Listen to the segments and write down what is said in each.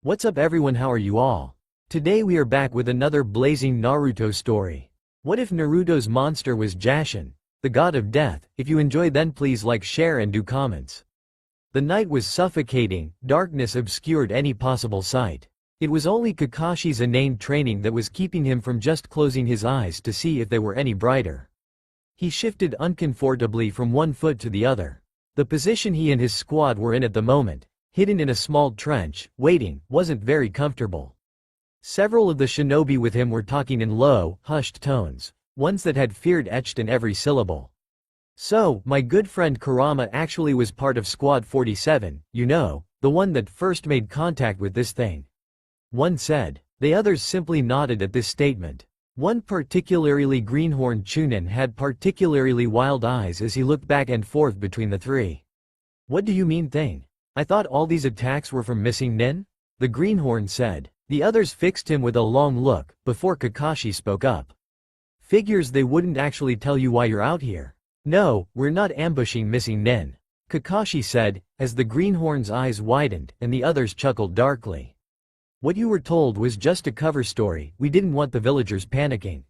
What's up everyone, how are you all? Today we are back with another blazing Naruto story. What if Naruto's monster was Jashin, the god of death? If you enjoyed, then please like, share and do comments. The night was suffocating, darkness obscured any possible sight. It was only Kakashi's inane training that was keeping him from just closing his eyes to see if they were any brighter. He shifted uncomfortably from one foot to the other. The position he and his squad were in at the moment, hidden in a small trench, waiting, wasn't very comfortable. Several of the shinobi with him were talking in low, hushed tones, ones that had fear etched in every syllable. So, my good friend Kurama actually was part of Squad 47, you know, the one that first made contact with this thing. One said. The others simply nodded at this statement. One particularly greenhorn Chunin had particularly wild eyes as he looked back and forth between the three. What do you mean thing? I thought all these attacks were from missing nin? The greenhorn said. The others fixed him with a long look, before Kakashi spoke up. Figures they wouldn't actually tell you why you're out here. No, we're not ambushing missing nin, Kakashi said, as the greenhorn's eyes widened and the others chuckled darkly. What you were told was just a cover story, we didn't want the villagers panicking.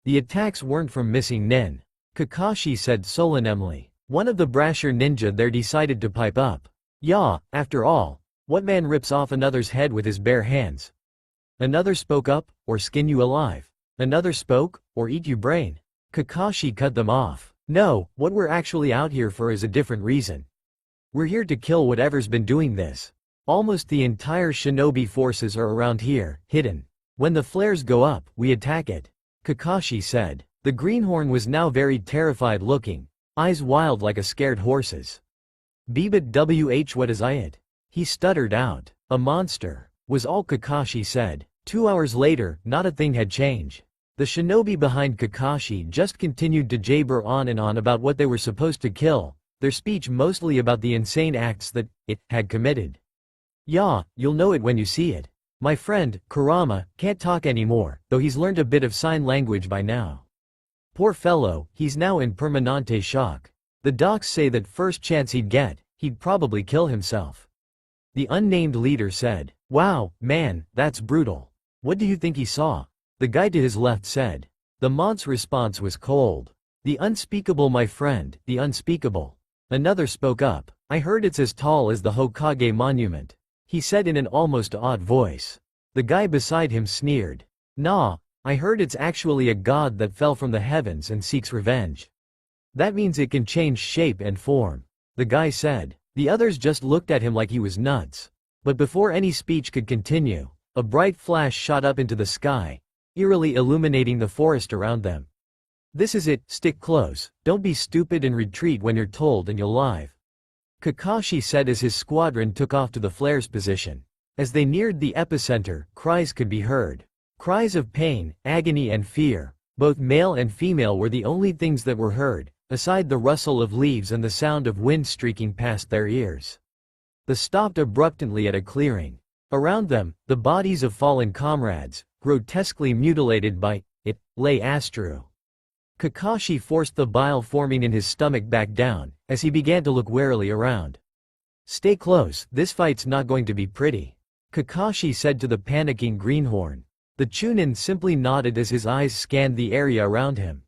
The attacks weren't from missing nin, Kakashi said solemnly. One of the brasher ninja there decided to pipe up. Yeah, after all, what man rips off another's head with his bare hands? Another spoke up, or skin you alive. Another spoke, or eat you brain. Kakashi cut them off. No, what we're actually out here for is a different reason. We're here to kill whatever's been doing this. Almost the entire shinobi forces are around here, hidden. When the flares go up, we attack it, Kakashi said. The greenhorn was now very terrified looking, eyes wild like a scared horse's. But what is it? He stuttered out. A monster, was all Kakashi said. 2 hours later, not a thing had changed. The shinobi behind Kakashi just continued to jabber on and on about what they were supposed to kill, their speech mostly about the insane acts that it had committed. Yeah, you'll know it when you see it. My friend, Kurama, can't talk anymore, though he's learned a bit of sign language by now. Poor fellow, he's now in permanente shock. The docs say that first chance he'd get, he'd probably kill himself. The unnamed leader said. Wow, man, that's brutal. What do you think he saw? The guy to his left said. The mont's response was cold. The unspeakable, my friend, the unspeakable. Another spoke up. I heard it's as tall as the Hokage monument, he said in an almost odd voice. The guy beside him sneered. Nah, I heard it's actually a god that fell from the heavens and seeks revenge. That means it can change shape and form, the guy said. The others just looked at him like he was nuts. But before any speech could continue, a bright flash shot up into the sky, eerily illuminating the forest around them. This is it, stick close, don't be stupid and retreat when you're told and you'll live, Kakashi said as his squadron took off to the flare's position. As they neared the epicenter, cries could be heard. Cries of pain, agony and fear, both male and female, were the only things that were heard, aside the rustle of leaves and the sound of wind streaking past their ears. They stopped abruptly at a clearing. Around them, the bodies of fallen comrades, grotesquely mutilated by it, lay astrew. Kakashi forced the bile forming in his stomach back down, as he began to look warily around. Stay close, this fight's not going to be pretty, Kakashi said to the panicking greenhorn. The Chunin simply nodded as his eyes scanned the area around him.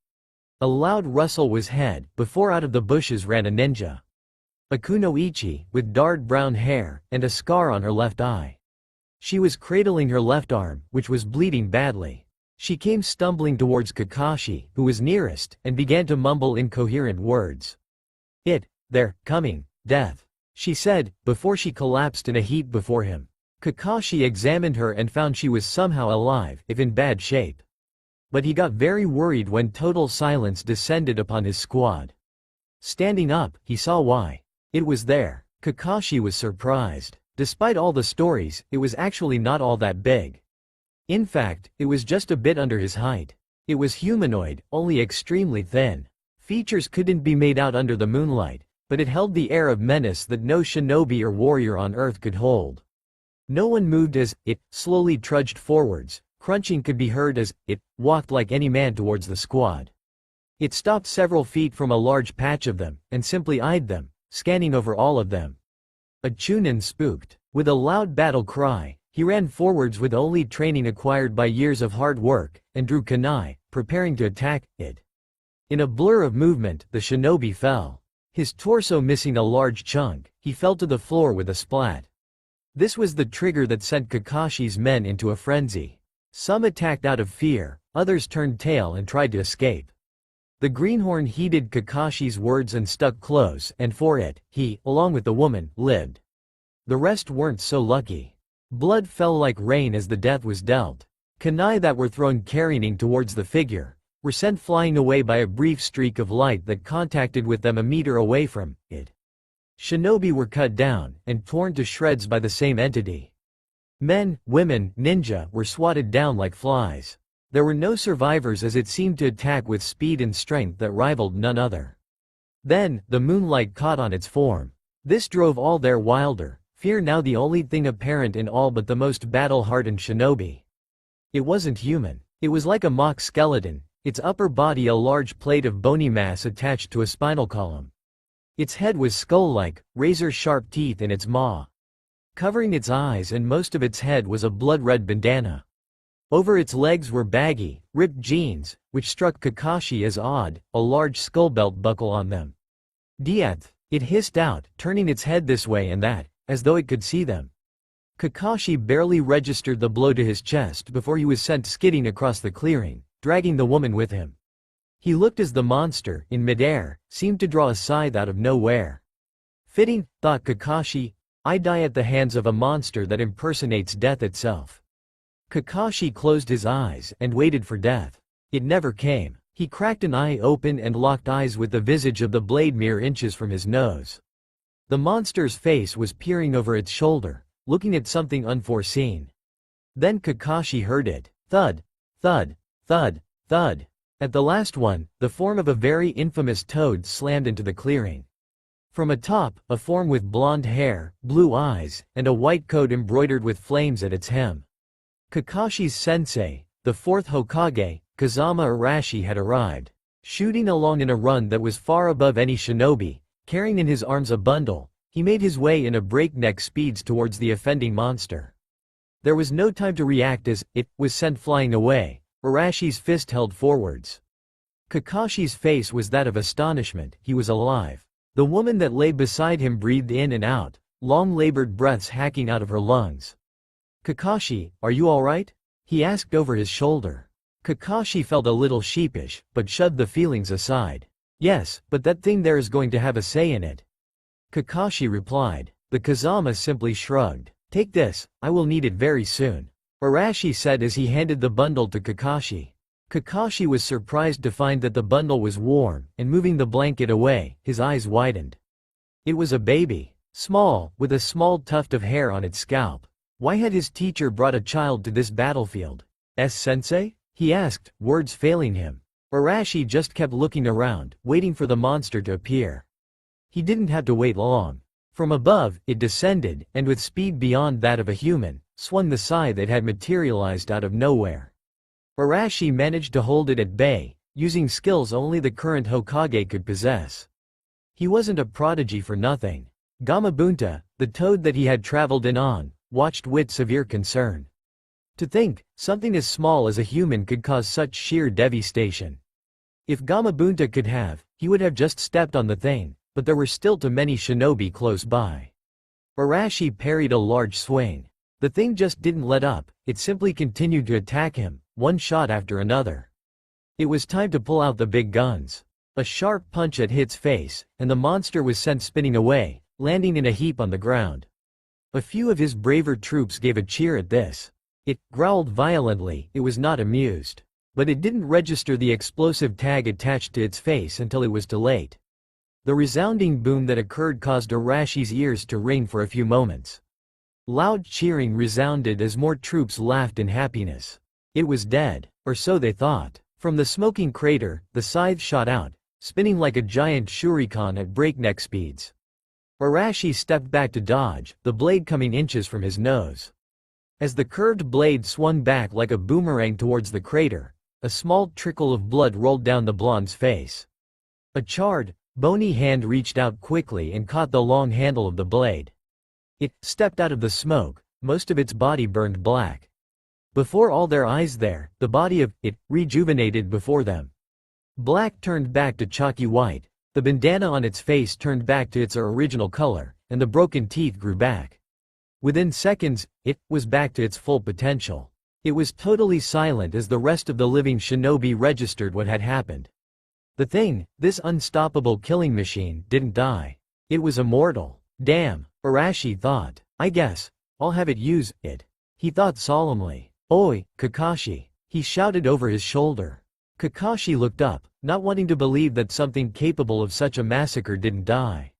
A loud rustle was heard, before out of the bushes ran a ninja. A kunoichi, with dark brown hair, and a scar on her left eye. She was cradling her left arm, which was bleeding badly. She came stumbling towards Kakashi, who was nearest, and began to mumble incoherent words. They're coming, death, she said, before she collapsed in a heap before him. Kakashi examined her and found she was somehow alive, if in bad shape. But he got very worried when total silence descended upon his squad. Standing up, he saw why. It was there. Kakashi was surprised. Despite all the stories, it was actually not all that big. In fact, it was just a bit under his height. It was humanoid, only extremely thin. Features couldn't be made out under the moonlight, but it held the air of menace that no shinobi or warrior on earth could hold. No one moved as it slowly trudged forwards. Crunching could be heard as it walked like any man towards the squad. It stopped several feet from a large patch of them, and simply eyed them, scanning over all of them. A Chunin spooked. With a loud battle cry, He ran forwards with only training acquired by years of hard work, and drew kunai, preparing to attack it. In a blur of movement, the shinobi fell. His torso missing a large chunk, he fell to the floor with a splat. This was the trigger that sent Kakashi's men into a frenzy. Some attacked out of fear, others turned tail and tried to escape. The greenhorn heeded Kakashi's words and stuck close, and for it, he, along with the woman, lived. The rest weren't so lucky. Blood fell like rain as the death was dealt. Kunai that were thrown carrying towards the figure were sent flying away by a brief streak of light that contacted with them a meter away from it. Shinobi were cut down and torn to shreds by the same entity. Men, women, ninja were swatted down like flies. There were no survivors as it seemed to attack with speed and strength that rivaled none other. Then, the moonlight caught on its form. This drove all their wilder, fear now the only thing apparent in all but the most battle-hardened shinobi. It wasn't human. It was like a mock skeleton, its upper body a large plate of bony mass attached to a spinal column. Its head was skull-like, razor-sharp teeth in its maw. Covering its eyes and most of its head was a blood-red bandana. Over its legs were baggy, ripped jeans, which struck Kakashi as odd, a large skull belt buckle on them. "Dieth!" it hissed out, turning its head this way and that, as though it could see them. Kakashi barely registered the blow to his chest before he was sent skidding across the clearing, dragging the woman with him. He looked as the monster, in midair, seemed to draw a scythe out of nowhere. Fitting, thought Kakashi, I die at the hands of a monster that impersonates death itself. Kakashi closed his eyes and waited for death. It never came. He cracked an eye open and locked eyes with the visage of the blade mere inches from his nose. The monster's face was peering over its shoulder, looking at something unforeseen. Then Kakashi heard it. Thud, thud, thud, thud. At the last one, the form of a very infamous toad slammed into the clearing. From atop, a form with blonde hair, blue eyes, and a white coat embroidered with flames at its hem. Kakashi's sensei, the fourth Hokage, Kazama Arashi had arrived, shooting along in a run that was far above any shinobi. Carrying in his arms a bundle, he made his way in a breakneck speeds towards the offending monster. There was no time to react as it was sent flying away, Arashi's fist held forwards. Kakashi's face was that of astonishment. He was alive. The woman that lay beside him breathed in and out, long labored breaths hacking out of her lungs. "Kakashi, are you all right?" he asked over his shoulder. Kakashi felt a little sheepish, but shoved the feelings aside. "Yes, but that thing there is going to have a say in it." Kakashi replied. The Kazama simply shrugged. "Take this, I will need it very soon," Arashi said as he handed the bundle to Kakashi. Kakashi was surprised to find that the bundle was warm, and moving the blanket away, his eyes widened. It was a baby. Small, with a small tuft of hair on its scalp. Why had his teacher brought a child to this battlefield? "Sensei?" he asked, words failing him. Arashi just kept looking around, waiting for the monster to appear. He didn't have to wait long. From above, it descended, and with speed beyond that of a human, swung the scythe that had materialized out of nowhere. Arashi managed to hold it at bay, using skills only the current Hokage could possess. He wasn't a prodigy for nothing. Gamabunta, the toad that he had traveled in on, watched with severe concern. To think, something as small as a human could cause such sheer devastation. If Gamabunta could have, he would have just stepped on the thing, but there were still too many shinobi close by. Arashi parried a large swing. The thing just didn't let up, it simply continued to attack him, one shot after another. It was time to pull out the big guns. A sharp punch at its face, and the monster was sent spinning away, landing in a heap on the ground. A few of his braver troops gave a cheer at this. It growled violently. It was not amused. But it didn't register the explosive tag attached to its face until it was too late. The resounding boom that occurred caused Arashi's ears to ring for a few moments. Loud cheering resounded as more troops laughed in happiness. It was dead, or so they thought. From the smoking crater, the scythe shot out, spinning like a giant shuriken at breakneck speeds. Arashi stepped back to dodge, the blade coming inches from his nose. As the curved blade swung back like a boomerang towards the crater, a small trickle of blood rolled down the blonde's face. A charred, bony hand reached out quickly and caught the long handle of the blade. It stepped out of the smoke, most of its body burned black. Before all their eyes there, the body of it rejuvenated before them. Black turned back to chalky white, the bandana on its face turned back to its original color, and the broken teeth grew back. Within seconds, it was back to its full potential. It was totally silent as the rest of the living shinobi registered what had happened. The thing, this unstoppable killing machine, didn't die. It was immortal. Damn, Arashi thought. I guess I'll have it use it. He thought solemnly. Oi, Kakashi. He shouted over his shoulder. Kakashi looked up, not wanting to believe that something capable of such a massacre didn't die.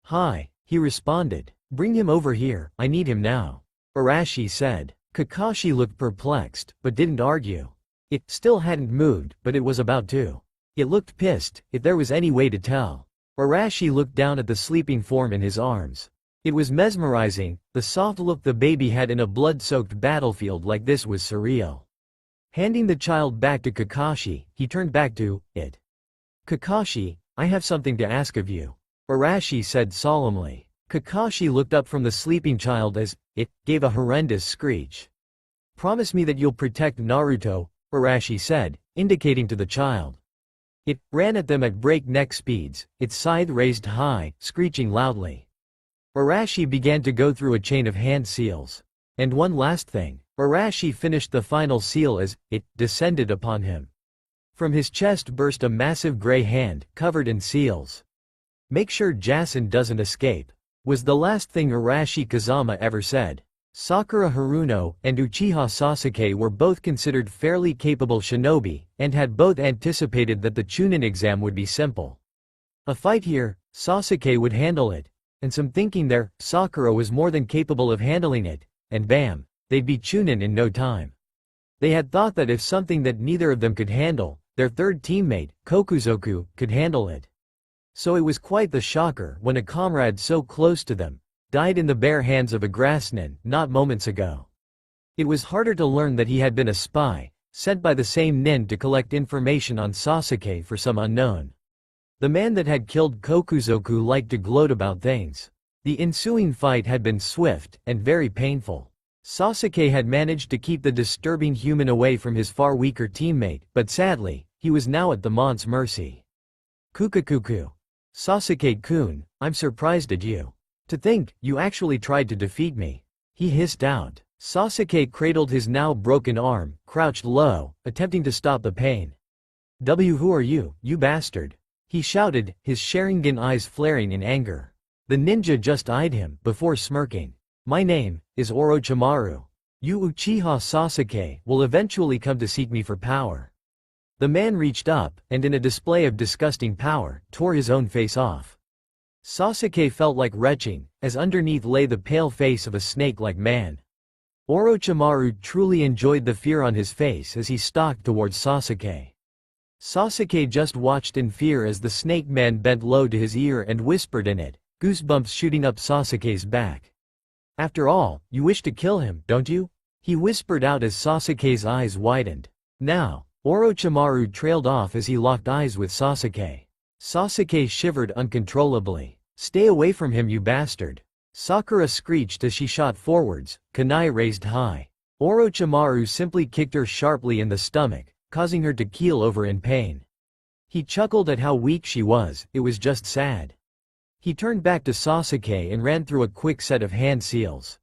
Hi, he responded. Bring him over here, I need him now. Arashi said. Kakashi looked perplexed, but didn't argue. It still hadn't moved, but it was about to. It looked pissed, if there was any way to tell. Arashi looked down at the sleeping form in his arms. It was mesmerizing, the soft look the baby had in a blood-soaked battlefield like this was surreal. Handing the child back to Kakashi, he turned back to it. Kakashi, I have something to ask of you. Arashi said solemnly. Kakashi looked up from the sleeping child as it gave a horrendous screech. Promise me that you'll protect Naruto, Arashi said, indicating to the child. It ran at them at breakneck speeds, its scythe raised high, screeching loudly. Arashi began to go through a chain of hand seals. And one last thing. Arashi finished the final seal as it descended upon him. From his chest burst a massive gray hand, covered in seals. Make sure Jashin doesn't escape, was the last thing Arashi Kazama ever said. Sakura Haruno and Uchiha Sasuke were both considered fairly capable shinobi, and had both anticipated that the Chunin exam would be simple. A fight here, Sasuke would handle it, and some thinking there, Sakura was more than capable of handling it, and bam, they'd be Chunin in no time. They had thought that if something that neither of them could handle, their third teammate, Kokuzoku, could handle it. So it was quite the shocker when a comrade so close to them died in the bare hands of a grassnin not moments ago. It was harder to learn that he had been a spy, sent by the same nin to collect information on Sasuke for some unknown. The man that had killed Kokuzoku liked to gloat about things. The ensuing fight had been swift and very painful. Sasuke had managed to keep the disturbing human away from his far weaker teammate, but sadly, he was now at the Mont's mercy. Kukakuku. Sasuke-kun, I'm surprised at you. To think, you actually tried to defeat me. He hissed out. Sasuke cradled his now broken arm, crouched low, attempting to stop the pain. Who are you, you bastard? He shouted, his Sharingan eyes flaring in anger. The ninja just eyed him, before smirking. My name is Orochimaru. You Uchiha Sasuke will eventually come to seek me for power. The man reached up, and in a display of disgusting power, tore his own face off. Sasuke felt like retching, as underneath lay the pale face of a snake-like man. Orochimaru truly enjoyed the fear on his face as he stalked towards Sasuke. Sasuke just watched in fear as the snake man bent low to his ear and whispered in it, goosebumps shooting up Sasuke's back. After all, you wish to kill him, don't you? He whispered out as Sasuke's eyes widened. Now, Orochimaru trailed off as he locked eyes with Sasuke. Sasuke shivered uncontrollably. Stay away from him, you bastard. Sakura screeched as she shot forwards, kunai raised high. Orochimaru simply kicked her sharply in the stomach, causing her to keel over in pain. He chuckled at how weak she was, it was just sad. He turned back to Sasuke and ran through a quick set of hand seals.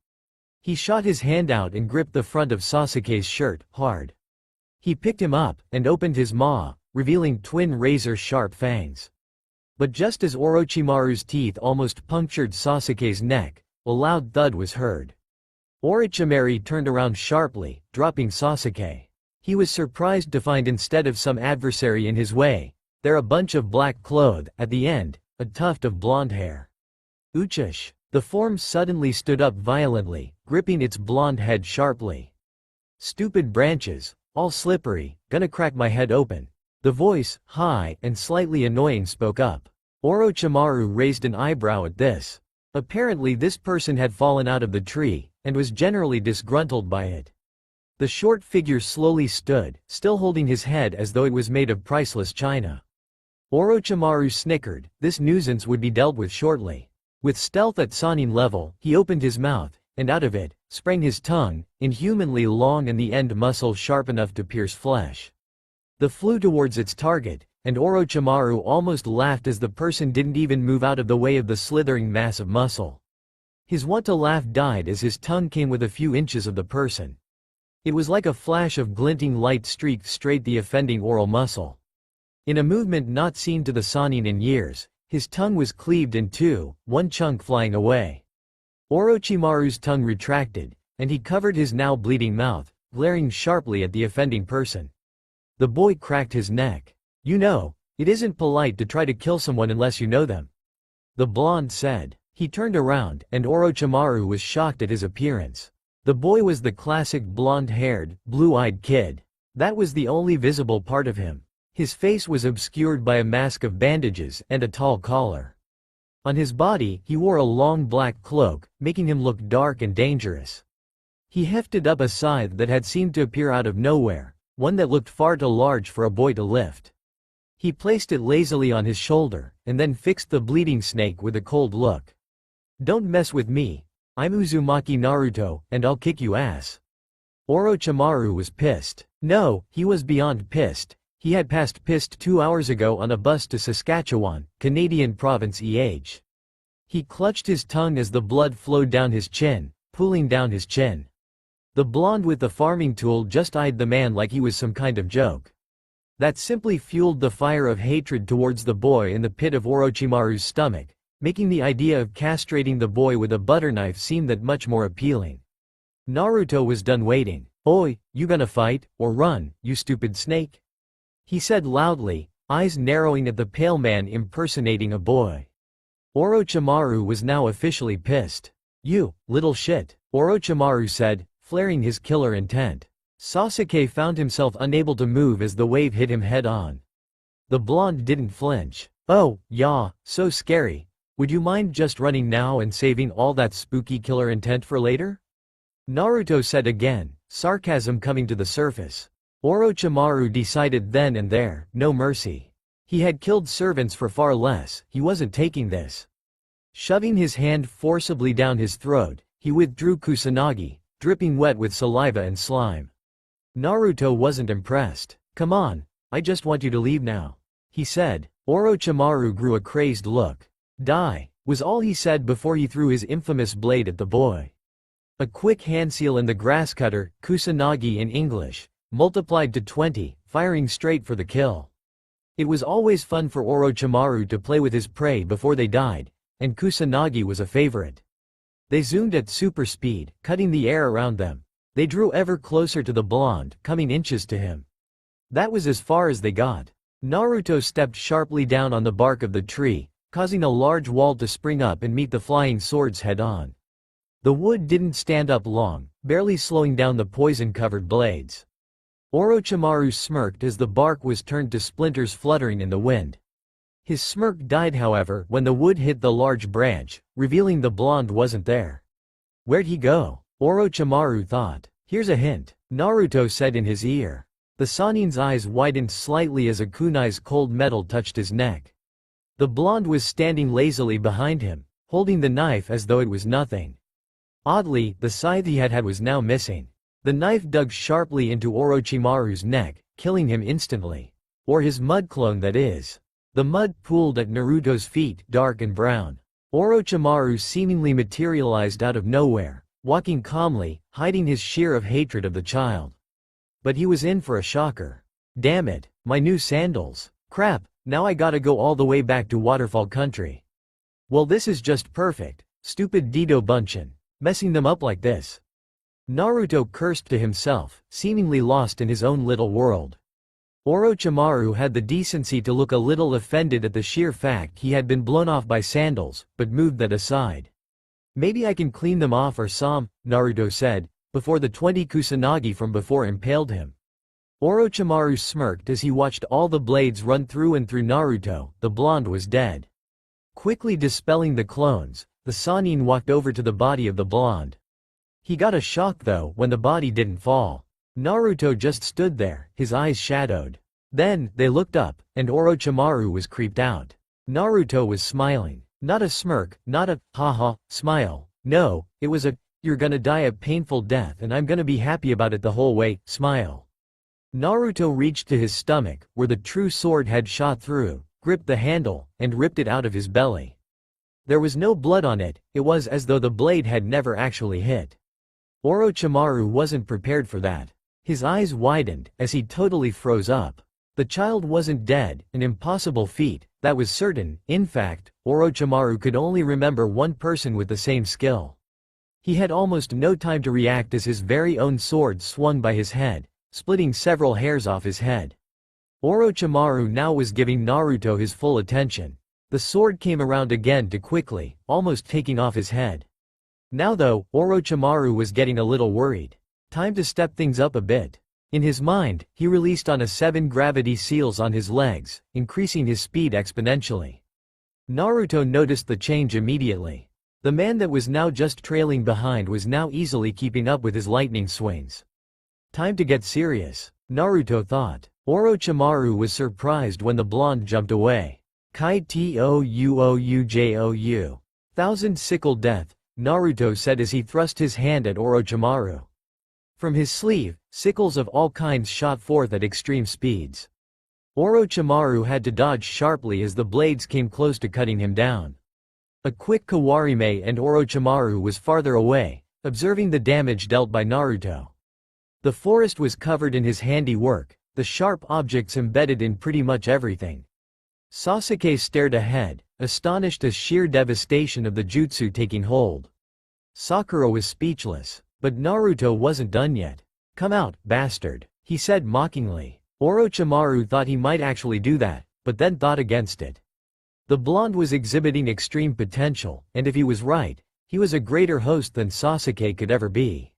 He shot his hand out and gripped the front of Sasuke's shirt, hard. He picked him up, and opened his maw, revealing twin razor-sharp fangs. But just as Orochimaru's teeth almost punctured Sasuke's neck, a loud thud was heard. Orochimaru turned around sharply, dropping Sasuke. He was surprised to find instead of some adversary in his way, there a bunch of black cloth, at the end, a tuft of blonde hair. Uchish. The form suddenly stood up violently, gripping its blonde head sharply. Stupid branches, all slippery, gonna crack my head open. The voice, high and slightly annoying, spoke up. Orochimaru raised an eyebrow at this. Apparently this person had fallen out of the tree, and was generally disgruntled by it. The short figure slowly stood, still holding his head as though it was made of priceless china. Orochimaru snickered, this nuisance would be dealt with shortly. With stealth at Sannin level, he opened his mouth, and out of it, sprang his tongue, inhumanly long and the end muscle sharp enough to pierce flesh. The flew towards its target, and Orochimaru almost laughed as the person didn't even move out of the way of the slithering mass of muscle. His want to laugh died as his tongue came within a few inches of the person. It was like a flash of glinting light streaked straight the offending oral muscle. In a movement not seen to the Sannin in years, his tongue was cleaved in two, one chunk flying away. Orochimaru's tongue retracted, and he covered his now bleeding mouth, glaring sharply at the offending person. The boy cracked his neck. "You know, it isn't polite to try to kill someone unless you know them," the blonde said. He turned around, and Orochimaru was shocked at his appearance. The boy was the classic blonde-haired, blue-eyed kid. That was the only visible part of him. His face was obscured by a mask of bandages and a tall collar. On his body, he wore a long black cloak, making him look dark and dangerous. He hefted up a scythe that had seemed to appear out of nowhere, one that looked far too large for a boy to lift. He placed it lazily on his shoulder, and then fixed the bleeding snake with a cold look. "Don't mess with me. I'm Uzumaki Naruto, and I'll kick you ass." Orochimaru was pissed. No, he was beyond pissed. He had passed pissed 2 hours ago on a bus to Saskatchewan, Canadian province EH. He clutched his tongue as the blood flowed down his chin, pooling down his chin. The blonde with the farming tool just eyed the man like he was some kind of joke. That simply fueled the fire of hatred towards the boy in the pit of Orochimaru's stomach, making the idea of castrating the boy with a butter knife seem that much more appealing. Naruto was done waiting. "Oi, you gonna fight, or run, you stupid snake?" he said loudly, eyes narrowing at the pale man impersonating a boy. Orochimaru was now officially pissed. "You, little shit," Orochimaru said, flaring his killer intent. Sasuke found himself unable to move as the wave hit him head-on. The blonde didn't flinch. "Oh, yeah, so scary. Would you mind just running now and saving all that spooky killer intent for later?" Naruto said again, sarcasm coming to the surface. Orochimaru decided then and there, no mercy. He had killed servants for far less, he wasn't taking this. Shoving his hand forcibly down his throat, he withdrew Kusanagi, dripping wet with saliva and slime. Naruto wasn't impressed. "Come on, I just want you to leave now," he said. Orochimaru grew a crazed look. "Die," was all he said before he threw his infamous blade at the boy. A quick handseal and the grass cutter, Kusanagi in English, multiplied to 20, firing straight for the kill. It was always fun for Orochimaru to play with his prey before they died, and Kusanagi was a favorite. They zoomed at super speed, cutting the air around them. They drew ever closer to the blonde, coming inches to him. That was as far as they got. Naruto stepped sharply down on the bark of the tree, causing a large wall to spring up and meet the flying swords head-on. The wood didn't stand up long, barely slowing down the poison-covered blades. Orochimaru smirked as the bark was turned to splinters fluttering in the wind. His smirk died however when the wood hit the large branch, revealing the blonde wasn't there. "Where'd he go?" Orochimaru thought. "Here's a hint," Naruto said in his ear. The Sannin's eyes widened slightly as a kunai's cold metal touched his neck. The blonde was standing lazily behind him, holding the knife as though it was nothing. Oddly, the scythe he had was now missing. The knife dug sharply into Orochimaru's neck, killing him instantly. Or his mud clone, that is. The mud pooled at Naruto's feet, dark and brown. Orochimaru seemingly materialized out of nowhere, walking calmly, hiding his sheer of hatred of the child. But he was in for a shocker. "Damn it, my new sandals. Crap, now I gotta go all the way back to Waterfall Country. Well, this is just perfect. Stupid Dido Bunchin. Messing them up like this." Naruto cursed to himself, seemingly lost in his own little world. Orochimaru had the decency to look a little offended at the sheer fact he had been blown off by sandals, but moved that aside. "Maybe I can clean them off or some," Naruto said, before the 20 Kusanagi from before impaled him. Orochimaru smirked as he watched all the blades run through and through Naruto. The blonde was dead. Quickly dispelling the clones, the Sannin walked over to the body of the blonde. He got a shock though when the body didn't fall. Naruto just stood there, his eyes shadowed. Then, they looked up, and Orochimaru was creeped out. Naruto was smiling. Not a smirk, not a, haha, smile. No, it was a, You're gonna die a painful death and I'm gonna be happy about it the whole way, smile. Naruto reached to his stomach, where the true sword had shot through, gripped the handle, and ripped it out of his belly. There was no blood on it, it was as though the blade had never actually hit. Orochimaru wasn't prepared for that. His eyes widened, as he totally froze up. The child wasn't dead, an impossible feat, that was certain. In fact, Orochimaru could only remember one person with the same skill. He had almost no time to react as his very own sword swung by his head, splitting several hairs off his head. Orochimaru now was giving Naruto his full attention. The sword came around again too quickly, almost taking off his head. Now though, Orochimaru was getting a little worried. Time to step things up a bit. In his mind, he released on 7 gravity seals on his legs, increasing his speed exponentially. Naruto noticed the change immediately. The man that was now just trailing behind was now easily keeping up with his lightning swings. Time to get serious, Naruto thought. Orochimaru was surprised when the blonde jumped away. Kai Touyoujou. Thousand sickle death, Naruto said as he thrust his hand at Orochimaru. From his sleeve, sickles of all kinds shot forth at extreme speeds. Orochimaru had to dodge sharply as the blades came close to cutting him down. A quick Kawarime and Orochimaru was farther away, observing the damage dealt by Naruto. The forest was covered in his handiwork, the sharp objects embedded in pretty much everything. Sasuke stared ahead, astonished at sheer devastation of the jutsu taking hold. Sakura was speechless, but Naruto wasn't done yet. Come out, bastard, he said mockingly. Orochimaru thought he might actually do that, but then thought against it. The blonde was exhibiting extreme potential, and if he was right, he was a greater host than Sasuke could ever be.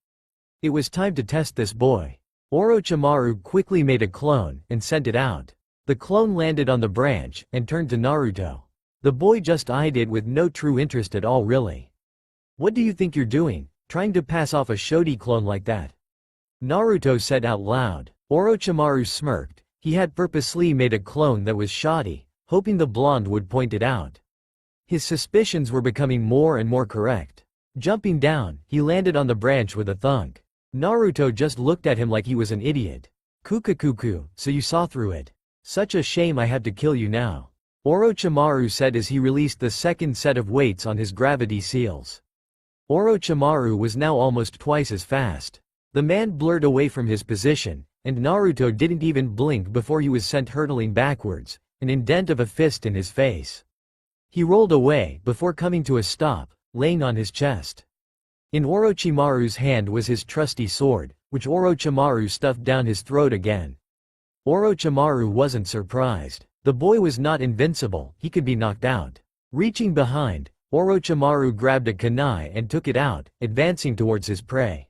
It was time to test this boy. Orochimaru quickly made a clone, and sent it out. The clone landed on the branch, and turned to Naruto. The boy just eyed it with no true interest at all really. What do you think you're doing, trying to pass off a shoddy clone like that? Naruto said out loud. Orochimaru smirked. He had purposely made a clone that was shoddy, hoping the blonde would point it out. His suspicions were becoming more and more correct. Jumping down, he landed on the branch with a thunk. Naruto just looked at him like he was an idiot. Kukakuku, so you saw through it. Such a shame I had to kill you now. Orochimaru said as he released the second set of weights on his gravity seals. Orochimaru was now almost twice as fast. The man blurred away from his position, and Naruto didn't even blink before he was sent hurtling backwards, an indent of a fist in his face. He rolled away before coming to a stop, laying on his chest. In Orochimaru's hand was his trusty sword, which Orochimaru stuffed down his throat again. Orochimaru wasn't surprised. The boy was not invincible, he could be knocked out. Reaching behind, Orochimaru grabbed a kunai and took it out, advancing towards his prey.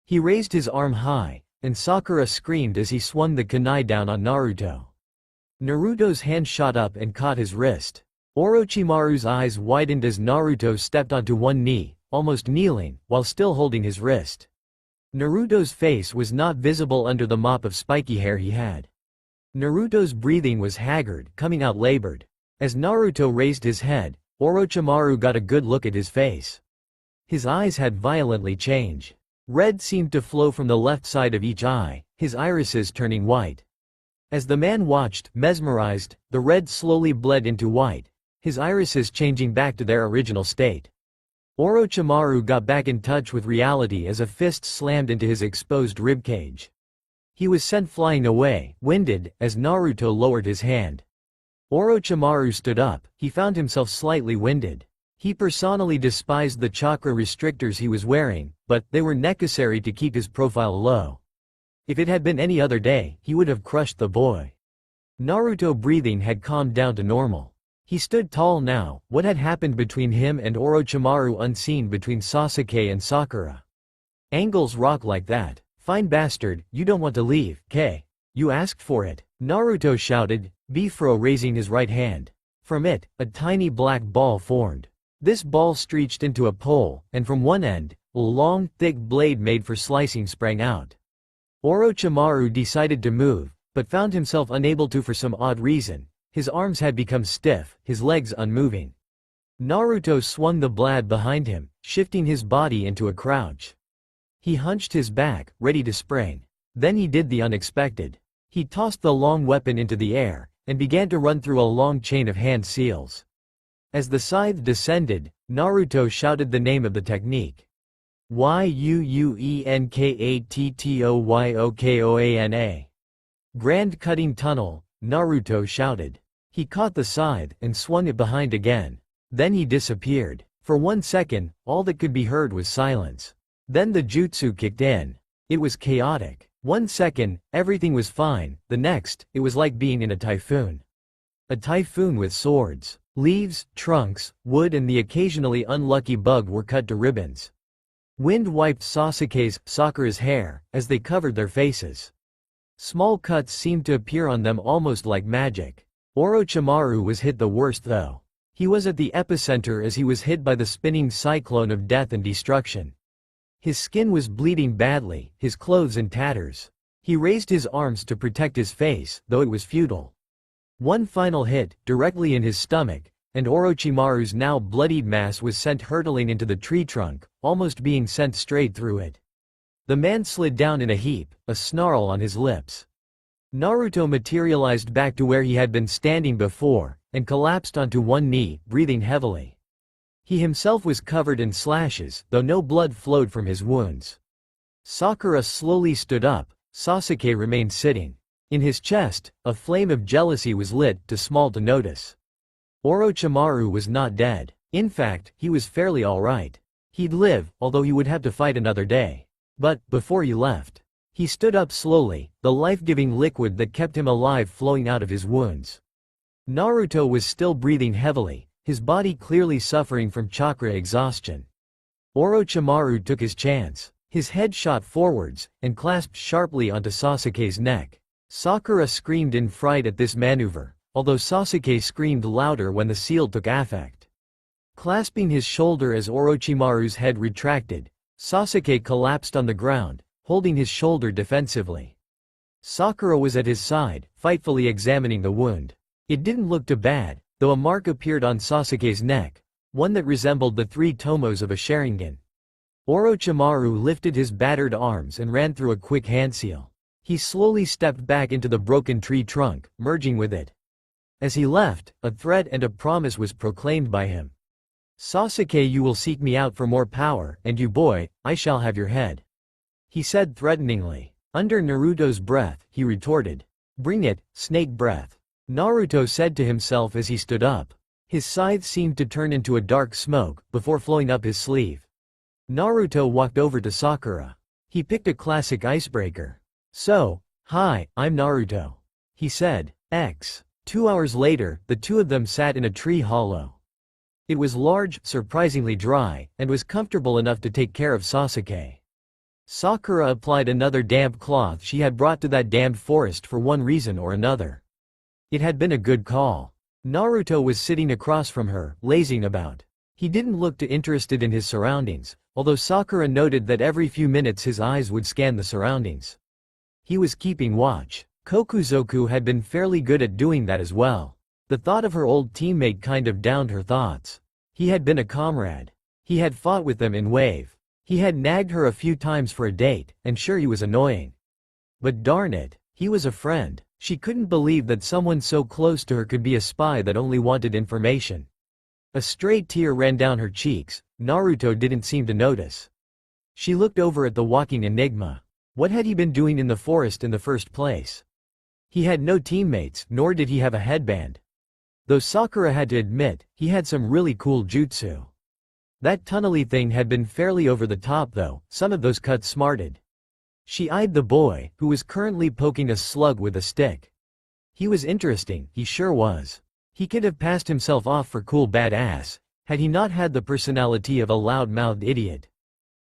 He raised his arm high, and Sakura screamed as he swung the kunai down on Naruto. Naruto's hand shot up and caught his wrist. Orochimaru's eyes widened as Naruto stepped onto one knee, almost kneeling, while still holding his wrist. Naruto's face was not visible under the mop of spiky hair he had. Naruto's breathing was haggard, coming out labored. As Naruto raised his head, Orochimaru got a good look at his face. His eyes had violently changed. Red seemed to flow from the left side of each eye, his irises turning white. As the man watched, mesmerized, the red slowly bled into white, his irises changing back to their original state. Orochimaru got back in touch with reality as a fist slammed into his exposed ribcage. He was sent flying away, winded, as Naruto lowered his hand. Orochimaru stood up, he found himself slightly winded. He personally despised the chakra restrictors he was wearing, but they were necessary to keep his profile low. If it had been any other day, he would have crushed the boy. Naruto breathing had calmed down to normal. He stood tall now, what had happened between him and Orochimaru unseen between Sasuke and Sakura. Angles rock like that. Fine bastard, you don't want to leave, K. You asked for it, Naruto shouted, Bifro raising his right hand. From it, a tiny black ball formed. This ball stretched into a pole, and from one end, a long, thick blade made for slicing sprang out. Orochimaru decided to move, but found himself unable to for some odd reason. His arms had become stiff, his legs unmoving. Naruto swung the blade behind him, shifting his body into a crouch. He hunched his back, ready to spring. Then he did the unexpected. He tossed the long weapon into the air, and began to run through a long chain of hand seals. As the scythe descended, Naruto shouted the name of the technique. Yuuenkatattoyokoana. Grand Cutting Tunnel, Naruto shouted. He caught the scythe and swung it behind again. Then he disappeared. For 1 second, all that could be heard was silence. Then the jutsu kicked in. It was chaotic. 1 second, everything was fine. The next, it was like being in a typhoon. A typhoon with swords. Leaves, trunks, wood and the occasionally unlucky bug were cut to ribbons. Wind wiped Sakura's hair, as they covered their faces. Small cuts seemed to appear on them almost like magic. Orochimaru was hit the worst though. He was at the epicenter as he was hit by the spinning cyclone of death and destruction. His skin was bleeding badly, his clothes in tatters. He raised his arms to protect his face, though it was futile. One final hit, directly in his stomach, and Orochimaru's now bloodied mass was sent hurtling into the tree trunk, almost being sent straight through it. The man slid down in a heap, a snarl on his lips. Naruto materialized back to where he had been standing before, and collapsed onto one knee, breathing heavily. He himself was covered in slashes, though no blood flowed from his wounds. Sakura slowly stood up, Sasuke remained sitting. In his chest, a flame of jealousy was lit, too small to notice. Orochimaru was not dead. In fact, he was fairly alright. He'd live, although he would have to fight another day. But, before he left, he stood up slowly, the life-giving liquid that kept him alive flowing out of his wounds. Naruto was still breathing heavily, his body clearly suffering from chakra exhaustion. Orochimaru took his chance. His head shot forwards, and clasped sharply onto Sasuke's neck. Sakura screamed in fright at this maneuver, although Sasuke screamed louder when the seal took effect. Clasping his shoulder as Orochimaru's head retracted, Sasuke collapsed on the ground, holding his shoulder defensively. Sakura was at his side, fightfully examining the wound. It didn't look too bad, though a mark appeared on Sasuke's neck, one that resembled the 3 tomos of a Sharingan. Orochimaru lifted his battered arms and ran through a quick handseal. He slowly stepped back into the broken tree trunk, merging with it. As he left, a threat and a promise was proclaimed by him. Sasuke, you will seek me out for more power, and you boy, I shall have your head. He said threateningly. Under Naruto's breath, he retorted. Bring it, snake breath. Naruto said to himself as he stood up. His scythe seemed to turn into a dark smoke, before flowing up his sleeve. Naruto walked over to Sakura. He picked a classic icebreaker. So, hi, I'm Naruto. He said. 2 hours later, the two of them sat in a tree hollow. It was large, surprisingly dry, and was comfortable enough to take care of Sasuke. Sakura applied another damp cloth she had brought to that damned forest for one reason or another. It had been a good call. Naruto was sitting across from her, lazing about. He didn't look too interested in his surroundings, although Sakura noted that every few minutes his eyes would scan the surroundings. He was keeping watch. Kokuzoku had been fairly good at doing that as well. The thought of her old teammate kind of downed her thoughts. He had been a comrade. He had fought with them in Wave. He had nagged her a few times for a date, and sure he was annoying. But darn it, he was a friend. She couldn't believe that someone so close to her could be a spy that only wanted information. A stray tear ran down her cheeks. Naruto didn't seem to notice. She looked over at the walking enigma. What had he been doing in the forest in the first place? He had no teammates, nor did he have a headband. Though Sakura had to admit, he had some really cool jutsu. That tunnely thing had been fairly over the top though, some of those cuts smarted. She eyed the boy, who was currently poking a slug with a stick. He was interesting, he sure was. He could have passed himself off for cool badass, had he not had the personality of a loud-mouthed idiot.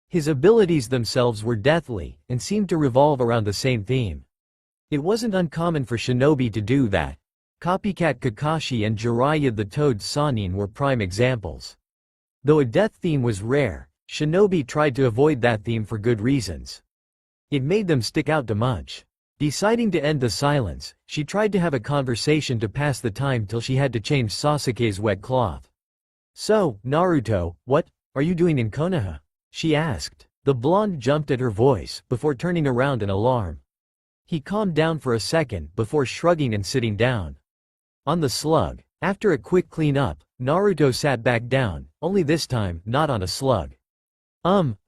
His abilities themselves were deathly, and seemed to revolve around the same theme. It wasn't uncommon for shinobi to do that. Copycat Kakashi and Jiraiya the Toad Sannin were prime examples. Though a death theme was rare, shinobi tried to avoid that theme for good reasons. It made them stick out too much. Deciding to end the silence, she tried to have a conversation to pass the time till she had to change Sasuke's wet cloth. So, Naruto, what are you doing in Konoha? She asked. The blonde jumped at her voice, before turning around in alarm. He calmed down for a second before shrugging and sitting down. On the slug. After a quick clean-up, Naruto sat back down, only this time, not on a slug.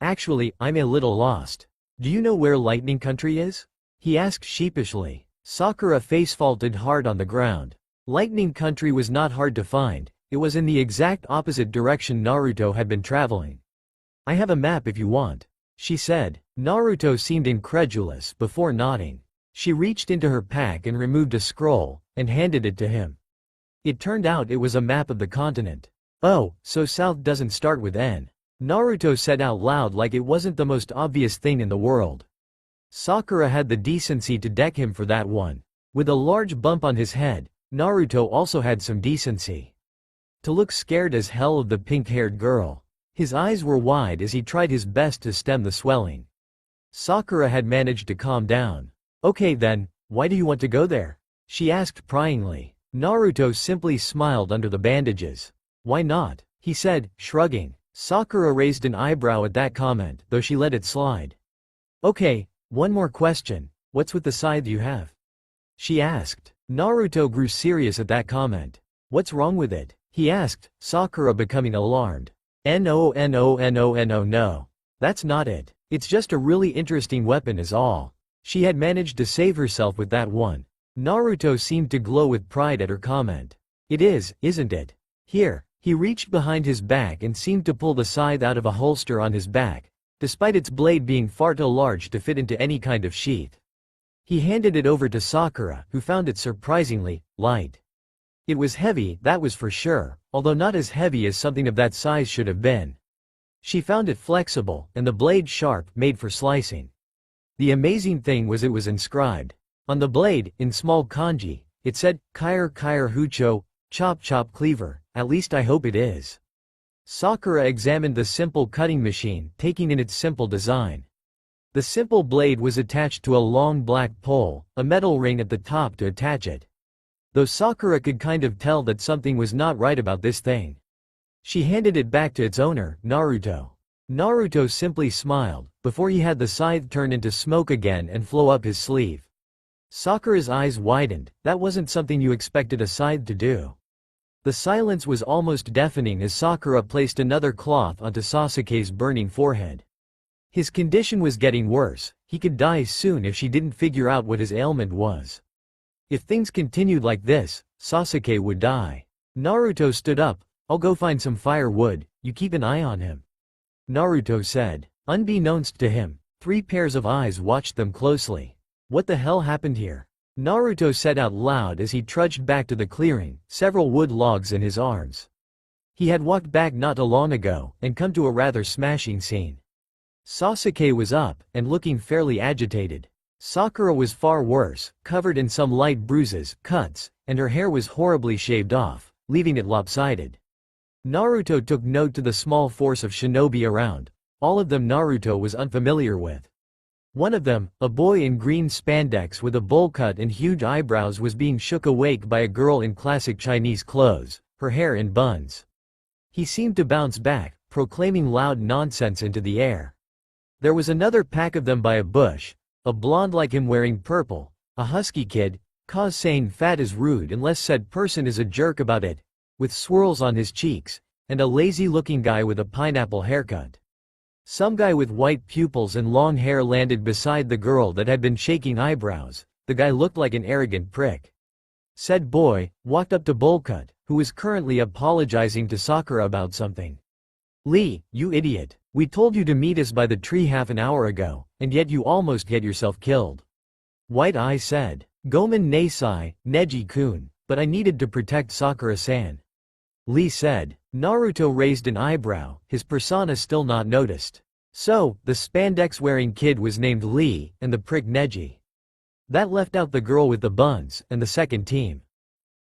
Actually, I'm a little lost. Do you know where Lightning Country is? He asked sheepishly. Sakura face-faulted hard on the ground. Lightning Country was not hard to find, it was in the exact opposite direction Naruto had been traveling. I have a map if you want, she said. Naruto seemed incredulous before nodding. She reached into her pack and removed a scroll, and handed it to him. It turned out it was a map of the continent. Oh, so South doesn't start with N. Naruto said out loud like it wasn't the most obvious thing in the world. Sakura had the decency to deck him for that one. With a large bump on his head, Naruto also had some decency. To look scared as hell of the pink-haired girl. His eyes were wide as he tried his best to stem the swelling. Sakura had managed to calm down. Okay then, why do you want to go there? She asked pryingly. Naruto simply smiled under the bandages. Why not? He said, shrugging. Sakura raised an eyebrow at that comment, though she let it slide. Okay, one more question, what's with the scythe you have? She asked. Naruto grew serious at that comment. What's wrong with it? He asked, Sakura becoming alarmed. No, that's not it. It's just a really interesting weapon is all. She had managed to save herself with that one. Naruto seemed to glow with pride at her comment. It is, isn't it? Here. He reached behind his back and seemed to pull the scythe out of a holster on his back, despite its blade being far too large to fit into any kind of sheath. He handed it over to Sakura, who found it surprisingly light. It was heavy, that was for sure, although not as heavy as something of that size should have been. She found it flexible, and the blade sharp, made for slicing. The amazing thing was it was inscribed. On the blade, in small kanji, it said, Kire Hucho, Chop Chop Cleaver, at least I hope it is. Sakura examined the simple cutting machine, taking in its simple design. The simple blade was attached to a long black pole, a metal ring at the top to attach it. Though Sakura could kind of tell that something was not right about this thing. She handed it back to its owner, Naruto. Naruto simply smiled, before he had the scythe turn into smoke again and flow up his sleeve. Sakura's eyes widened, that wasn't something you expected a scythe to do. The silence was almost deafening as Sakura placed another cloth onto Sasuke's burning forehead. His condition was getting worse, he could die soon if she didn't figure out what his ailment was. If things continued like this, Sasuke would die. Naruto stood up, I'll go find some firewood, you keep an eye on him. Naruto said. Unbeknownst to him, 3 pairs of eyes watched them closely. What the hell happened here? Naruto said out loud as he trudged back to the clearing, several wood logs in his arms. He had walked back not too long ago, and come to a rather smashing scene. Sasuke was up, and looking fairly agitated. Sakura was far worse, covered in some light bruises, cuts, and her hair was horribly shaved off, leaving it lopsided. Naruto took note to the small force of shinobi around, all of them Naruto was unfamiliar with. One of them, a boy in green spandex with a bowl cut and huge eyebrows, was being shook awake by a girl in classic Chinese clothes, her hair in buns. He seemed to bounce back, proclaiming loud nonsense into the air. There was another pack of them by a bush, a blonde like him wearing purple, a husky kid, cause saying fat is rude unless said person is a jerk about it, with swirls on his cheeks, and a lazy-looking guy with a pineapple haircut. Some guy with white pupils and long hair landed beside the girl that had been shaking eyebrows. The guy looked like an arrogant prick. Said boy walked up to Bullcut, who was currently apologizing to Sakura about something. Lee, you idiot. We told you to meet us by the tree half an hour ago, and yet you almost get yourself killed. White Eye said. Gomen Neisai, Neji-kun, but I needed to protect Sakura-san. Lee said. Naruto raised an eyebrow, his persona still not noticed. So, the spandex-wearing kid was named Lee, and the prick Neji. That left out the girl with the buns, and the second team.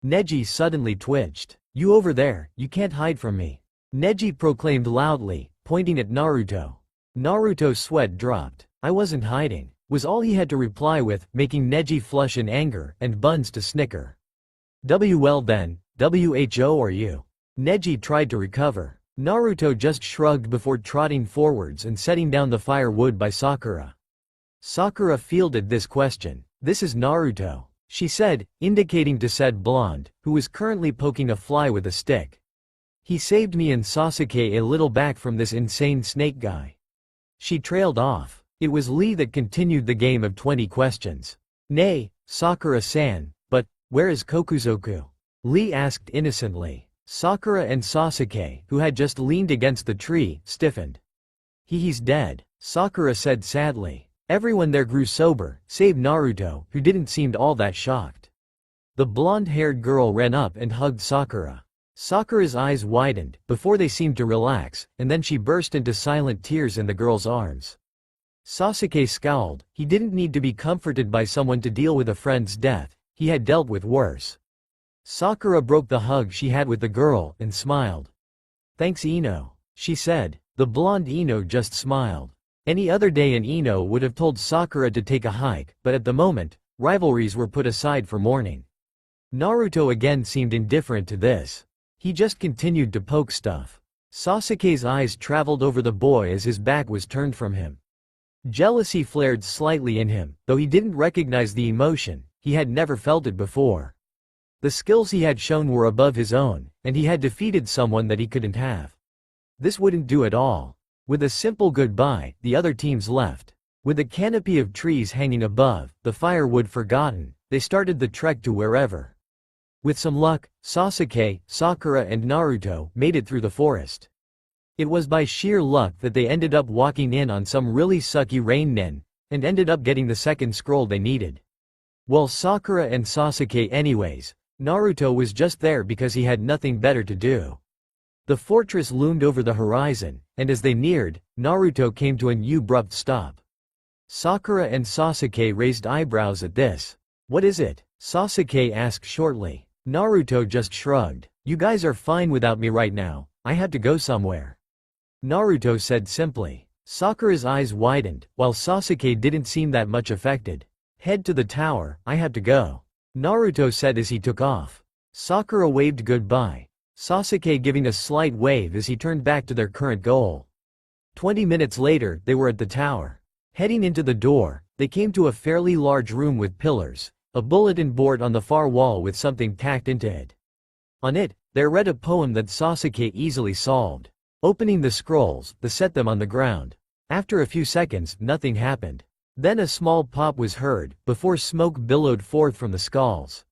Neji suddenly twitched. You over there, you can't hide from me. Neji proclaimed loudly, pointing at Naruto. Naruto's sweat dropped. I wasn't hiding, was all he had to reply with, making Neji flush in anger, and Buns to snicker. Well then, who are you? Neji tried to recover. Naruto just shrugged before trotting forwards and setting down the firewood by Sakura. Sakura fielded this question. "This is Naruto," she said, indicating to said blonde, who was currently poking a fly with a stick. "He saved me and Sasuke a little back from this insane snake guy." She trailed off. It was Lee that continued the game of 20 questions. "Nay, Sakura-san, but where is Kokuzoku?" Lee asked innocently. Sakura and Sasuke, who had just leaned against the tree, stiffened. He's dead," Sakura said sadly. Everyone there grew sober, save Naruto, who didn't seem all that shocked. The blonde-haired girl ran up and hugged Sakura. Sakura's eyes widened, before they seemed to relax, and then she burst into silent tears in the girl's arms. Sasuke scowled. He didn't need to be comforted by someone to deal with a friend's death, he had dealt with worse. Sakura broke the hug she had with the girl, and smiled. "Thanks Ino," she said. The blonde Ino just smiled. Any other day an Ino would have told Sakura to take a hike, but at the moment, rivalries were put aside for mourning. Naruto again seemed indifferent to this. He just continued to poke stuff. Sasuke's eyes traveled over the boy as his back was turned from him. Jealousy flared slightly in him, though he didn't recognize the emotion, he had never felt it before. The skills he had shown were above his own, and he had defeated someone that he couldn't have. This wouldn't do at all. With a simple goodbye, the other teams left. With a canopy of trees hanging above, the firewood forgotten, they started the trek to wherever. With some luck, Sasuke, Sakura and Naruto made it through the forest. It was by sheer luck that they ended up walking in on some really sucky rain nin, and ended up getting the second scroll they needed. Well, Sakura and Sasuke anyways, Naruto was just there because he had nothing better to do. The fortress loomed over the horizon, and as they neared, Naruto came to an abrupt stop. Sakura and Sasuke raised eyebrows at this. "What is it?" Sasuke asked shortly. Naruto just shrugged. "You guys are fine without me right now, I had to go somewhere," Naruto said simply. Sakura's eyes widened, while Sasuke didn't seem that much affected. "Head to the tower, I have to go," Naruto said as he took off. Sakura waved goodbye, Sasuke giving a slight wave as he turned back to their current goal. 20 minutes later, they were at the tower. Heading into the door, they came to a fairly large room with pillars, a bulletin board on the far wall with something tacked into it. On it, there read a poem that Sasuke easily solved. Opening the scrolls, they set them on the ground. After a few seconds, nothing happened. Then a small pop was heard, before smoke billowed forth from the skulls.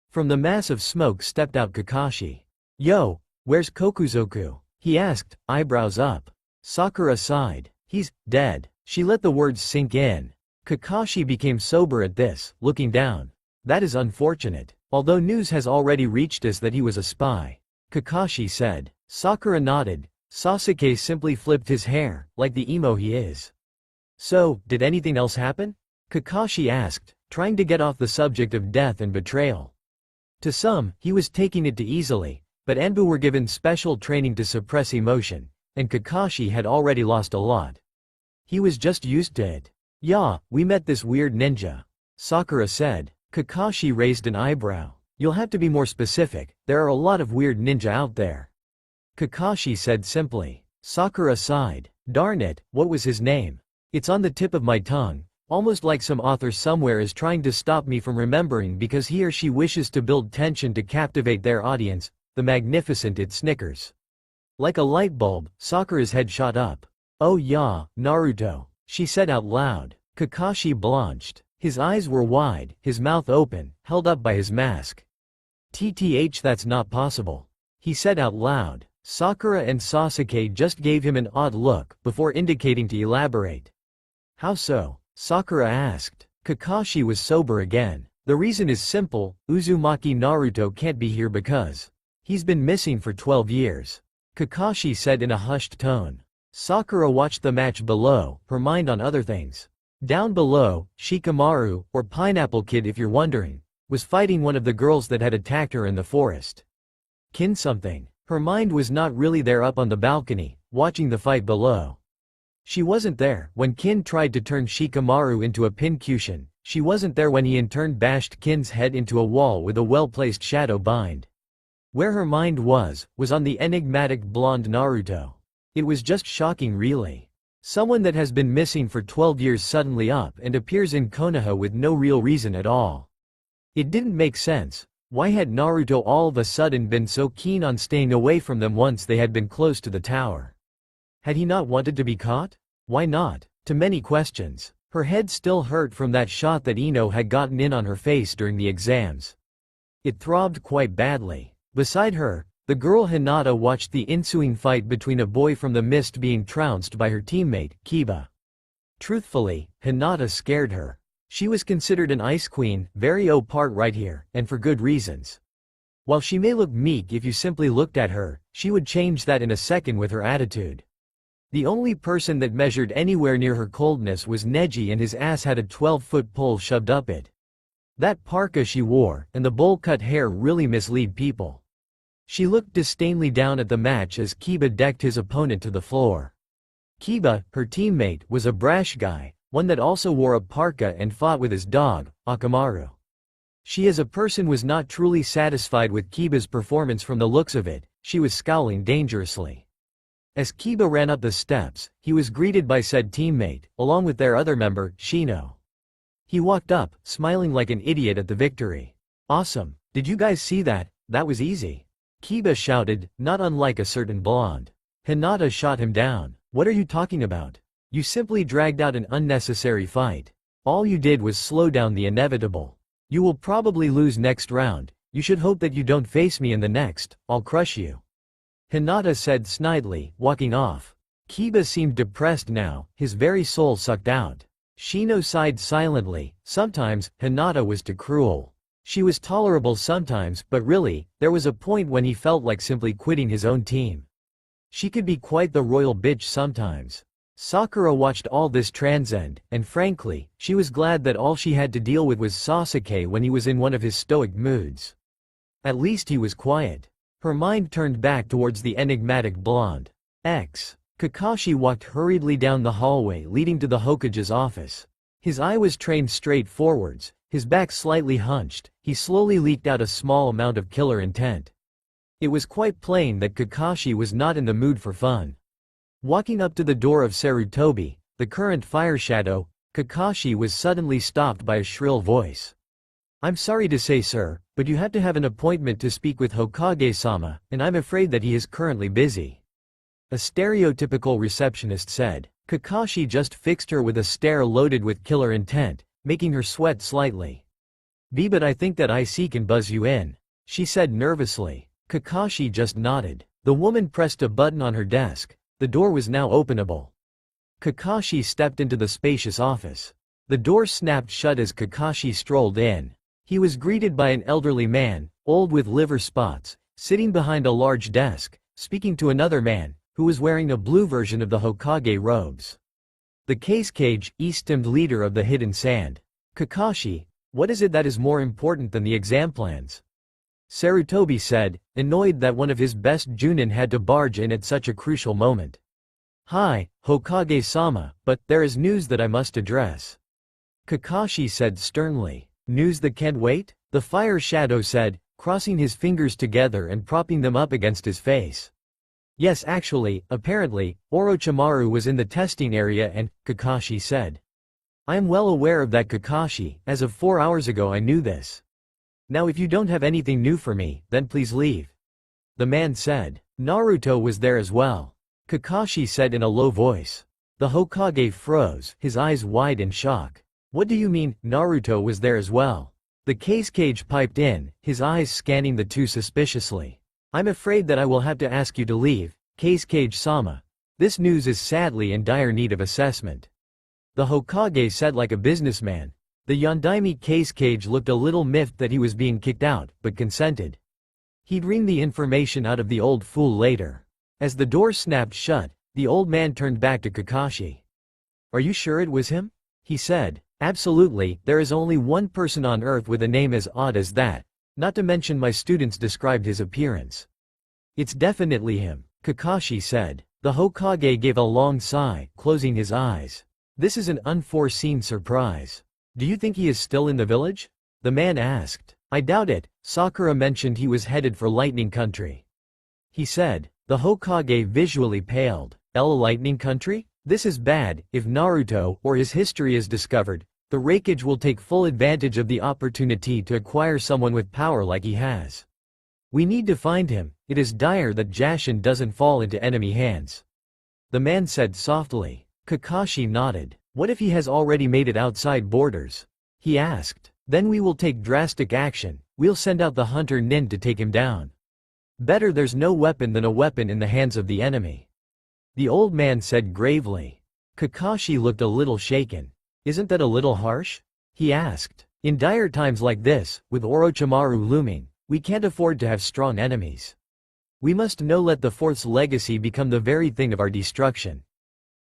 From the mass of smoke stepped out Kakashi. "Yo, where's Kokuzoku?" he asked, eyebrows up. Sakura sighed. "He's dead." She let the words sink in. Kakashi became sober at this, looking down. "That is unfortunate. Although news has already reached us that he was a spy," Kakashi said. Sakura nodded. Sasuke simply flipped his hair, like the emo he is. "So, did anything else happen?" Kakashi asked, trying to get off the subject of death and betrayal. To some, he was taking it too easily, but Anbu were given special training to suppress emotion, and Kakashi had already lost a lot. He was just used to it. "Yeah, we met this weird ninja," Sakura said. Kakashi raised an eyebrow. "You'll have to be more specific, there are a lot of weird ninja out there," Kakashi said simply. Sakura sighed. "Darn it, what was his name? It's on the tip of my tongue, almost like some author somewhere is trying to stop me from remembering because he or she wishes to build tension to captivate their audience." The magnificent it snickers. Like a light bulb, Sakura's head shot up. "Oh yeah, Naruto," she said out loud. Kakashi blanched. His eyes were wide, his mouth open, held up by his mask. "Tth, that's not possible," he said out loud. Sakura and Sasuke just gave him an odd look, before indicating to elaborate. "How so?" Sakura asked. Kakashi was sober again. "The reason is simple, Uzumaki Naruto can't be here because he's been missing for 12 years, Kakashi said in a hushed tone. Sakura watched the match below, her mind on other things. Down below, Shikamaru, or Pineapple Kid if you're wondering, was fighting one of the girls that had attacked her in the forest. Kin something. Her mind was not really there up on the balcony, watching the fight below. She wasn't there when Kin tried to turn Shikamaru into a pincushion, she wasn't there when he in turn bashed Kin's head into a wall with a well-placed shadow bind. Where her mind was on the enigmatic blonde Naruto. It was just shocking really. Someone that has been missing for 12 years suddenly up and appears in Konoha with no real reason at all. It didn't make sense. Why had Naruto all of a sudden been so keen on staying away from them once they had been close to the tower? Had he not wanted to be caught? Why not? To many questions. Her head still hurt from that shot that Ino had gotten in on her face during the exams. It throbbed quite badly. Beside her, the girl Hinata watched the ensuing fight between a boy from the mist being trounced by her teammate, Kiba. Truthfully, Hinata scared her. She was considered an ice queen, very part right here, and for good reasons. While she may look meek if you simply looked at her, she would change that in a second with her attitude. The only person that measured anywhere near her coldness was Neji, and his ass had a 12-foot pole shoved up it. That parka she wore, and the bowl-cut hair really mislead people. She looked disdainfully down at the match as Kiba decked his opponent to the floor. Kiba, her teammate, was a brash guy, one that also wore a parka and fought with his dog, Akamaru. She as a person was not truly satisfied with Kiba's performance from the looks of it. She was scowling dangerously. As Kiba ran up the steps, he was greeted by said teammate, along with their other member, Shino. He walked up, smiling like an idiot at the victory. "Awesome, did you guys see that? That was easy," Kiba shouted, not unlike a certain blonde. Hinata shot him down. "What are you talking about? You simply dragged out an unnecessary fight. All you did was slow down the inevitable. You will probably lose next round. You should hope that you don't face me in the next. I'll crush you," Hinata said snidely, walking off. Kiba seemed depressed now, his very soul sucked out. Shino sighed silently. Sometimes, Hinata was too cruel. She was tolerable sometimes, but really, there was a point when he felt like simply quitting his own team. She could be quite the royal bitch sometimes. Sakura watched all this transcend, and frankly, she was glad that all she had to deal with was Sasuke when he was in one of his stoic moods. At least he was quiet. Her mind turned back towards the enigmatic blonde. Kakashi walked hurriedly down the hallway leading to the Hokage's office. His eye was trained straight forwards, his back slightly hunched. He slowly leaked out a small amount of killer intent. It was quite plain that Kakashi was not in the mood for fun. Walking up to the door of Sarutobi, the current fire shadow, Kakashi was suddenly stopped by a shrill voice. "I'm sorry to say, sir, but you had to have an appointment to speak with Hokage-sama, and I'm afraid that he is currently busy," a stereotypical receptionist said. Kakashi just fixed her with a stare loaded with killer intent, making her sweat slightly. But I think that IC can buzz you in," she said nervously. Kakashi just nodded. The woman pressed a button on her desk. The door was now openable. Kakashi stepped into the spacious office. The door snapped shut as Kakashi strolled in. He was greeted by an elderly man, old with liver spots, sitting behind a large desk, speaking to another man, who was wearing a blue version of the Hokage robes. The cage, esteemed leader of the Hidden Sand. "Kakashi, what is it that is more important than the exam plans?" Sarutobi said, annoyed that one of his best Junin had to barge in at such a crucial moment. "Hi, Hokage-sama, but there is news that I must address," Kakashi said sternly. "News that can't wait?" the fire shadow said, crossing his fingers together and propping them up against his face. "Yes, actually, apparently, Orochimaru was in the testing area and," Kakashi said. "I am well aware of that, Kakashi. As of 4 hours ago I knew this. Now if you don't have anything new for me, then please leave," the man said. "Naruto was there as well," Kakashi said in a low voice. The Hokage froze, his eyes wide in shock. "What do you mean, Naruto was there as well?" The cage piped in, his eyes scanning the two suspiciously. "I'm afraid that I will have to ask you to leave, Cage-sama. This news is sadly in dire need of assessment," the Hokage said like a businessman. The Yondaime Cage looked a little miffed that he was being kicked out, but consented. He'd wring the information out of the old fool later. As the door snapped shut, the old man turned back to Kakashi. "Are you sure it was him?" he said. "Absolutely, there is only one person on earth with a name as odd as that, not to mention my students described his appearance. It's definitely him," Kakashi said. The Hokage gave a long sigh, closing his eyes. "This is an unforeseen surprise. Do you think he is still in the village?" the man asked. I doubt it. Sakura mentioned he was headed for Lightning Country. He said. The Hokage visually paled. Lightning Country? This is bad. If Naruto or his history is discovered, the Raikage will take full advantage of the opportunity to acquire someone with power like he has. We need to find him. It is dire that Jashin doesn't fall into enemy hands. The man said softly. Kakashi nodded. What if he has already made it outside borders? He asked. Then we will take drastic action. We'll send out the hunter nin to take him down. Better there's no weapon than a weapon in the hands of the enemy. The old man said gravely. Kakashi looked a little shaken. Isn't that a little harsh? He asked. In dire times like this, with Orochimaru looming, we can't afford to have strong enemies. We must no let the Fourth's legacy become the very thing of our destruction.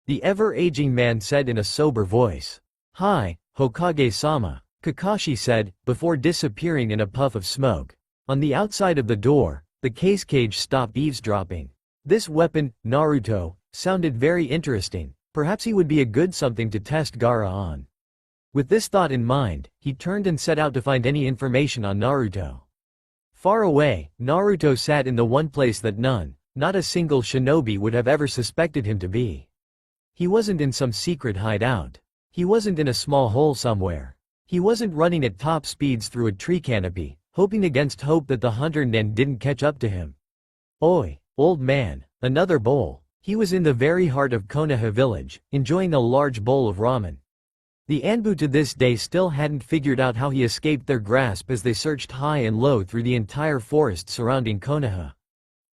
The ever-aging man said in a sober voice. Hi, Hokage-sama, Kakashi said, before disappearing in a puff of smoke. On the outside of the door, the cage stopped eavesdropping. This weapon, Naruto, sounded very interesting. Perhaps he would be a good something to test Gaara on. With this thought in mind, he turned and set out to find any information on Naruto. Far away, Naruto sat in the one place that none, not a single shinobi would have ever suspected him to be. He wasn't in some secret hideout. He wasn't in a small hole somewhere. He wasn't running at top speeds through a tree canopy, hoping against hope that the hunter nen didn't catch up to him. Oi, old man, another bowl. He was in the very heart of Konoha village, enjoying a large bowl of ramen. The Anbu to this day still hadn't figured out how he escaped their grasp as they searched high and low through the entire forest surrounding Konoha.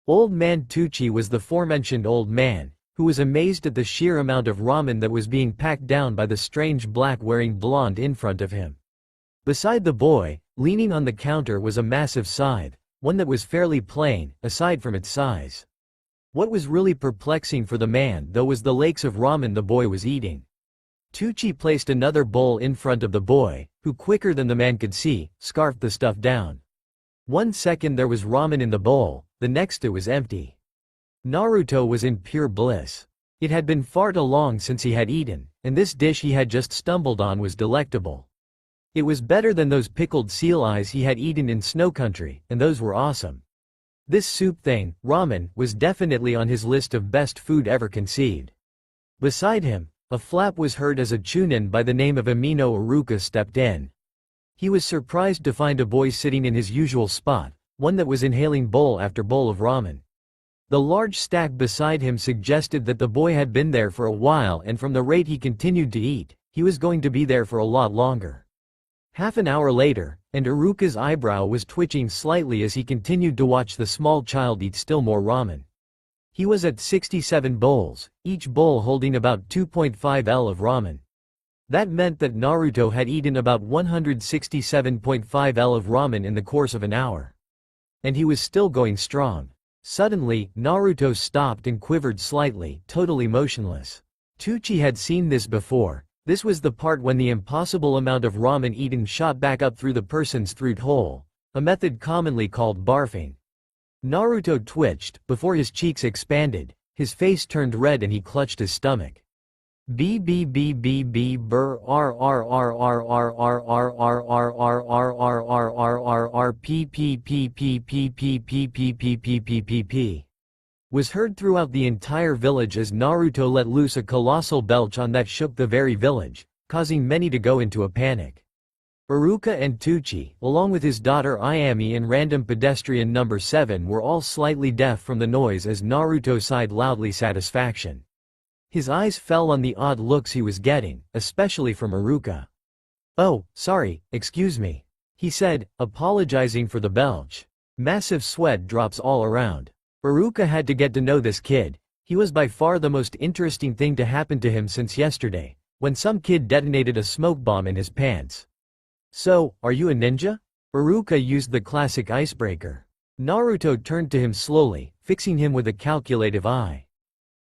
Old man Tucci was the forementioned old man, who was amazed at the sheer amount of ramen that was being packed down by the strange black-wearing blonde in front of him. Beside the boy, leaning on the counter was a massive scythe, one that was fairly plain, aside from its size. What was really perplexing for the man though was the lakes of ramen the boy was eating. Tucci placed another bowl in front of the boy, who quicker than the man could see, scarfed the stuff down. 1 second there was ramen in the bowl, the next it was empty. Naruto was in pure bliss. It had been far too long since he had eaten, and this dish he had just stumbled on was delectable. It was better than those pickled seal eyes he had eaten in Snow Country, and those were awesome. This soup thing, ramen, was definitely on his list of best food ever conceived. Beside him, a flap was heard as a chunin by the name of Amino Iruka stepped in. He was surprised to find a boy sitting in his usual spot, one that was inhaling bowl after bowl of ramen. The large stack beside him suggested that the boy had been there for a while, and from the rate he continued to eat, he was going to be there for a lot longer. Half an hour later, and Iruka's eyebrow was twitching slightly as he continued to watch the small child eat still more ramen. He was at 67 bowls, each bowl holding about 2.5 L of ramen. That meant that Naruto had eaten about 167.5 L of ramen in the course of an hour. And he was still going strong. Suddenly, Naruto stopped and quivered slightly, totally motionless. Tucci had seen this before. This was the part when the impossible amount of ramen eaten shot back up through the person's throat hole, a method commonly called barfing. Naruto twitched, before his cheeks expanded, his face turned red and he clutched his stomach. B b b b b burr r r r r r r r r r r r r r r r p p p p p p p p p p p p was heard throughout the entire village as Naruto let loose a colossal belch on that shook the very village, causing many to go into a panic. Iruka and Tucci, along with his daughter Ayami and random pedestrian number 7 were all slightly deaf from the noise as Naruto sighed loudly satisfaction. His eyes fell on the odd looks he was getting, especially from Iruka. "Oh, sorry, excuse me," he said, apologizing for the belch. Massive sweat drops all around. Iruka had to get to know this kid. He was by far the most interesting thing to happen to him since yesterday, when some kid detonated a smoke bomb in his pants. "So, are you a ninja?" Iruka used the classic icebreaker. Naruto turned to him slowly, fixing him with a calculative eye.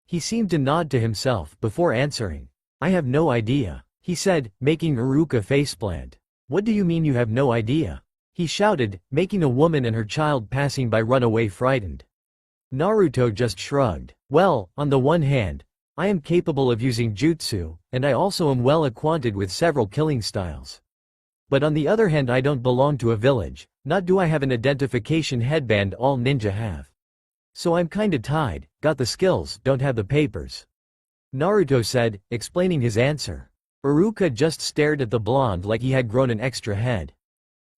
He seemed to nod to himself before answering. "I have no idea," he said, making Iruka faceplant. "What do you mean you have no idea?" he shouted, making a woman and her child passing by run away frightened. Naruto just shrugged. "Well, on the one hand, I am capable of using jutsu, and I also am well acquainted with several killing styles. But on the other hand I don't belong to a village, Not do I have an identification headband all ninja have. So I'm kinda tied, got the skills, don't have the papers. Naruto said, explaining his answer. Iruka just stared at the blonde like he had grown an extra head.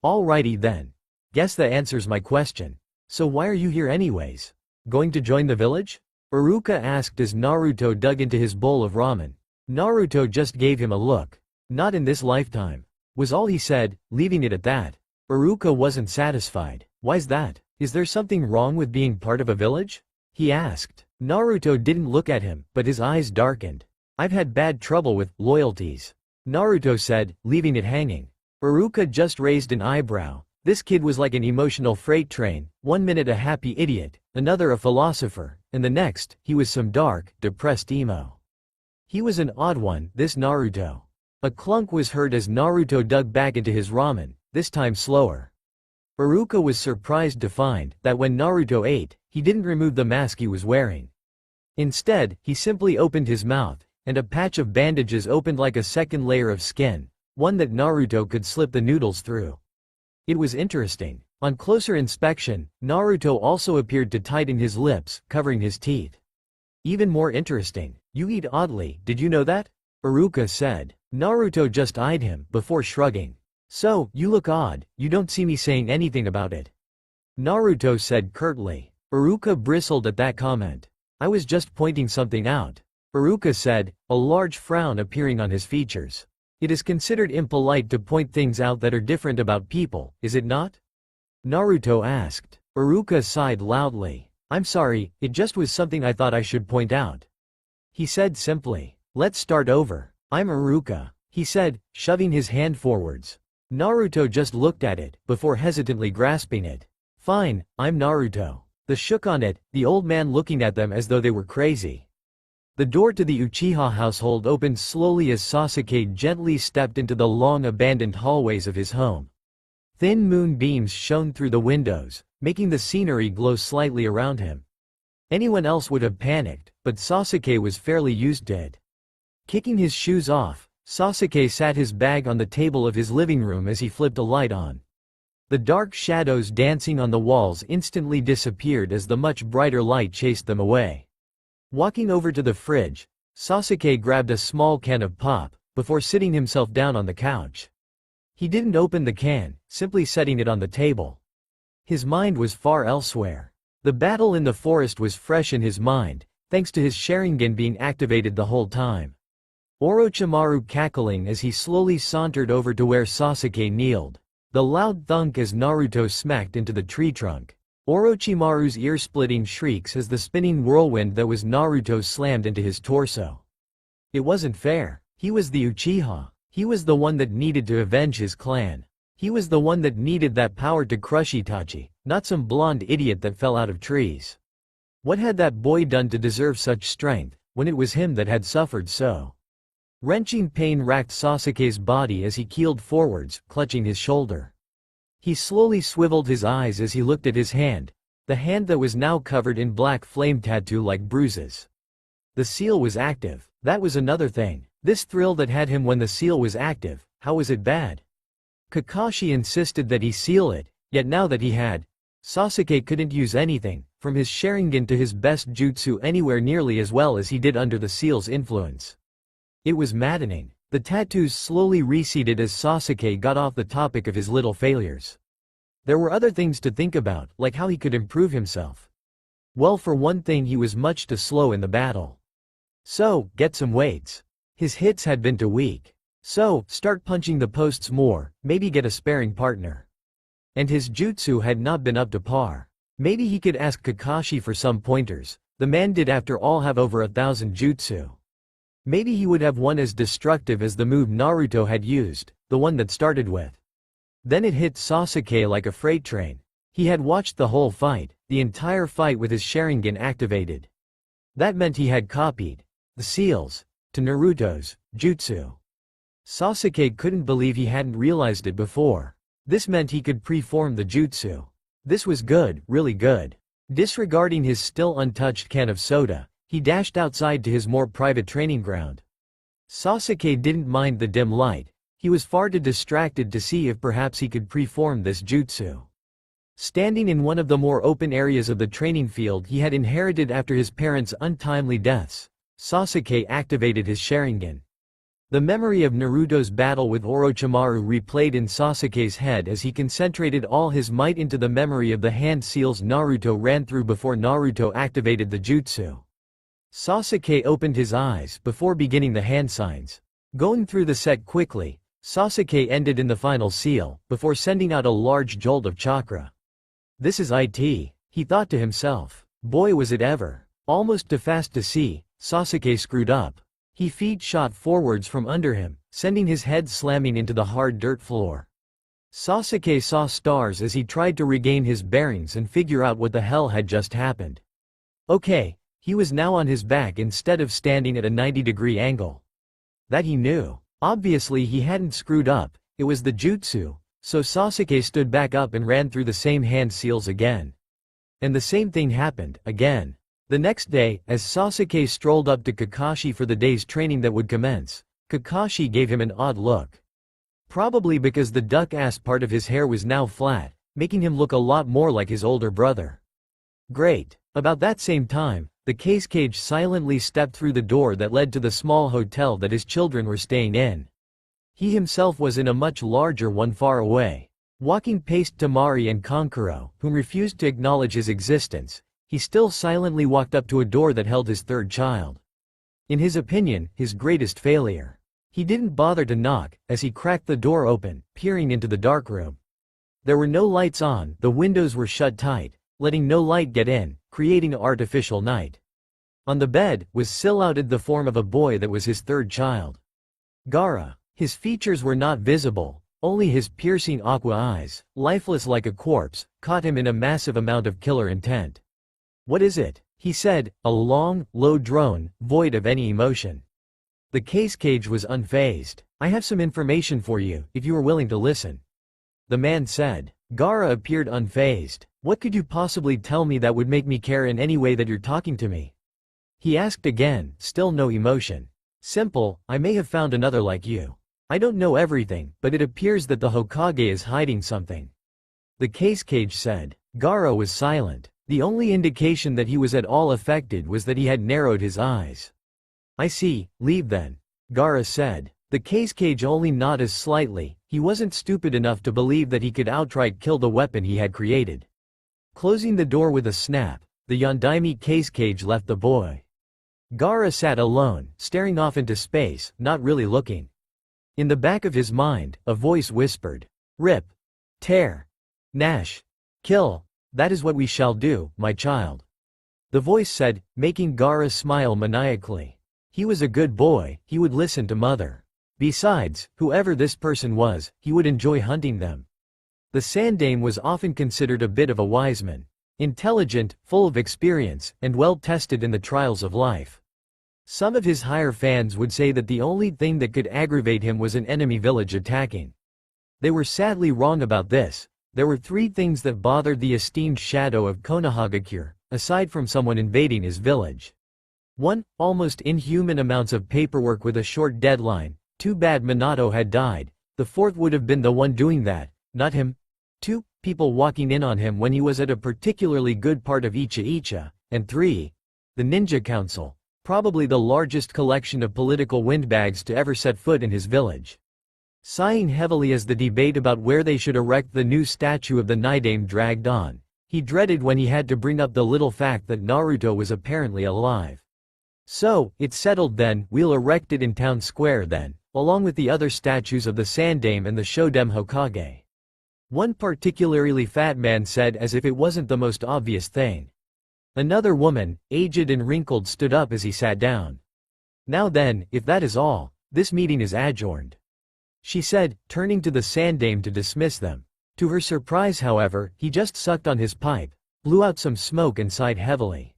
Alrighty then. Guess that answers my question. So why are you here anyways? Going to join the village? Iruka asked as Naruto dug into his bowl of ramen. Naruto just gave him a look. Not in this lifetime, was all he said, leaving it at that. Iruka wasn't satisfied. Why's that? Is there something wrong with being part of a village? He asked. Naruto didn't look at him, but his eyes darkened. I've had bad trouble with loyalties. Naruto said, leaving it hanging. Iruka just raised an eyebrow. This kid was like an emotional freight train, 1 minute a happy idiot, another a philosopher, and the next, he was some dark, depressed emo. He was an odd one, this Naruto. A clunk was heard as Naruto dug back into his ramen, this time slower. Iruka was surprised to find that when Naruto ate, he didn't remove the mask he was wearing. Instead, he simply opened his mouth, and a patch of bandages opened like a second layer of skin, one that Naruto could slip the noodles through. It was interesting. On closer inspection, Naruto also appeared to tighten his lips, covering his teeth. Even more interesting, you eat oddly, did you know that? Iruka said. Naruto just eyed him, before shrugging. So, you look odd, you don't see me saying anything about it. Naruto said curtly. Iruka bristled at that comment. I was just pointing something out. Iruka said, a large frown appearing on his features. It is considered impolite to point things out that are different about people, is it not? Naruto asked. Iruka sighed loudly. I'm sorry, it just was something I thought I should point out. He said simply. Let's start over. I'm Iruka, he said, shoving his hand forwards. Naruto just looked at it, before hesitantly grasping it. Fine, I'm Naruto. The shook on it, the old man looking at them as though they were crazy. The door to the Uchiha household opened slowly as Sasuke gently stepped into the long abandoned hallways of his home. Thin moonbeams shone through the windows, making the scenery glow slightly around him. Anyone else would have panicked, but Sasuke was fairly used to it. Kicking his shoes off, Sasuke sat his bag on the table of his living room as he flipped a light on. The dark shadows dancing on the walls instantly disappeared as the much brighter light chased them away. Walking over to the fridge, Sasuke grabbed a small can of pop, before sitting himself down on the couch. He didn't open the can, simply setting it on the table. His mind was far elsewhere. The battle in the forest was fresh in his mind, thanks to his Sharingan being activated the whole time. Orochimaru cackling as he slowly sauntered over to where Sasuke kneeled. The loud thunk as Naruto smacked into the tree trunk. Orochimaru's ear-splitting shrieks as the spinning whirlwind that was Naruto slammed into his torso. It wasn't fair. He was the Uchiha. He was the one that needed to avenge his clan. He was the one that needed that power to crush Itachi, not some blonde idiot that fell out of trees. What had that boy done to deserve such strength, when it was him that had suffered so? Wrenching pain racked Sasuke's body as he keeled forwards, clutching his shoulder. He slowly swiveled his eyes as he looked at his hand, the hand that was now covered in black flame tattoo-like bruises. The seal was active. That was another thing. This thrill that had him when the seal was active, how was it bad? Kakashi insisted that he seal it, yet now that he had, Sasuke couldn't use anything, from his Sharingan to his best jutsu anywhere nearly as well as he did under the seal's influence. It was maddening. The tattoos slowly receded as Sasuke got off the topic of his little failures. There were other things to think about, like how he could improve himself. Well, for one thing, he was much too slow in the battle. So, get some weights. His hits had been too weak. So, start punching the posts more, maybe get a sparring partner. And his jutsu had not been up to par. Maybe he could ask Kakashi for some pointers. The man did after all have over 1,000 jutsu. Maybe he would have one as destructive as the move Naruto had used, the one that started with. Then it hit Sasuke like a freight train. He had watched the whole fight, the entire fight with his Sharingan activated. That meant he had copied the seals to Naruto's jutsu. Sasuke couldn't believe he hadn't realized it before. This meant he could preform the jutsu. This was good, really good. Disregarding his still untouched can of soda, he dashed outside to his more private training ground. Sasuke didn't mind the dim light. He was far too distracted to see if perhaps he could preform this jutsu. Standing in one of the more open areas of the training field he had inherited after his parents' untimely deaths, Sasuke activated his Sharingan. The memory of Naruto's battle with Orochimaru replayed in Sasuke's head as he concentrated all his might into the memory of the hand seals Naruto ran through before Naruto activated the jutsu. Sasuke opened his eyes before beginning the hand signs. Going through the set quickly, Sasuke ended in the final seal, before sending out a large jolt of chakra. This is it, he thought to himself. Boy was it ever. Almost too fast to see, Sasuke screwed up. His feet shot forwards from under him, sending his head slamming into the hard dirt floor. Sasuke saw stars as he tried to regain his bearings and figure out what the hell had just happened. Okay, he was now on his back instead of standing at a 90-degree angle. That he knew. Obviously he hadn't screwed up, it was the jutsu, so Sasuke stood back up and ran through the same hand seals again. And the same thing happened, again. The next day, as Sasuke strolled up to Kakashi for the day's training that would commence, Kakashi gave him an odd look. Probably because the duck-ass part of his hair was now flat, making him look a lot more like his older brother. Great. About that same time, the cage silently stepped through the door that led to the small hotel that his children were staying in. He himself was in a much larger one far away. Walking past Temari and Kankuro, whom refused to acknowledge his existence, he still silently walked up to a door that held his third child. In his opinion, his greatest failure. He didn't bother to knock, as he cracked the door open, peering into the dark room. There were no lights on, the windows were shut tight, letting no light get in, creating an artificial night. On the bed was silhouetted the form of a boy that was his third child. Gaara. His features were not visible, only his piercing aqua eyes, lifeless like a corpse, caught him in a massive amount of killer intent. What is it? He said, a long, low drone, void of any emotion. The cage was unfazed. I have some information for you, if you are willing to listen. The man said. Gaara appeared unfazed. What could you possibly tell me that would make me care in any way that you're talking to me? He asked again, still no emotion. Simple, I may have found another like you. I don't know everything, but it appears that the Hokage is hiding something. The cage said. Gaara was silent. The only indication that he was at all affected was that he had narrowed his eyes. I see, leave then. Gaara said. The cage only nodded slightly. He wasn't stupid enough to believe that he could outright kill the weapon he had created. Closing the door with a snap, the Yondaime cage left the boy. Gaara sat alone, staring off into space, not really looking. In the back of his mind, a voice whispered. Rip. Tear. Gnash. Kill. That is what we shall do, my child. The voice said, making Gaara smile maniacally. He was a good boy, he would listen to mother. Besides, whoever this person was, he would enjoy hunting them. The Sandaime was often considered a bit of a wise man. Intelligent, full of experience, and well tested in the trials of life. Some of his higher fans would say that the only thing that could aggravate him was an enemy village attacking. They were sadly wrong about this. There were 3 things that bothered the esteemed shadow of Konohagakure, aside from someone invading his village. 1. Almost inhuman amounts of paperwork with a short deadline. Too bad Minato had died. The 4th would have been the one doing that, not him. 2. People walking in on him when he was at a particularly good part of Icha. And 3. The Ninja Council. Probably the largest collection of political windbags to ever set foot in his village. Sighing heavily as the debate about where they should erect the new statue of the Nidaime dragged on, he dreaded when he had to bring up the little fact that Naruto was apparently alive. So, it's settled then, we'll erect it in town square then, along with the other statues of the Sandaime and the Shoden Hokage. One particularly fat man said as if it wasn't the most obvious thing. Another woman, aged and wrinkled, stood up as he sat down. Now then, if that is all, this meeting is adjourned. She said, turning to the Sandaime to dismiss them. To her surprise, however, he just sucked on his pipe, blew out some smoke and sighed heavily.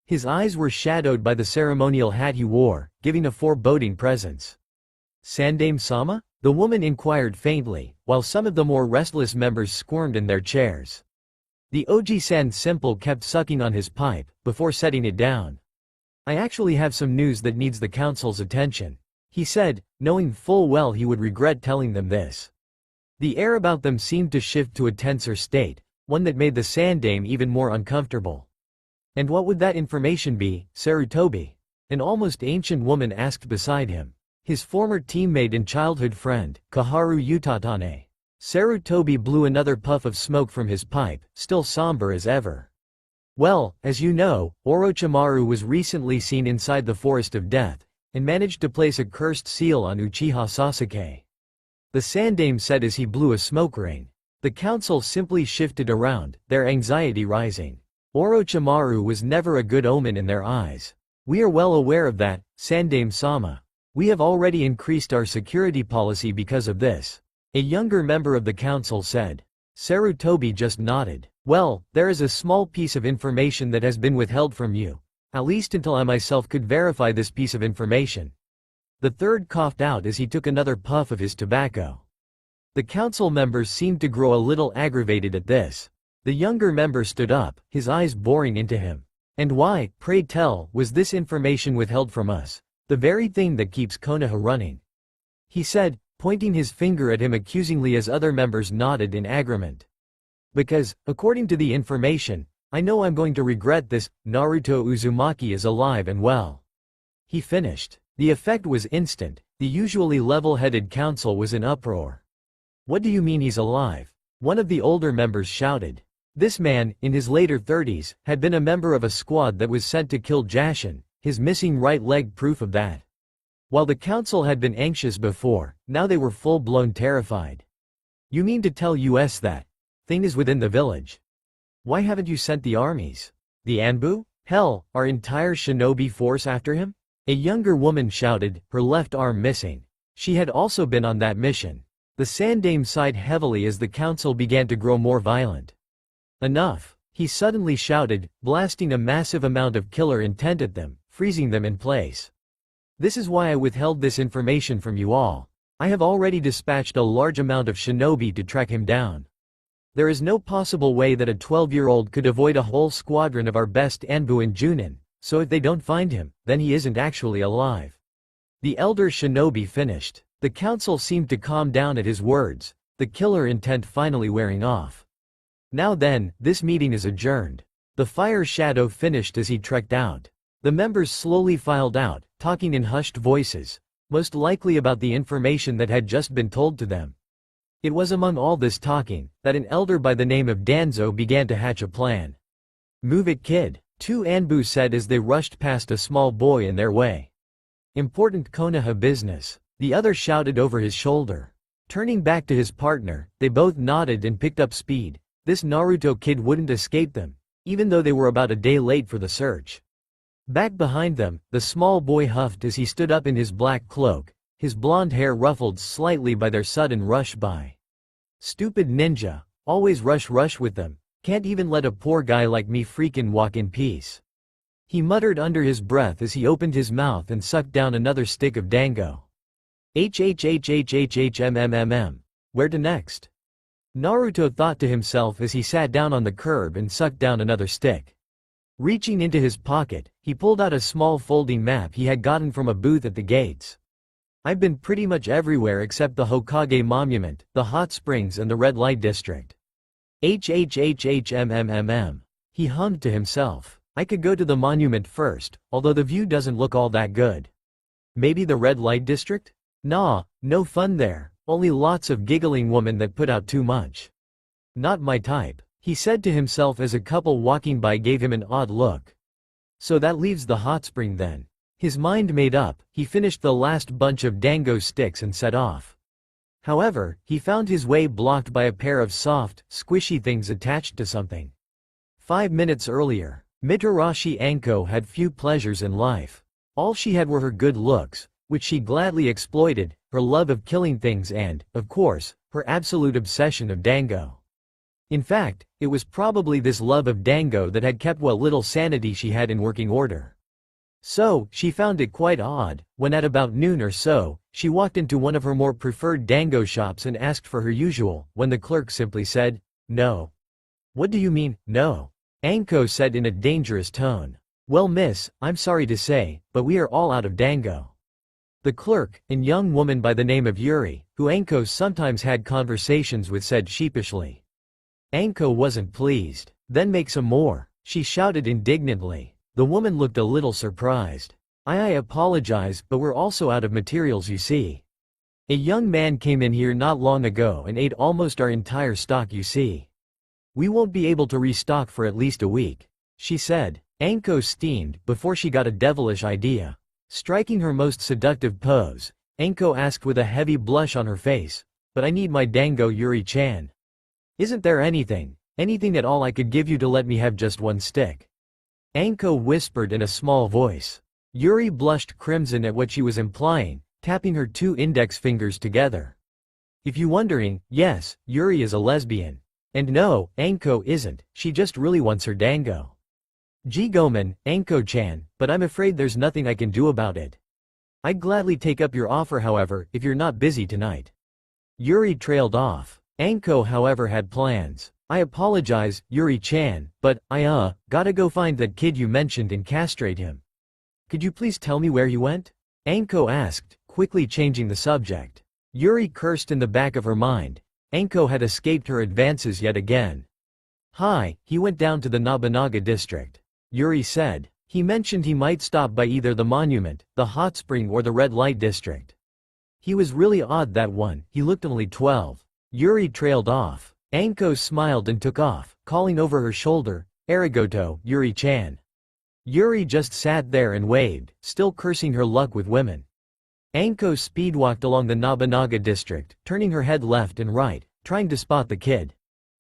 His eyes were shadowed by the ceremonial hat he wore, giving a foreboding presence. Sandaime-sama? The woman inquired faintly, while some of the more restless members squirmed in their chairs. The Oji-san simple kept sucking on his pipe, before setting it down. I actually have some news that needs the council's attention, he said, knowing full well he would regret telling them this. The air about them seemed to shift to a tenser state, one that made the Sandame even more uncomfortable. And what would that information be, Sarutobi? An almost ancient woman asked beside him. His former teammate and childhood friend, Kaharu Utatane. Sarutobi blew another puff of smoke from his pipe, still somber as ever. Well, as you know, Orochimaru was recently seen inside the Forest of Death, and managed to place a cursed seal on Uchiha Sasuke. The Sandame said as he blew a smoke ring. The council simply shifted around, their anxiety rising. Orochimaru was never a good omen in their eyes. We are well aware of that, Sandame-sama. We have already increased our security policy because of this. A younger member of the council said. Sarutobi just nodded. Well, there is a small piece of information that has been withheld from you. At least until I myself could verify this piece of information. The third coughed out as he took another puff of his tobacco. The council members seemed to grow a little aggravated at this. The younger member stood up, his eyes boring into him. And why, pray tell, was this information withheld from us? The very thing that keeps Konoha running. He said, pointing his finger at him accusingly as other members nodded in agreement. Because, according to the information, I know I'm going to regret this. Naruto Uzumaki is alive and well. He finished. The effect was instant. The usually level-headed council was in uproar. What do you mean he's alive? One of the older members shouted. This man, in his later 30s, had been a member of a squad that was sent to kill Jashin, his missing right leg proof of that. While the council had been anxious before, now they were full-blown terrified. You mean to tell us that thing is within the village? Why haven't you sent the armies? The Anbu? Hell, our entire shinobi force after him? A younger woman shouted, her left arm missing. She had also been on that mission. The Sandame sighed heavily as the council began to grow more violent. Enough, he suddenly shouted, blasting a massive amount of killer intent at them, freezing them in place. This is why I withheld this information from you all. I have already dispatched a large amount of shinobi to track him down. There is no possible way that a 12-year-old could avoid a whole squadron of our best Anbu and Junin, so if they don't find him, then he isn't actually alive. The elder shinobi finished. The council seemed to calm down at his words, the killer intent finally wearing off. Now then, this meeting is adjourned. The fire shadow finished as he trekked out. The members slowly filed out, talking in hushed voices, most likely about the information that had just been told to them. It was among all this talking, that an elder by the name of Danzo began to hatch a plan. Move it, kid, two Anbu said as they rushed past a small boy in their way. Important Konoha business, the other shouted over his shoulder. Turning back to his partner, they both nodded and picked up speed. This Naruto kid wouldn't escape them, even though they were about a day late for the search. Back behind them, the small boy huffed as he stood up in his black cloak, his blonde hair ruffled slightly by their sudden rush by. Stupid ninja, always rush with them, can't even let a poor guy like me freakin' walk in peace. He muttered under his breath as he opened his mouth and sucked down another stick of dango. Where to next? Naruto thought to himself as he sat down on the curb and sucked down another stick. Reaching into his pocket, he pulled out a small folding map he had gotten from a booth at the gates. I've been pretty much everywhere except the Hokage Monument, the hot springs and the red light district. He hummed to himself. I could go to the monument first, although the view doesn't look all that good. Maybe the red light district? Nah, no fun there, only lots of giggling women that put out too much. Not my type, he said to himself as a couple walking by gave him an odd look. So that leaves the hot spring then. His mind made up, he finished the last bunch of dango sticks and set off. However, he found his way blocked by a pair of soft, squishy things attached to something. 5 minutes earlier, Mitarashi Anko had few pleasures in life. All she had were her good looks, which she gladly exploited, her love of killing things and, of course, her absolute obsession of dango. In fact, it was probably this love of dango that had kept what little sanity she had in working order. So, she found it quite odd, when at about noon or so, she walked into one of her more preferred dango shops and asked for her usual, when the clerk simply said, "No." "What do you mean, no?" Anko said in a dangerous tone. "Well miss, I'm sorry to say, but we are all out of dango." The clerk, a young woman by the name of Yuri, who Anko sometimes had conversations with said sheepishly. Anko wasn't pleased. Then make some more, she shouted indignantly. The woman looked a little surprised. I apologize, but we're also out of materials, you see. A young man came in here not long ago and ate almost our entire stock, you see. We won't be able to restock for at least a week, she said. Anko steamed before she got a devilish idea. Striking her most seductive pose, Anko asked with a heavy blush on her face, "But I need my dango, Yuri-chan. Isn't there anything at all I could give you to let me have just one stick?" Anko whispered in a small voice. Yuri blushed crimson at what she was implying, tapping her 2 index fingers together. If you're wondering, yes, Yuri is a lesbian. And no, Anko isn't, she just really wants her dango. Jigomen, Anko-chan, but I'm afraid there's nothing I can do about it. I'd gladly take up your offer, however, if you're not busy tonight. Yuri trailed off. Anko, however, had plans. I apologize, Yuri-chan, but I gotta go find that kid you mentioned and castrate him. Could you please tell me where he went? Anko asked, quickly changing the subject. Yuri cursed in the back of her mind. Anko had escaped her advances yet again. Hi, he went down to the Nobunaga district. Yuri said. He mentioned he might stop by either the monument, the hot spring, or the red light district. He was really odd, that one, he looked only 12. Yuri trailed off. Anko smiled and took off, calling over her shoulder, "Arigato, Yuri-chan." Yuri just sat there and waved, still cursing her luck with women. Anko speedwalked along the Nobunaga district, turning her head left and right, trying to spot the kid.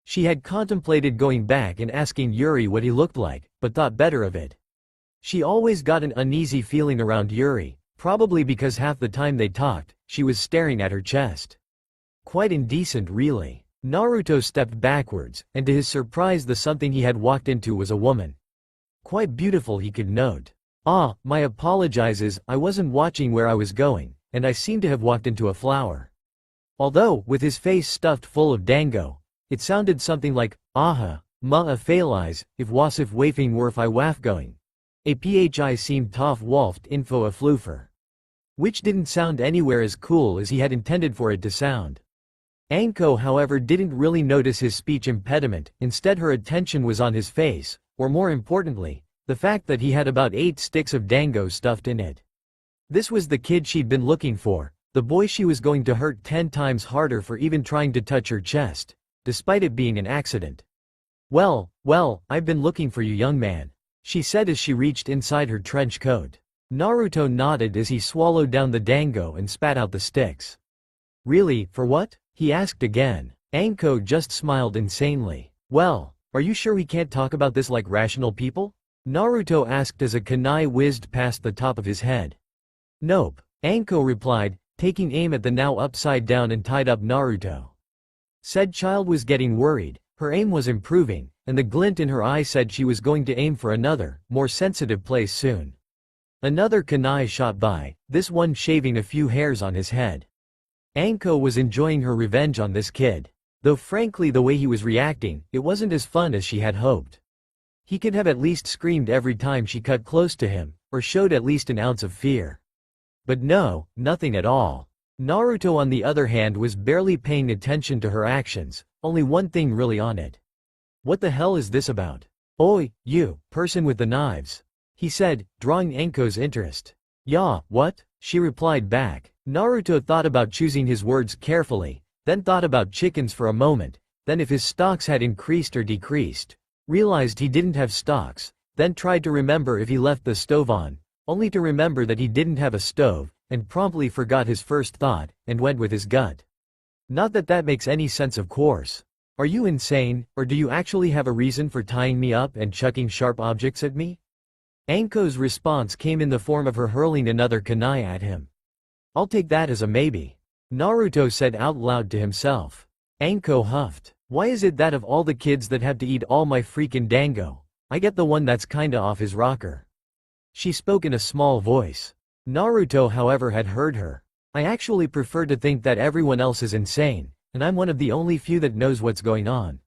She had contemplated going back and asking Yuri what he looked like, but thought better of it. She always got an uneasy feeling around Yuri, probably because half the time they talked, she was staring at her chest. Quite indecent, really. Naruto stepped backwards, and to his surprise the something he had walked into was a woman. Quite beautiful, he could note. My apologizes, I wasn't watching where I was going, and I seem to have walked into a flower. Although, with his face stuffed full of dango, it sounded something like, aha, ma a failize, if wasif wafing werf I waf going. A phi seemed tof wolft info a floofer. Which didn't sound anywhere as cool as he had intended for it to sound. Anko, however, didn't really notice his speech impediment, instead her attention was on his face, or more importantly, the fact that he had about 8 sticks of dango stuffed in it. This was the kid she'd been looking for, the boy she was going to hurt 10 times harder for even trying to touch her chest, despite it being an accident. Well, I've been looking for you, young man, she said as she reached inside her trench coat. Naruto nodded as he swallowed down the dango and spat out the sticks. Really, for what? He asked again. Anko just smiled insanely. Well, are you sure we can't talk about this like rational people? Naruto asked as a kunai whizzed past the top of his head. Nope, Anko replied, taking aim at the now upside down and tied up Naruto. Said child was getting worried, her aim was improving, and the glint in her eye said she was going to aim for another, more sensitive place soon. Another kunai shot by, this one shaving a few hairs on his head. Anko was enjoying her revenge on this kid. Though frankly the way he was reacting, it wasn't as fun as she had hoped. He could have at least screamed every time she cut close to him, or showed at least an ounce of fear. But no, nothing at all. Naruto on the other hand was barely paying attention to her actions, only one thing really on it. What the hell is this about? Oi, you, person with the knives, he said, drawing Anko's interest. Yeah, what? She replied back. Naruto thought about choosing his words carefully, then thought about chickens for a moment, then if his stocks had increased or decreased, realized he didn't have stocks, then tried to remember if he left the stove on, only to remember that he didn't have a stove, and promptly forgot his first thought, and went with his gut. Not that that makes any sense, of course. Are you insane, or do you actually have a reason for tying me up and chucking sharp objects at me? Anko's response came in the form of her hurling another kunai at him. I'll take that as a maybe, Naruto said out loud to himself. Anko huffed. Why is it that of all the kids that have to eat all my freaking dango, I get the one that's kinda off his rocker? She spoke in a small voice. Naruto, however, had heard her. I actually prefer to think that everyone else is insane, and I'm one of the only few that knows what's going on,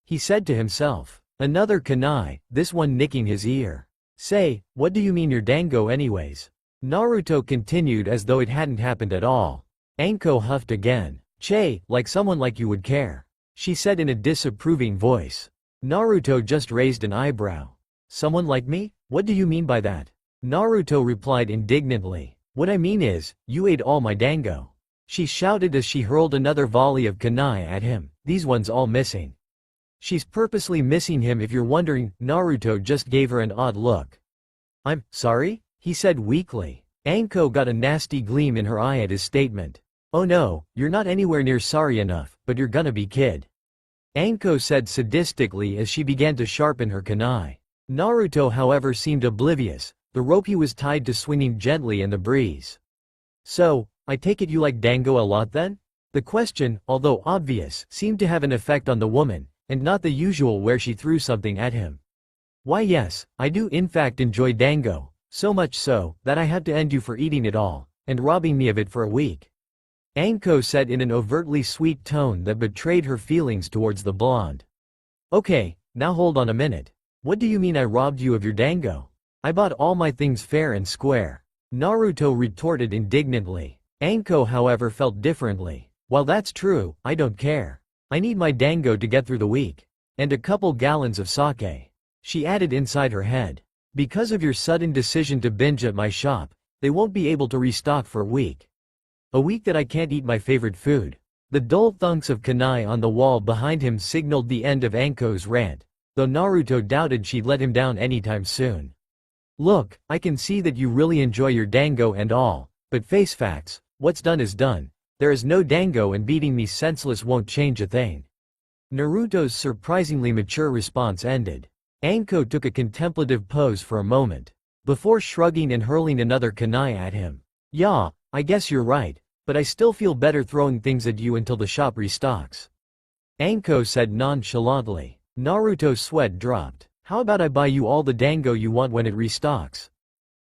he said to himself. Another kunai, this one nicking his ear. Say, what do you mean your dango anyways? Naruto continued as though it hadn't happened at all. Anko huffed again. Che, like someone like you would care. she said in a disapproving voice. Naruto just raised an eyebrow. Someone like me? What do you mean by that? Naruto replied indignantly. What I mean is, you ate all my dango. She shouted as she hurled another volley of kunai at him, these ones all missing. She's purposely missing him if you're wondering. Naruto just gave her an odd look. I'm sorry? He said weakly. Anko got a nasty gleam in her eye at his statement. Oh no, you're not anywhere near sorry enough, but you're gonna be kid. Anko said sadistically as she began to sharpen her kunai. Naruto however seemed oblivious, the rope he was tied to swinging gently in the breeze. So, I take it you like dango a lot then? The question, although obvious, seemed to have an effect on the woman, and not the usual where she threw something at him. Why yes, I do in fact enjoy dango, so much so, that I had to end you for eating it all, and robbing me of it for a week. Anko said in an overtly sweet tone that betrayed her feelings towards the blonde. Okay, now hold on a minute. What do you mean I robbed you of your dango? I bought all my things fair and square. Naruto retorted indignantly. Anko however felt differently. While that's true, I don't care. I need my dango to get through the week. And a couple gallons of sake. She added inside her head. Because of your sudden decision to binge at my shop, they won't be able to restock for a week. A week that I can't eat my favorite food. The dull thunks of kunai on the wall behind him signaled the end of Anko's rant, though Naruto doubted she'd let him down anytime soon. Look, I can see that you really enjoy your dango and all, but face facts, what's done is done. There is no dango and beating me senseless won't change a thing. Naruto's surprisingly mature response ended. Anko took a contemplative pose for a moment, before shrugging and hurling another kunai at him. Yeah, I guess you're right, but I still feel better throwing things at you until the shop restocks. Anko said nonchalantly. Naruto's sweat dropped. How about I buy you all the dango you want when it restocks?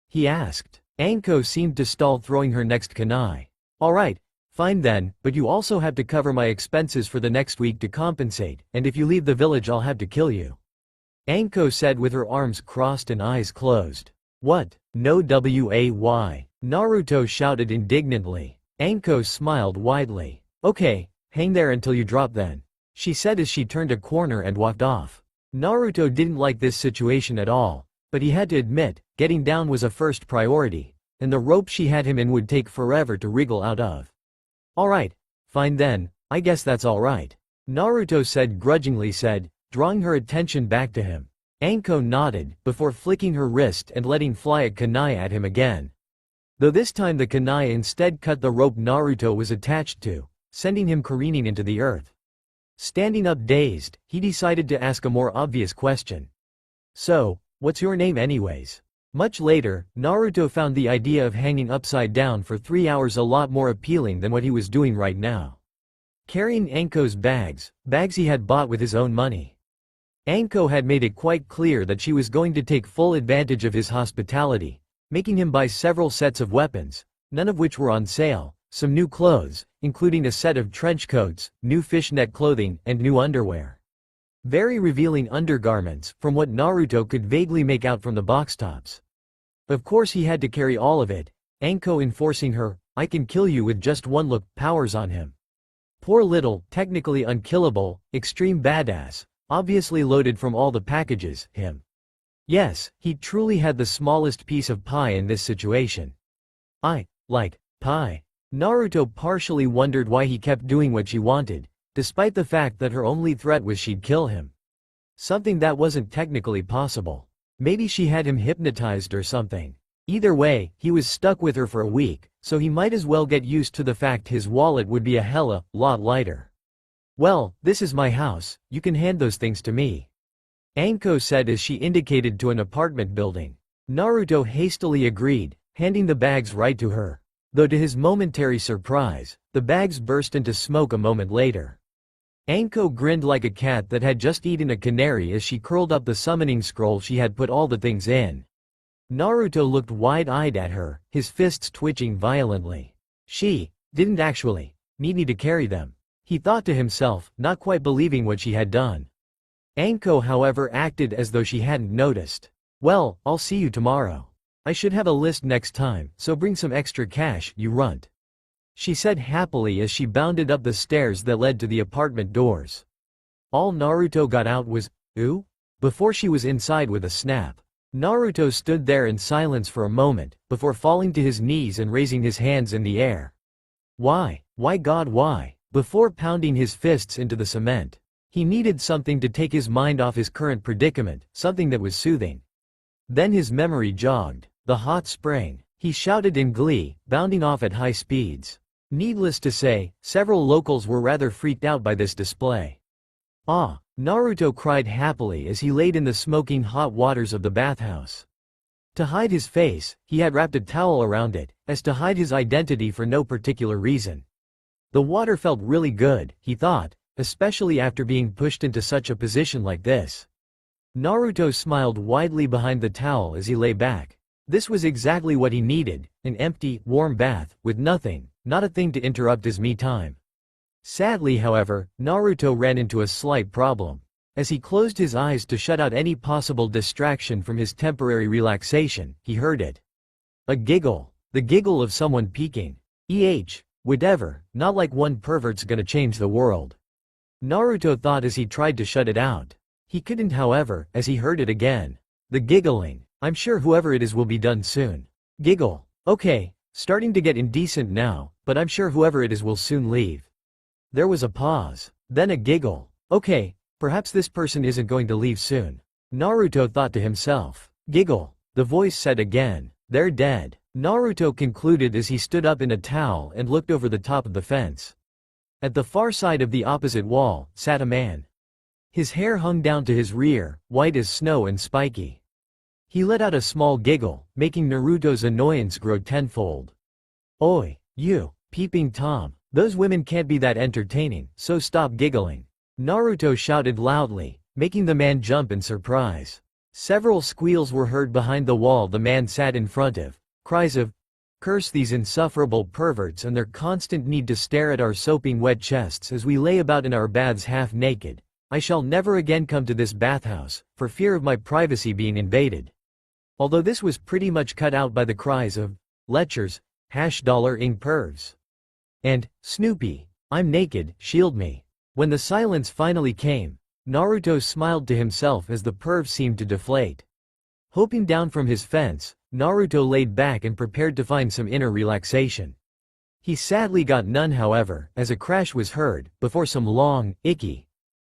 He asked. Anko seemed to stall throwing her next kunai. Alright, fine then, but you also have to cover my expenses for the next week to compensate, and if you leave the village I'll have to kill you. Anko said with her arms crossed and eyes closed. What? No way. Naruto shouted indignantly. Anko smiled widely. Okay, hang there until you drop then. She said as she turned a corner and walked off. Naruto didn't like this situation at all, but he had to admit, getting down was a first priority, and the rope she had him in would take forever to wriggle out of. Alright, fine then, I guess that's alright. Naruto said grudgingly drawing her attention back to him. Anko nodded, before flicking her wrist and letting fly a kunai at him again. Though this time the kunai instead cut the rope Naruto was attached to, sending him careening into the earth. Standing up dazed, he decided to ask a more obvious question. So, what's your name anyways? Much later, Naruto found the idea of hanging upside down for 3 hours a lot more appealing than what he was doing right now. Carrying Anko's bags he had bought with his own money. Anko had made it quite clear that she was going to take full advantage of his hospitality, making him buy several sets of weapons, none of which were on sale, some new clothes, including a set of trench coats, new fishnet clothing, and new underwear. Very revealing undergarments, from what Naruto could vaguely make out from the box tops. Of course he had to carry all of it, Anko enforcing her, I can kill you with just one look, powers on him. Poor little, technically unkillable, extreme badass, obviously loaded from all the packages, him. Yes, he truly had the smallest piece of pie in this situation. I like pie. Naruto partially wondered why he kept doing what she wanted, despite the fact that her only threat was she'd kill him. Something that wasn't technically possible. Maybe she had him hypnotized or something. Either way, he was stuck with her for a week, so he might as well get used to the fact his wallet would be a hella lot lighter. Well, this is my house, you can hand those things to me. Anko said as she indicated to an apartment building. Naruto hastily agreed, handing the bags right to her. Though to his momentary surprise, the bags burst into smoke a moment later. Anko grinned like a cat that had just eaten a canary as she curled up the summoning scroll she had put all the things in. Naruto looked wide-eyed at her, his fists twitching violently. She didn't actually need me to carry them, he thought to himself, not quite believing what she had done. Anko however acted as though she hadn't noticed. Well, I'll see you tomorrow. I should have a list next time, so bring some extra cash, you runt. She said happily as she bounded up the stairs that led to the apartment doors. All Naruto got out was, "Ooh?" before she was inside with a snap. Naruto stood there in silence for a moment, before falling to his knees and raising his hands in the air. Why? Why God, why? Before pounding his fists into the cement. He needed something to take his mind off his current predicament, something that was soothing. Then his memory jogged. The hot spring. He shouted in glee, bounding off at high speeds. Needless to say, several locals were rather freaked out by this display. Ah! Naruto cried happily as he laid in the smoking hot waters of the bathhouse. To hide his face, he had wrapped a towel around it, as to hide his identity for no particular reason. The water felt really good, he thought, especially after being pushed into such a position like this. Naruto smiled widely behind the towel as he lay back. This was exactly what he needed, an empty, warm bath, with nothing, not a thing to interrupt his me time. Sadly, however, Naruto ran into a slight problem. As he closed his eyes to shut out any possible distraction from his temporary relaxation, he heard it. A giggle. The giggle of someone peeking. Whatever, not like one pervert's gonna change the world. Naruto thought as he tried to shut it out. He couldn't, however, as he heard it again. The giggling. I'm sure whoever it is will be done soon. Giggle. Okay, starting to get indecent now, but I'm sure whoever it is will soon leave. There was a pause. Then a giggle. Okay, perhaps this person isn't going to leave soon. Naruto thought to himself. Giggle. The voice said again. They're dead. Naruto concluded as he stood up in a towel and looked over the top of the fence. At the far side of the opposite wall, sat a man. His hair hung down to his rear, white as snow and spiky. He let out a small giggle, making Naruto's annoyance grow tenfold. Oi, you, peeping Tom. Those women can't be that entertaining, so stop giggling. Naruto shouted loudly, making the man jump in surprise. Several squeals were heard behind the wall the man sat in front of. Cries of, "Curse these insufferable perverts and their constant need to stare at our soaping wet chests as we lay about in our baths half naked. I shall never again come to this bathhouse, for fear of my privacy being invaded." Although this was pretty much cut out by the cries of, "Lechers, $ing pervs. And, Snoopy, I'm naked, shield me." When the silence finally came, Naruto smiled to himself as the perv seemed to deflate. Hoping down from his fence, Naruto laid back and prepared to find some inner relaxation. He sadly got none, however, as a crash was heard, before some long, icky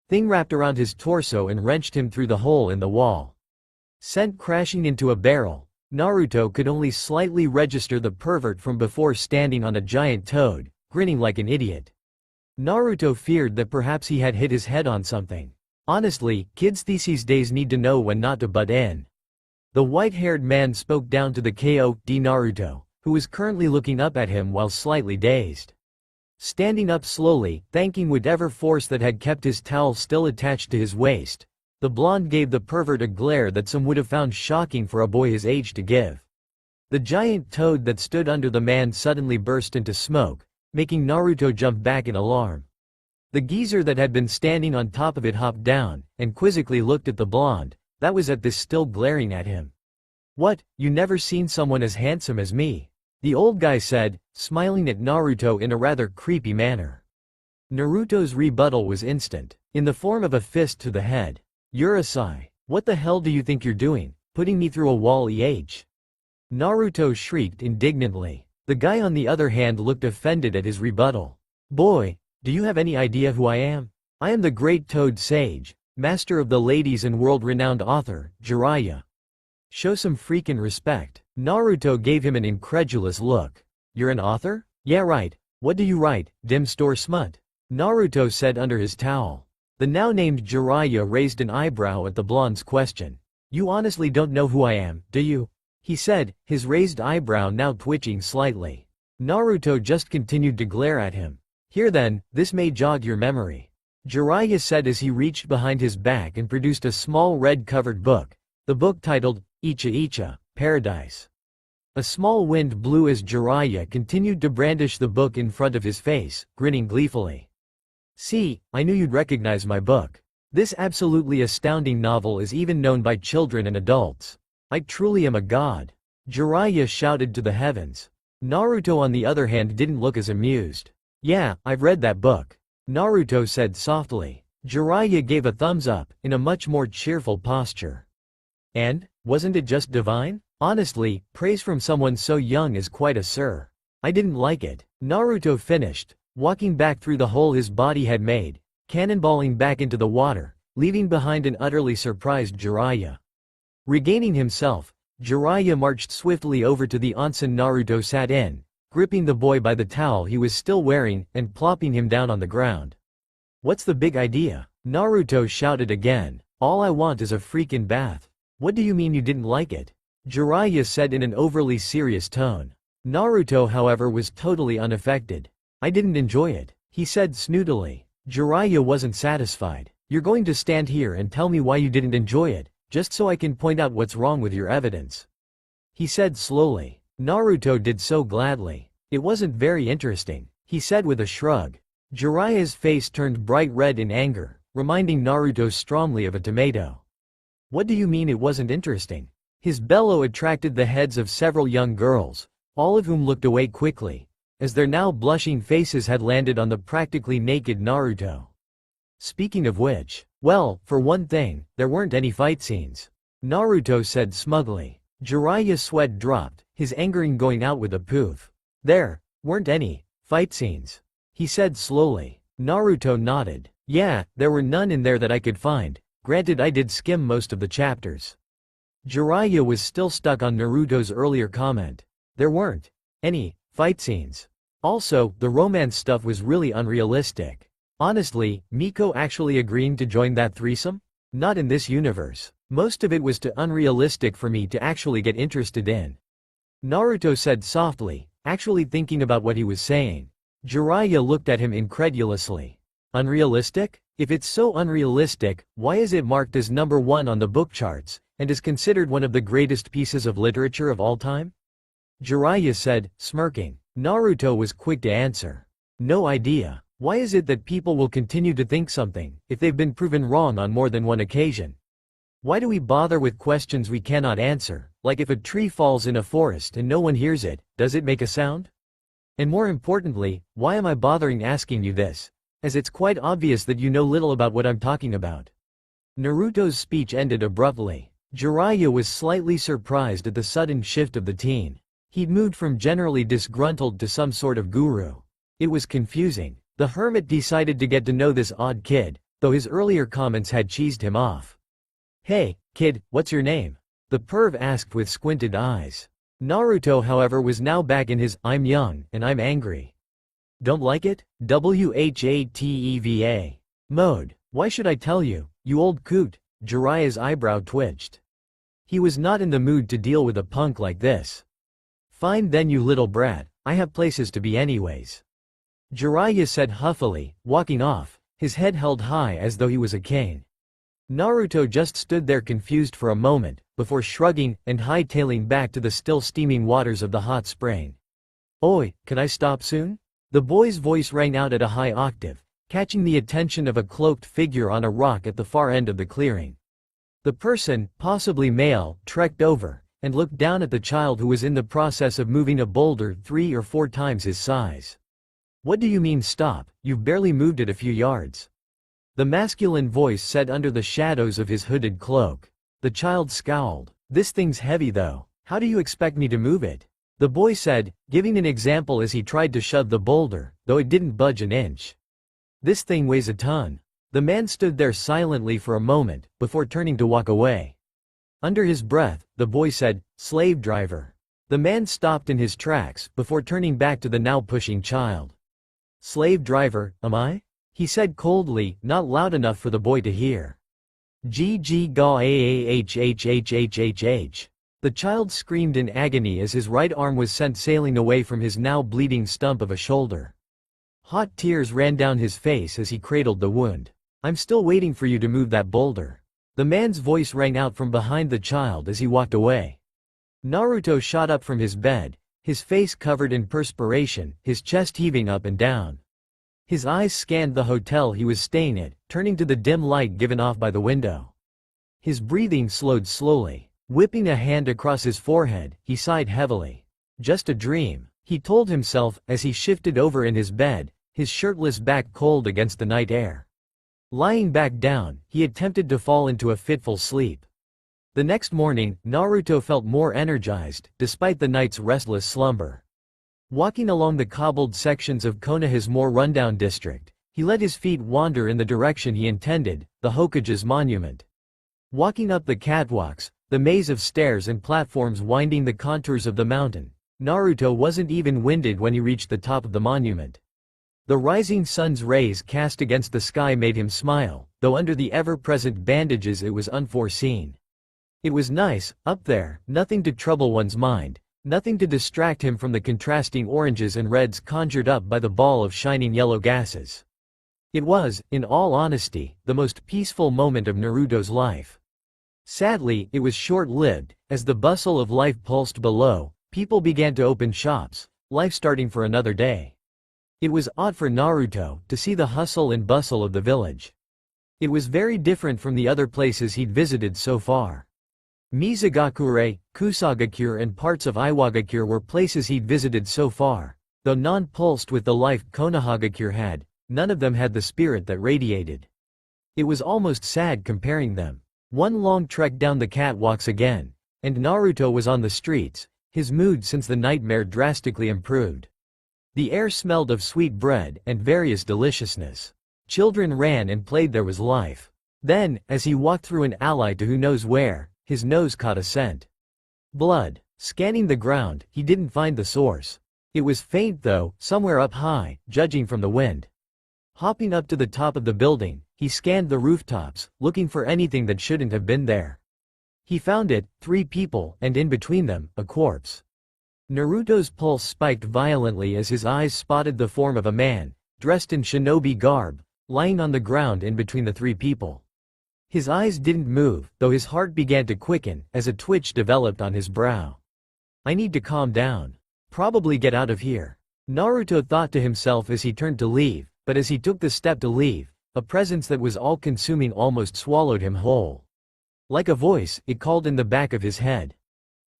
thing wrapped around his torso and wrenched him through the hole in the wall. Sent crashing into a barrel, Naruto could only slightly register the pervert from before standing on a giant toad, grinning like an idiot. Naruto feared that perhaps he had hit his head on something. Honestly, kids these days need to know when not to butt in. The white-haired man spoke down to the KO'd Naruto, who was currently looking up at him while slightly dazed. Standing up slowly, thanking whatever force that had kept his towel still attached to his waist, the blonde gave the pervert a glare that some would have found shocking for a boy his age to give. The giant toad that stood under the man suddenly burst into smoke, making Naruto jump back in alarm. The geezer that had been standing on top of it hopped down, and quizzically looked at the blonde, that was at this still glaring at him. "What, you never seen someone as handsome as me?" the old guy said, smiling at Naruto in a rather creepy manner. Naruto's rebuttal was instant, in the form of a fist to the head. "Urusei, what the hell do you think you're doing, putting me through a wall? Naruto shrieked indignantly. The guy on the other hand looked offended at his rebuttal. "Boy, do you have any idea who I am? I am the great Toad Sage, master of the ladies and world-renowned author, Jiraiya. Show some freakin' respect." Naruto gave him an incredulous look. "You're an author? Yeah, right. What do you write, dim store smut?" Naruto said under his towel. The now named Jiraiya raised an eyebrow at the blonde's question. "You honestly don't know who I am, do you?" he said, his raised eyebrow now twitching slightly. Naruto just continued to glare at him. "Here then, this may jog your memory," Jiraiya said as he reached behind his back and produced a small red-covered book, the book titled, Icha, Paradise. A small wind blew as Jiraiya continued to brandish the book in front of his face, grinning gleefully. "See, I knew you'd recognize my book. This absolutely astounding novel is even known by children and adults. I truly am a god," Jiraiya shouted to the heavens. Naruto on the other hand didn't look as amused. "Yeah, I've read that book," Naruto said softly. Jiraiya gave a thumbs up, in a much more cheerful posture. And, wasn't it just divine? Honestly, praise from someone so young is quite a sir. I didn't like it. Naruto finished, walking back through the hole his body had made, cannonballing back into the water, leaving behind an utterly surprised Jiraiya. Regaining himself, Jiraiya marched swiftly over to the onsen Naruto sat in, gripping the boy by the towel he was still wearing and plopping him down on the ground. What's the big idea? Naruto shouted again. All I want is a freaking bath. What do you mean you didn't like it? Jiraiya said in an overly serious tone. Naruto, however, was totally unaffected. I didn't enjoy it, he said snootily. Jiraiya wasn't satisfied. You're going to stand here and tell me why you didn't enjoy it, just so I can point out what's wrong with your evidence, he said slowly. Naruto did so gladly. It wasn't very interesting, he said with a shrug. Jiraiya's face turned bright red in anger, reminding Naruto strongly of a tomato. What do you mean it wasn't interesting? His bellow attracted the heads of several young girls, all of whom looked away quickly, as their now blushing faces had landed on the practically naked Naruto. Speaking of which, well, for one thing, there weren't any fight scenes, Naruto said smugly. Jiraiya's sweat dropped, his anger going out with a poof. There weren't any fight scenes, he said slowly. Naruto nodded. Yeah, there were none in there that I could find. Granted, I did skim most of the chapters. Jiraiya was still stuck on Naruto's earlier comment. There weren't any fight scenes. Also, the romance stuff was really unrealistic. Honestly, Miko actually agreeing to join that threesome? Not in this universe. Most of it was too unrealistic for me to actually get interested in, Naruto said softly, actually thinking about what he was saying. Jiraiya looked at him incredulously. Unrealistic? If it's so unrealistic, why is it marked as number 1 on the book charts, and is considered one of the greatest pieces of literature of all time? Jiraiya said, smirking. Naruto was quick to answer. No idea. Why is it that people will continue to think something, if they've been proven wrong on more than one occasion? Why do we bother with questions we cannot answer, like if a tree falls in a forest and no one hears it, does it make a sound? And more importantly, why am I bothering asking you this? As it's quite obvious that you know little about what I'm talking about. Naruto's speech ended abruptly. Jiraiya was slightly surprised at the sudden shift of the teen. He'd moved from generally disgruntled to some sort of guru. It was confusing. The hermit decided to get to know this odd kid, though his earlier comments had cheesed him off. Hey, kid, what's your name? The perv asked with squinted eyes. Naruto, however, was now back in his I'm young and I'm angry. Don't like it? WHATEVA mode. Why should I tell you, you old coot? Jiraiya's eyebrow twitched. He was not in the mood to deal with a punk like this. Fine then, you little brat, I have places to be anyways, Jiraiya said huffily, walking off, his head held high as though he was a cane. Naruto just stood there confused for a moment, before shrugging and hightailing back to the still steaming waters of the hot spring. Oi, can I stop soon? The boy's voice rang out at a high octave, catching the attention of a cloaked figure on a rock at the far end of the clearing. The person, possibly male, trekked over, and looked down at the child who was in the process of moving a boulder 3 or 4 times his size. What do you mean stop? You've barely moved it a few yards, the masculine voice said under the shadows of his hooded cloak. The child scowled. This thing's heavy though, how do you expect me to move it? The boy said, giving an example as he tried to shove the boulder, though it didn't budge an inch. This thing weighs a ton. The man stood there silently for a moment, before turning to walk away. Under his breath, the boy said, slave driver. The man stopped in his tracks, before turning back to the now pushing child. Slave driver, am I? He said coldly, not loud enough for the boy to hear. G ga ahhhhhhh. The child screamed in agony as his right arm was sent sailing away from his now bleeding stump of a shoulder. Hot tears ran down his face as he cradled the wound. I'm still waiting for you to move that boulder. The man's voice rang out from behind the child as he walked away. Naruto shot up from his bed, his face covered in perspiration, his chest heaving up and down. His eyes scanned the hotel he was staying at, turning to the dim light given off by the window. His breathing slowed slowly. Whipping a hand across his forehead, he sighed heavily. Just a dream, he told himself as he shifted over in his bed, his shirtless back cold against the night air. Lying back down, he attempted to fall into a fitful sleep. The next morning, Naruto felt more energized, despite the night's restless slumber. Walking along the cobbled sections of Konoha's more rundown district, he let his feet wander in the direction he intended, the Hokage's monument. Walking up the catwalks, the maze of stairs and platforms winding the contours of the mountain, Naruto wasn't even winded when he reached the top of the monument. The rising sun's rays cast against the sky made him smile, though under the ever-present bandages it was unforeseen. It was nice, up there, nothing to trouble one's mind, nothing to distract him from the contrasting oranges and reds conjured up by the ball of shining yellow gases. It was, in all honesty, the most peaceful moment of Naruto's life. Sadly, it was short-lived. As the bustle of life pulsed below, people began to open shops, life starting for another day. It was odd for Naruto to see the hustle and bustle of the village. It was very different from the other places he'd visited so far. Mizugakure, Kusagakure and parts of Iwagakure were places he'd visited so far. Though non-pulsed with the life Konohagakure had, none of them had the spirit that radiated. It was almost sad comparing them. One long trek down the catwalks again, and Naruto was on the streets, his mood since the nightmare drastically improved. The air smelled of sweet bread and various deliciousness. Children ran and played, there was life. Then, as he walked through an alley to who knows where, his nose caught a scent. Blood. Scanning the ground, he didn't find the source. It was faint though, somewhere up high, judging from the wind. Hopping up to the top of the building, he scanned the rooftops, looking for anything that shouldn't have been there. He found it, 3 people, and in between them, a corpse. Naruto's pulse spiked violently as his eyes spotted the form of a man, dressed in shinobi garb, lying on the ground in between the 3 people. His eyes didn't move, though his heart began to quicken, as a twitch developed on his brow. I need to calm down. Probably get out of here. Naruto thought to himself as he turned to leave, but as he took the step to leave, a presence that was all-consuming almost swallowed him whole. Like a voice, it called in the back of his head.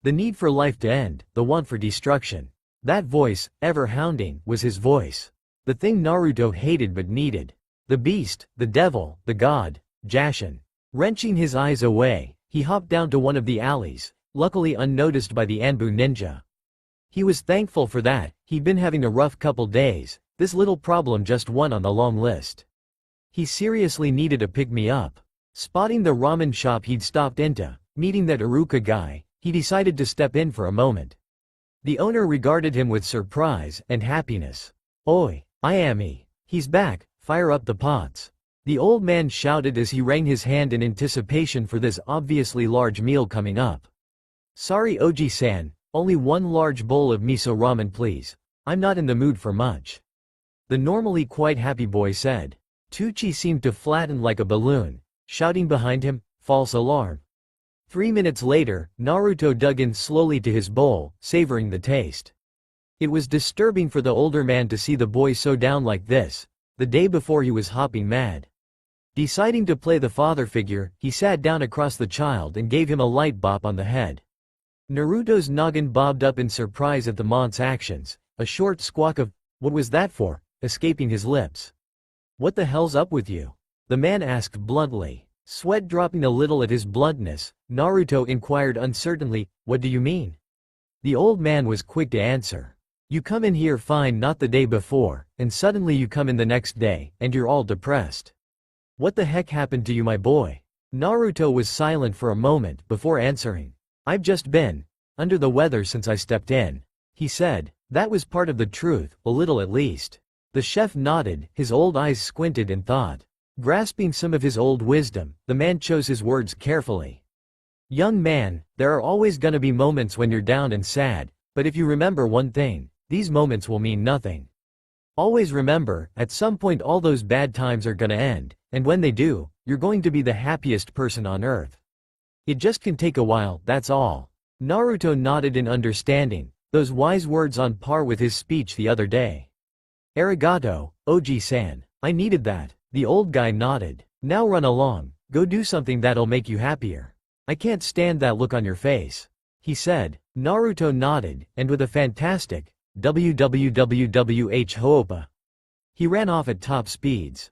The need for life to end, the want for destruction. That voice, ever hounding, was his voice. The thing Naruto hated but needed. The beast, the devil, the god, Jashin. Wrenching his eyes away, he hopped down to one of the alleys, luckily unnoticed by the Anbu ninja. He was thankful for that. He'd been having a rough couple days, this little problem just one on the long list. He seriously needed a pick-me-up. Spotting the ramen shop he'd stopped into, meeting that Iruka guy, he decided to step in for a moment. The owner regarded him with surprise and happiness. "Oi, Ayami. He's back, fire up the pots." The old man shouted as he wrung his hand in anticipation for this obviously large meal coming up. "Sorry Oji-san, only one large bowl of miso ramen please. I'm not in the mood for much," the normally quite happy boy said. Tucci seemed to flatten like a balloon, shouting behind him, "False alarm." 3 minutes later, Naruto dug in slowly to his bowl, savoring the taste. It was disturbing for the older man to see the boy so down like this. The day before he was hopping mad. Deciding to play the father figure, he sat down across the child and gave him a light bop on the head. Naruto's noggin bobbed up in surprise at the mont's actions, a short squawk of, "What was that for?" escaping his lips. "What the hell's up with you?" the man asked bluntly. Sweat dropping a little at his bluntness, Naruto inquired uncertainly, "What do you mean?" The old man was quick to answer. "You come in here fine not the day before, and suddenly you come in the next day, and you're all depressed. What the heck happened to you my boy?" Naruto was silent for a moment before answering. "I've just been under the weather since I stepped in," he said. That was part of the truth, a little at least. The chef nodded, his old eyes squinted in thought. Grasping some of his old wisdom, the man chose his words carefully. "Young man, there are always gonna be moments when you're down and sad, but if you remember one thing, these moments will mean nothing. Always remember, at some point all those bad times are gonna end, and when they do, you're going to be the happiest person on earth. It just can take a while, that's all." Naruto nodded in understanding, those wise words on par with his speech the other day. "Arigato, Oji-san, I needed that." The old guy nodded. "Now run along, go do something that'll make you happier. I can't stand that look on your face," he said. Naruto nodded, and with a fantastic www.hoopa, he ran off at top speeds.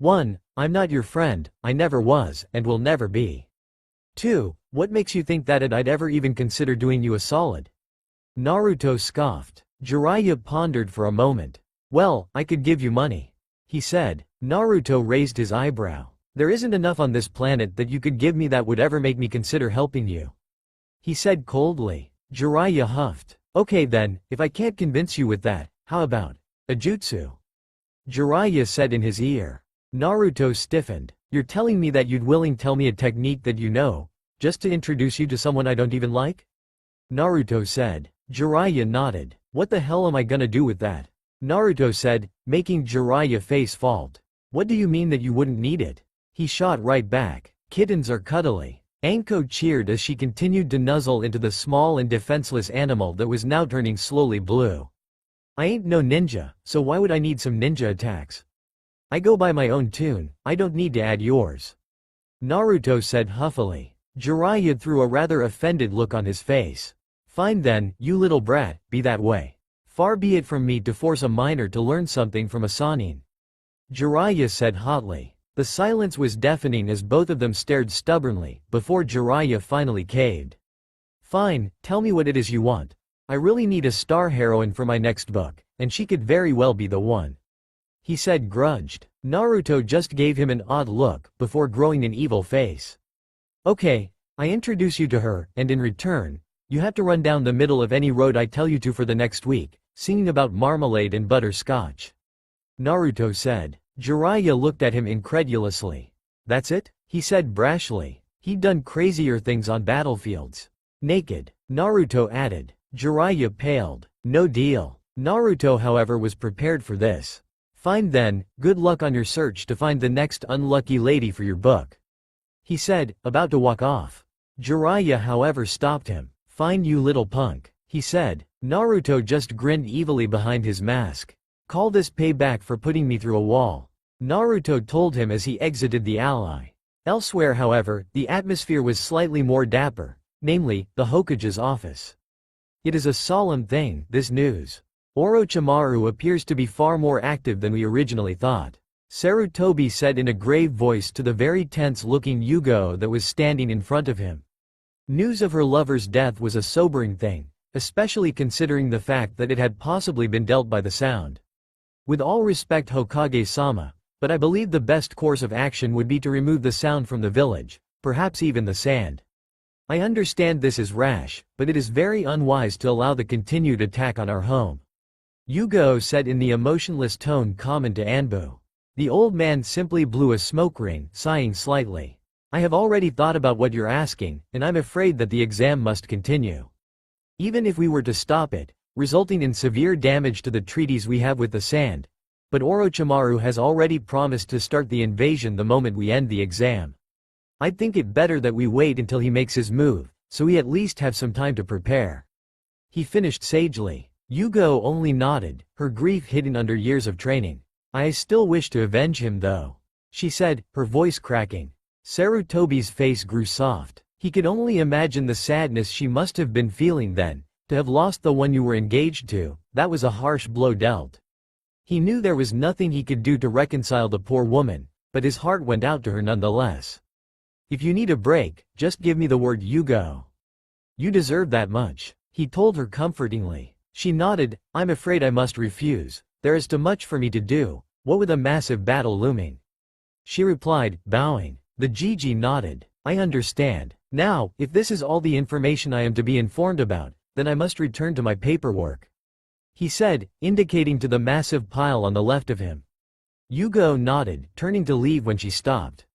1. I'm not your friend, I never was, and will never be. 2. What makes you think that I'd ever even consider doing you a solid? Naruto scoffed. Jiraiya pondered for a moment. Well, I could give you money, he said. Naruto raised his eyebrow. There isn't enough on this planet that you could give me that would ever make me consider helping you, he said coldly. Jiraiya huffed. Okay then, if I can't convince you with that, how about a jutsu? Jiraiya said in his ear. Naruto stiffened. You're telling me that you'd willing tell me a technique that you know, just to introduce you to someone I don't even like? Naruto said. Jiraiya nodded. What the hell am I gonna do with that? Naruto said, making Jiraiya face fault. What do you mean that you wouldn't need it? He shot right back. Kittens are cuddly. Anko cheered as she continued to nuzzle into the small and defenseless animal that was now turning slowly blue. I ain't no ninja, so why would I need some ninja attacks? I go by my own tune, I don't need to add yours. Naruto said huffily. Jiraiya threw a rather offended look on his face. Fine then, you little brat, be that way. Far be it from me to force a minor to learn something from a Sannin. Jiraiya said hotly. The silence was deafening as both of them stared stubbornly, before Jiraiya finally caved. Fine, tell me what it is you want. I really need a star heroine for my next book, and she could very well be the one, he said grudged. Naruto just gave him an odd look, before growing an evil face. Okay, I introduce you to her, and in return, you have to run down the middle of any road I tell you to for the next week, singing about marmalade and butterscotch. Naruto said. Jiraiya looked at him incredulously. That's it? He said brashly. He'd done crazier things on battlefields. Naked. Naruto added. Jiraiya paled. No deal. Naruto however was prepared for this. Fine then, good luck on your search to find the next unlucky lady for your book, he said, about to walk off. Jiraiya however stopped him. Fine you little punk, he said. Naruto just grinned evilly behind his mask. Call this payback for putting me through a wall, Naruto told him as he exited the ally. Elsewhere however, the atmosphere was slightly more dapper, namely, the Hokage's office. It is a solemn thing, this news. Orochimaru appears to be far more active than we originally thought, Sarutobi said in a grave voice to the very tense-looking Yugo that was standing in front of him. News of her lover's death was a sobering thing, especially considering the fact that it had possibly been dealt by the sound. With all respect Hokage-sama, but I believe the best course of action would be to remove the sound from the village, perhaps even the sand. I understand this is rash, but it is very unwise to allow the continued attack on our home, Yugo said in the emotionless tone common to Anbu. The old man simply blew a smoke ring, sighing slightly. I have already thought about what you're asking, and I'm afraid that the exam must continue. Even if we were to stop it, resulting in severe damage to the treaties we have with the sand. But Orochimaru has already promised to start the invasion the moment we end the exam. I'd think it better that we wait until he makes his move, so we at least have some time to prepare, he finished sagely. Yugo only nodded, her grief hidden under years of training. I still wish to avenge him though, she said, her voice cracking. Sarutobi's face grew soft. He could only imagine the sadness she must have been feeling then. To have lost the one you were engaged to, that was a harsh blow dealt. He knew there was nothing he could do to reconcile the poor woman, but his heart went out to her nonetheless. If you need a break, just give me the word Yugo. You deserve that much, he told her comfortingly. She nodded. I'm afraid I must refuse. There is too much for me to do, what with a massive battle looming, she replied, bowing. The Gigi nodded. I understand. Now, if this is all the information I am to be informed about, then I must return to my paperwork, he said, indicating to the massive pile on the left of him. Yugo nodded, turning to leave when she stopped.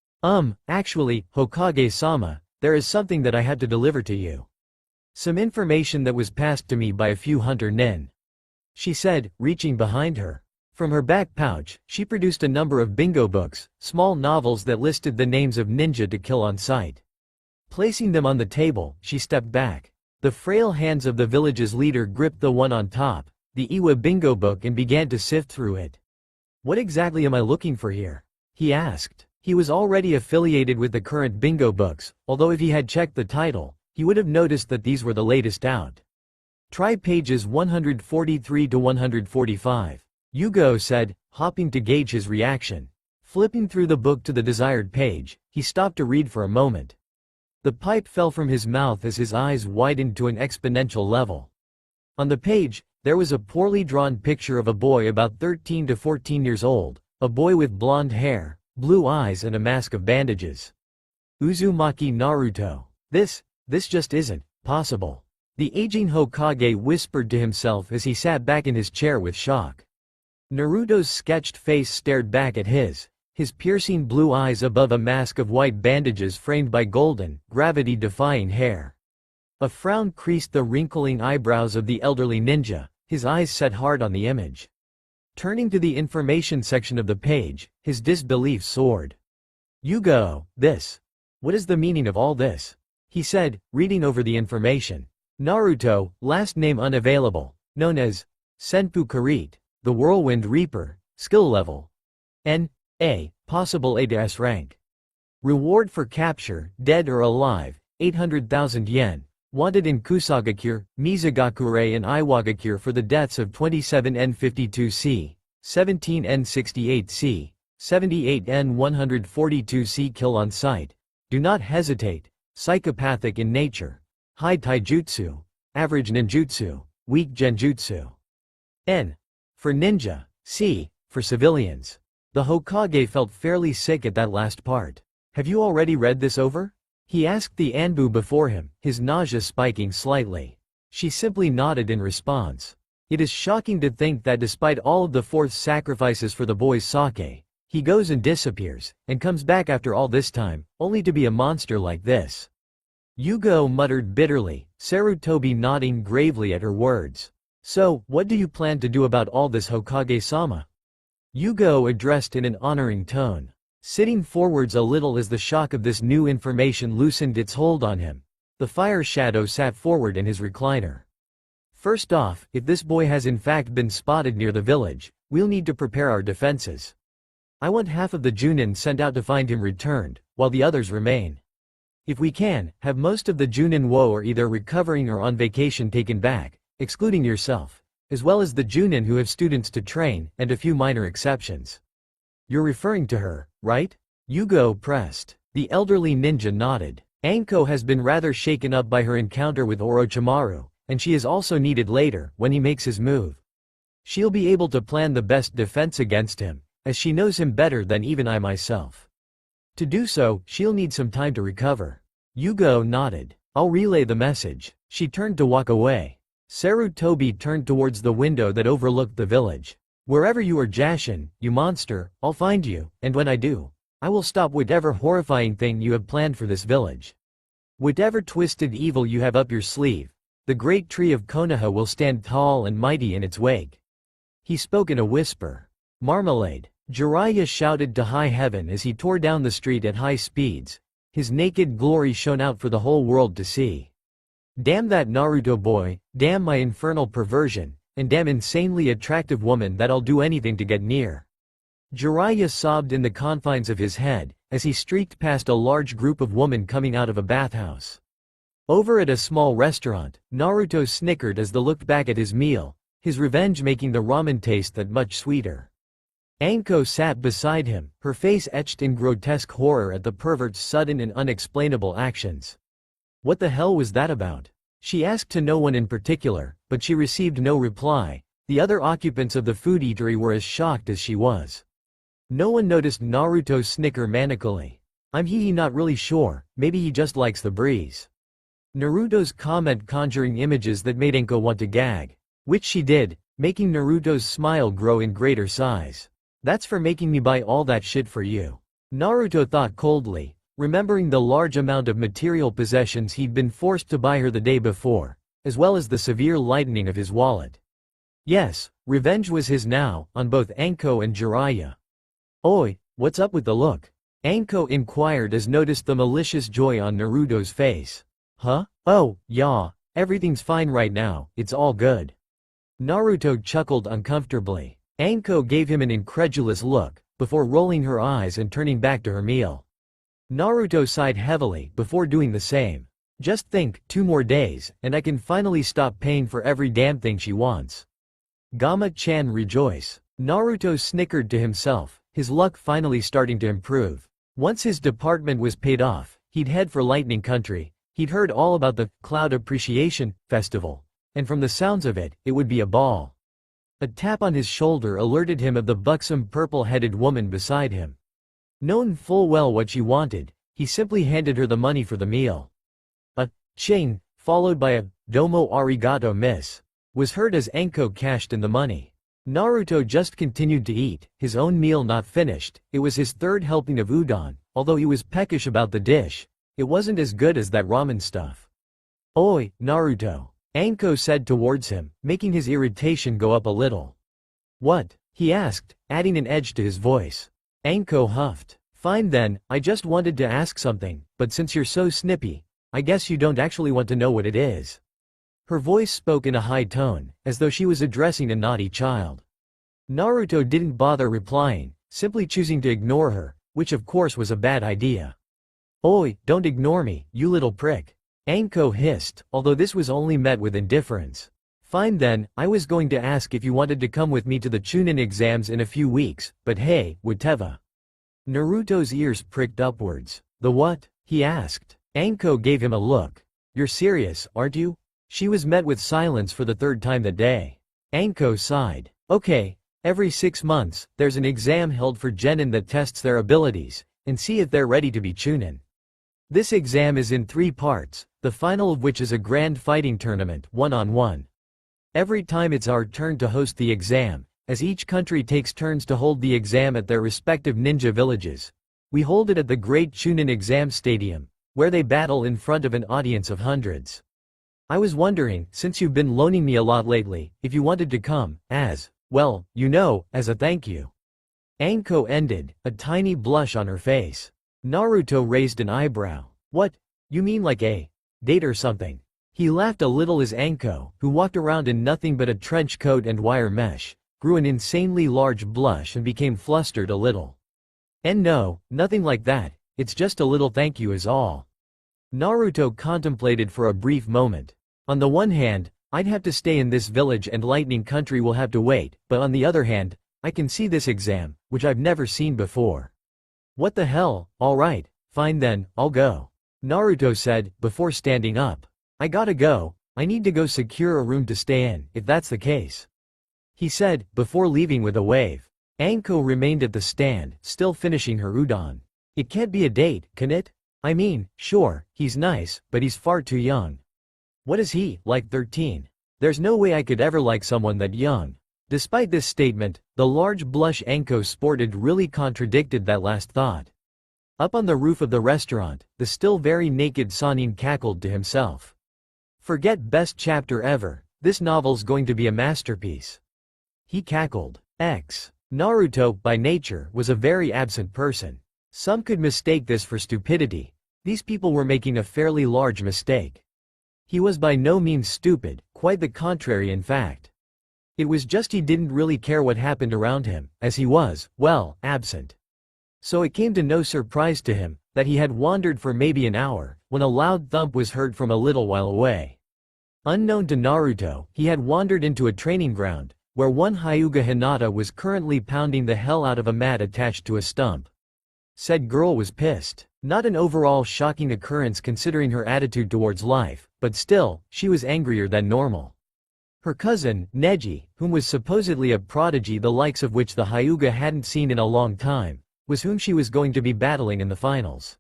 Actually, Hokage-sama, there is something that I had to deliver to you. Some information that was passed to me by a few hunter nin, she said, reaching behind her. From her back pouch, she produced a number of bingo books, small novels that listed the names of ninja to kill on sight. Placing them on the table, she stepped back. The frail hands of the village's leader gripped the one on top, the Iwa bingo book, and began to sift through it. What exactly am I looking for here? He asked. He was already affiliated with the current bingo books, although if he had checked the title, he would have noticed that these were the latest out. Try pages 143 to 145. Yugo said, hopping to gauge his reaction. Flipping through the book to the desired page, he stopped to read for a moment. The pipe fell from his mouth as his eyes widened to an exponential level. On the page, there was a poorly drawn picture of a boy about 13 to 14 years old, a boy with blonde hair, blue eyes and a mask of bandages. Uzumaki Naruto. This just isn't possible. The aging Hokage whispered to himself as he sat back in his chair with shock. Naruto's sketched face stared back at his piercing blue eyes above a mask of white bandages framed by golden, gravity-defying hair. A frown creased the wrinkling eyebrows of the elderly ninja, his eyes set hard on the image. Turning to the information section of the page, his disbelief soared. "Yugo, what is the meaning of all this?" he said, reading over the information. Naruto, last name unavailable, known as Senpu Karit, the Whirlwind Reaper, skill level N.A., possible A-S rank. Reward for capture, dead or alive, 800,000 yen. Wanted in Kusagakure, Mizugakure and Iwagakure for the deaths of 27N52C, 17N68C, 78N142C. Kill on sight. Do not hesitate. Psychopathic in nature. High taijutsu. Average ninjutsu. Weak genjutsu. N. For ninja. C. For civilians. The Hokage felt fairly sick at that last part. "Have you already read this over?" he asked the Anbu before him, his nausea spiking slightly. She simply nodded in response. It is shocking to think that despite all of the forced sacrifices for the boy's sake, he goes and disappears, and comes back after all this time, only to be a monster like this. Yugo muttered bitterly, Sarutobi nodding gravely at her words. "So, what do you plan to do about all this, Hokage-sama?" Yugo addressed in an honoring tone, sitting forwards a little as the shock of this new information loosened its hold on him. The fire shadow sat forward in his recliner. "First off, if this boy has in fact been spotted near the village, we'll need to prepare our defenses. I want half of the Junin sent out to find him returned, while the others remain. If we can, have most of the Junin Wo are either recovering or on vacation taken back, excluding yourself, as well as the Junin who have students to train, and a few minor exceptions." "You're referring to her, right?" Yugo pressed. The elderly ninja nodded. "Anko has been rather shaken up by her encounter with Orochimaru, and she is also needed later, when he makes his move. She'll be able to plan the best defense against him, as she knows him better than even I myself. To do so, she'll need some time to recover." Yugo nodded. "I'll relay the message." She turned to walk away. Sarutobi turned towards the window that overlooked the village. "Wherever you are, Jashin, you monster, I'll find you, and when I do, I will stop whatever horrifying thing you have planned for this village. Whatever twisted evil you have up your sleeve, the great tree of Konoha will stand tall and mighty in its wake." He spoke in a whisper. "Marmalade." Jiraiya shouted to high heaven as he tore down the street at high speeds. His naked glory shone out for the whole world to see. "Damn that Naruto boy, damn my infernal perversion, and damn insanely attractive woman that I'll do anything to get near." Jiraiya sobbed in the confines of his head, as he streaked past a large group of women coming out of a bathhouse. Over at a small restaurant, Naruto snickered as they looked back at his meal, his revenge making the ramen taste that much sweeter. Anko sat beside him, her face etched in grotesque horror at the pervert's sudden and unexplainable actions. What the hell was that about? She asked to no one in particular, but she received no reply. The other occupants of the food eatery were as shocked as she was. No one noticed Naruto snicker manically. "I'm not really sure, maybe he just likes the breeze." Naruto's comment conjuring images that made Anko want to gag. Which she did, making Naruto's smile grow in greater size. "That's for making me buy all that shit for you." Naruto thought coldly, remembering the large amount of material possessions he'd been forced to buy her the day before, as well as the severe lightening of his wallet. Yes, revenge was his now, on both Anko and Jiraiya. "Oi, what's up with the look?" Anko inquired as noticed the malicious joy on Naruto's face. "Huh? Oh, yeah, everything's fine right now, it's all good." Naruto chuckled uncomfortably. Anko gave him an incredulous look, before rolling her eyes and turning back to her meal. Naruto sighed heavily before doing the same. Just think, 2 more days, and I can finally stop paying for every damn thing she wants. Gamma-chan rejoice. Naruto snickered to himself, his luck finally starting to improve. Once his department was paid off, he'd head for Lightning Country. He'd heard all about the Cloud Appreciation Festival, and from the sounds of it, it would be a ball. A tap on his shoulder alerted him of the buxom purple-headed woman beside him. Knowing full well what she wanted, he simply handed her the money for the meal. A ching, followed by a domo arigato miss, was heard as Anko cashed in the money. Naruto just continued to eat, his own meal not finished. It was his third helping of udon, although he was peckish about the dish. It wasn't as good as that ramen stuff. "Oi, Naruto," Anko said towards him, making his irritation go up a little. "What?" he asked, adding an edge to his voice. Anko huffed. "Fine then, I just wanted to ask something, but since you're so snippy, I guess you don't actually want to know what it is." Her voice spoke in a high tone, as though she was addressing a naughty child. Naruto didn't bother replying, simply choosing to ignore her, which of course was a bad idea. "Oi, don't ignore me, you little prick," Anko hissed, although this was only met with indifference. "Fine then, I was going to ask if you wanted to come with me to the Chunin exams in a few weeks, but hey, whatever." Naruto's ears pricked upwards. "The what?" he asked. Anko gave him a look. "You're serious, aren't you?" She was met with silence for the third time that day. Anko sighed. "Okay, every 6 months, there's an exam held for genin that tests their abilities, and see if they're ready to be Chunin. This exam is in 3 parts, the final of which is a grand fighting tournament, one-on-one. Every time it's our turn to host the exam, as each country takes turns to hold the exam at their respective ninja villages. We hold it at the Great Chunin Exam Stadium, where they battle in front of an audience of hundreds. I was wondering, since you've been loaning me a lot lately, if you wanted to come, as, well, you know, as a thank you." Anko ended, a tiny blush on her face. Naruto raised an eyebrow. "What? You mean like a date or something?" He laughed a little as Anko, who walked around in nothing but a trench coat and wire mesh, grew an insanely large blush and became flustered a little. "And no, nothing like that, it's just a little thank you is all." Naruto contemplated for a brief moment. On the one hand, I'd have to stay in this village and Lightning Country will have to wait, but on the other hand, I can see this exam, which I've never seen before. "What the hell, alright, fine then, I'll go," Naruto said, before standing up. "I gotta go, I need to go secure a room to stay in, if that's the case," he said, before leaving with a wave. Anko remained at the stand, still finishing her udon. "It can't be a date, can it? I mean, sure, he's nice, but he's far too young." "What is he, like 13? There's no way I could ever like someone that young." Despite this statement, the large blush Anko sported really contradicted that last thought. Up on the roof of the restaurant, the still very naked Sanin cackled to himself. "Forget best chapter ever, this novel's going to be a masterpiece," he cackled. Naruto, by nature, was a very absent person. Some could mistake this for stupidity. These people were making a fairly large mistake. He was by no means stupid, quite the contrary in fact. It was just he didn't really care what happened around him, as he was, well, absent. So it came to no surprise to him, that he had wandered for maybe an hour, when a loud thump was heard from a little while away. Unknown to Naruto, he had wandered into a training ground, where one Hyuga Hinata was currently pounding the hell out of a mat attached to a stump. Said girl was pissed. Not an overall shocking occurrence considering her attitude towards life, but still, she was angrier than normal. Her cousin, Neji, whom was supposedly a prodigy the likes of which the Hyuga hadn't seen in a long time, was whom she was going to be battling in the finals.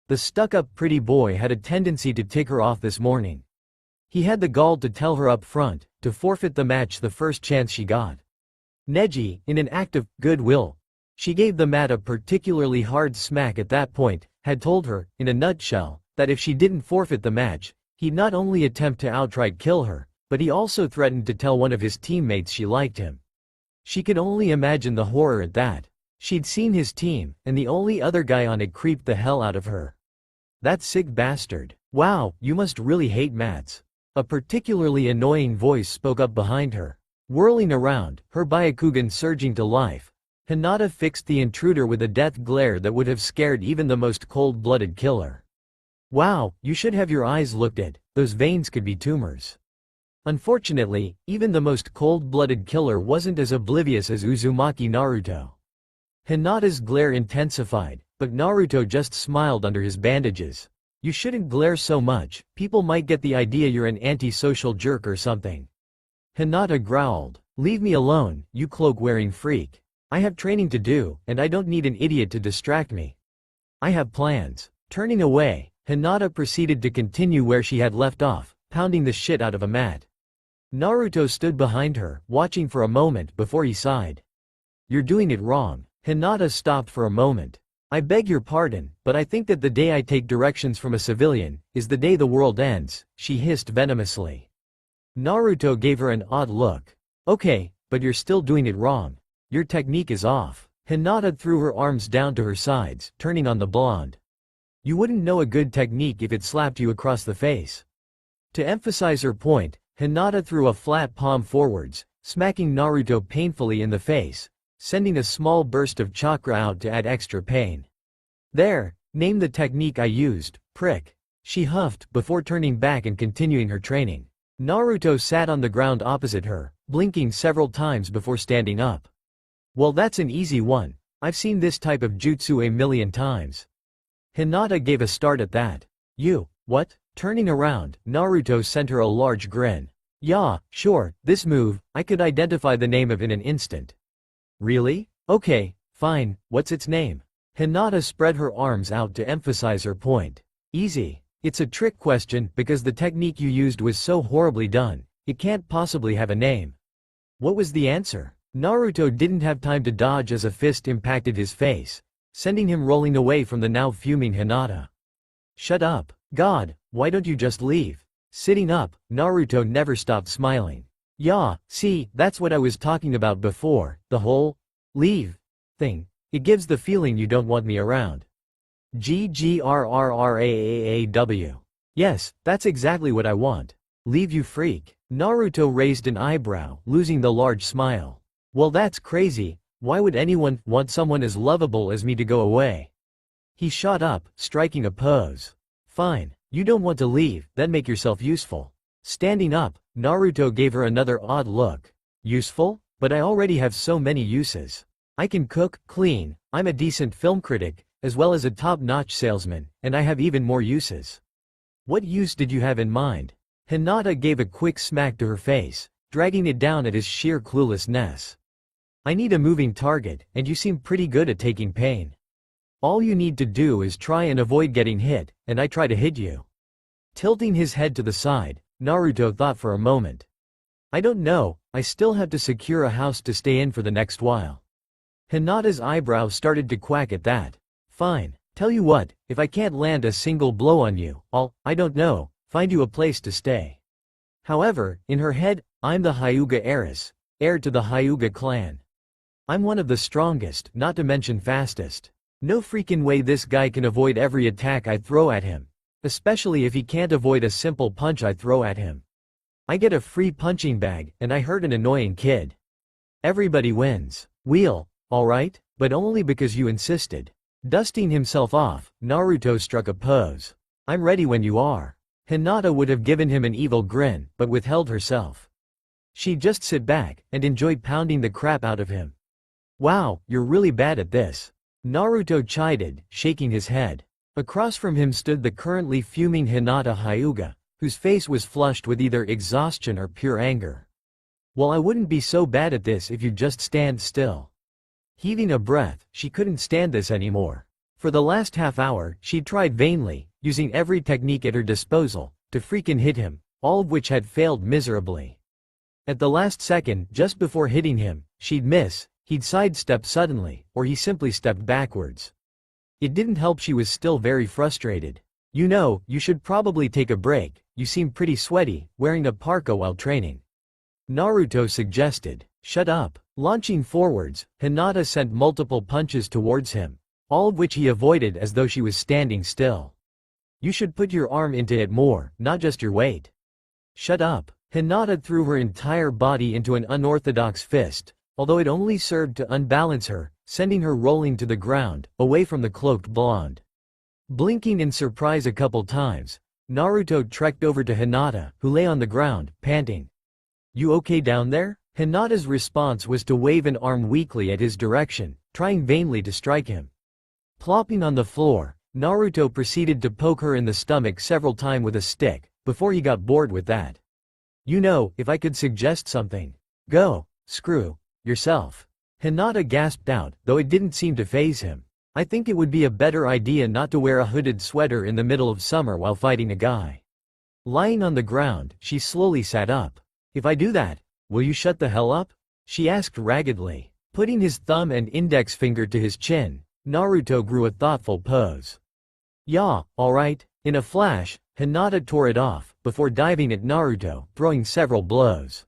The stuck-up pretty boy had a tendency to tick her off this morning. He had the gall to tell her up front, to forfeit the match the first chance she got. Neji, in an act of goodwill, she gave the mat a particularly hard smack at that point, had told her, in a nutshell, that if she didn't forfeit the match, he'd not only attempt to outright kill her, but he also threatened to tell one of his teammates she liked him. She could only imagine the horror at that. She'd seen his team, and the only other guy on it creeped the hell out of her. "That sick bastard. Wow, you must really hate mats." A particularly annoying voice spoke up behind her. Whirling around, her Byakugan surging to life, Hinata fixed the intruder with a death glare that would have scared even the most cold-blooded killer. "Wow, you should have your eyes looked at, those veins could be tumors." Unfortunately, even the most cold-blooded killer wasn't as oblivious as Uzumaki Naruto. Hinata's glare intensified, but Naruto just smiled under his bandages. You shouldn't glare so much, people might get the idea you're an antisocial jerk or something. Hinata growled. Leave me alone, you cloak-wearing freak. I have training to do, and I don't need an idiot to distract me. I have plans. Turning away, Hinata proceeded to continue where she had left off, pounding the shit out of a mat. Naruto stood behind her, watching for a moment before he sighed. You're doing it wrong. Hinata stopped for a moment. I beg your pardon, but I think that the day I take directions from a civilian is the day the world ends, she hissed venomously. Naruto gave her an odd look. Okay, but you're still doing it wrong. Your technique is off. Hinata threw her arms down to her sides, turning on the blonde. You wouldn't know a good technique if it slapped you across the face. To emphasize her point, Hinata threw a flat palm forwards, smacking Naruto painfully in the face, sending a small burst of chakra out to add extra pain. There, name the technique I used, prick. She huffed before turning back and continuing her training. Naruto sat on the ground opposite her, blinking several times before standing up. Well, that's an easy one. I've seen this type of jutsu a million times. Hinata gave a start at that. You, what? Turning around, Naruto sent her a large grin. Yeah, sure, this move, I could identify the name of in an instant. Really? Okay, fine, what's its name? Hinata spread her arms out to emphasize her point. Easy. It's a trick question because the technique you used was so horribly done, it can't possibly have a name. What was the answer? Naruto didn't have time to dodge as a fist impacted his face, sending him rolling away from the now fuming Hinata. Shut up. God, why don't you just leave? Sitting up, Naruto never stopped smiling. Yeah, see, that's what I was talking about before, the whole leave thing. It gives the feeling you don't want me around. GGRRRAAAW. Yes, that's exactly what I want. Leave, you freak. Naruto raised an eyebrow, losing the large smile. Well, that's crazy. Why would anyone want someone as lovable as me to go away? He shot up, striking a pose. Fine, you don't want to leave, then make yourself useful. Standing up, Naruto gave her another odd look. Useful? But I already have so many uses. I can cook, clean, I'm a decent film critic, as well as a top-notch salesman, and I have even more uses. What use did you have in mind? Hinata gave a quick smack to her face, dragging it down at his sheer cluelessness. I need a moving target, and you seem pretty good at taking pain. All you need to do is try and avoid getting hit, and I try to hit you. Tilting his head to the side, Naruto thought for a moment. I don't know, I still have to secure a house to stay in for the next while. Hinata's eyebrow started to quack at that. Fine, tell you what, if I can't land a single blow on you, I don't know, find you a place to stay. However, in her head, I'm the Hyuga heiress, heir to the Hyuga clan. I'm one of the strongest, not to mention fastest. No freaking way this guy can avoid every attack I throw at him. Especially if he can't avoid a simple punch I throw at him. I get a free punching bag, and I hurt an annoying kid. Everybody wins. Wheel, alright, but only because you insisted. Dusting himself off, Naruto struck a pose. I'm ready when you are. Hinata would have given him an evil grin, but withheld herself. She'd just sit back, and enjoyed pounding the crap out of him. Wow, you're really bad at this. Naruto chided, shaking his head. Across from him stood the currently fuming Hinata Hyuga, whose face was flushed with either exhaustion or pure anger. Well, I wouldn't be so bad at this if you'd just stand still. Heaving a breath, she couldn't stand this anymore. For the last half hour, she'd tried vainly, using every technique at her disposal, to freaking hit him, all of which had failed miserably. At the last second, just before hitting him, she'd miss, he'd sidestep suddenly, or he simply stepped backwards. It didn't help she was still very frustrated. You know, you should probably take a break, you seem pretty sweaty, wearing a parka while training. Naruto suggested. Shut up. Launching forwards, Hinata sent multiple punches towards him, all of which he avoided as though she was standing still. You should put your arm into it more, not just your weight. Shut up. Hinata threw her entire body into an unorthodox fist, although it only served to unbalance her, sending her rolling to the ground, away from the cloaked blonde. Blinking in surprise a couple times, Naruto trekked over to Hinata, who lay on the ground, panting. You okay down there? Hinata's response was to wave an arm weakly at his direction, trying vainly to strike him. Plopping on the floor, Naruto proceeded to poke her in the stomach several times with a stick, before he got bored with that. You know, if I could suggest something. Go, screw yourself. Hinata gasped out, though it didn't seem to faze him. I think it would be a better idea not to wear a hooded sweater in the middle of summer while fighting a guy. Lying on the ground, she slowly sat up. If I do that, will you shut the hell up? She asked raggedly. Putting his thumb and index finger to his chin, Naruto grew a thoughtful pose. Yeah, alright. In a flash, Hinata tore it off, before diving at Naruto, throwing several blows.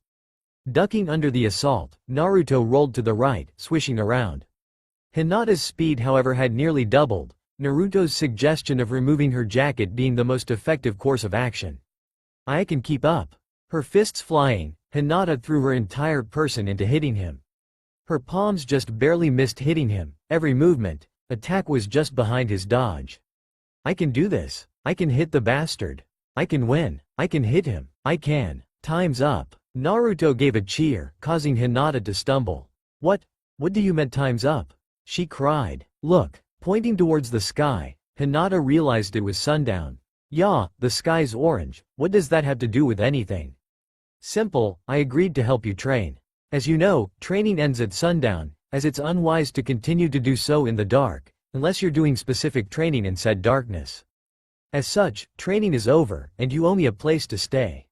Ducking under the assault, Naruto rolled to the right, swishing around. Hinata's speed however had nearly doubled, Naruto's suggestion of removing her jacket being the most effective course of action. I can keep up. Her fists flying, Hinata threw her entire person into hitting him. Her palms just barely missed hitting him, every movement, attack was just behind his dodge. I can do this. I can hit the bastard. I can win. I can hit him. I can. Time's up. Naruto gave a cheer, causing Hinata to stumble. What do you mean time's up? She cried. Look. Pointing towards the sky, Hinata realized it was sundown. Yeah, the sky's orange, what does that have to do with anything? Simple, I agreed to help you train. As you know, training ends at sundown, as it's unwise to continue to do so in the dark, unless you're doing specific training in said darkness. As such, training is over, and you owe me a place to stay.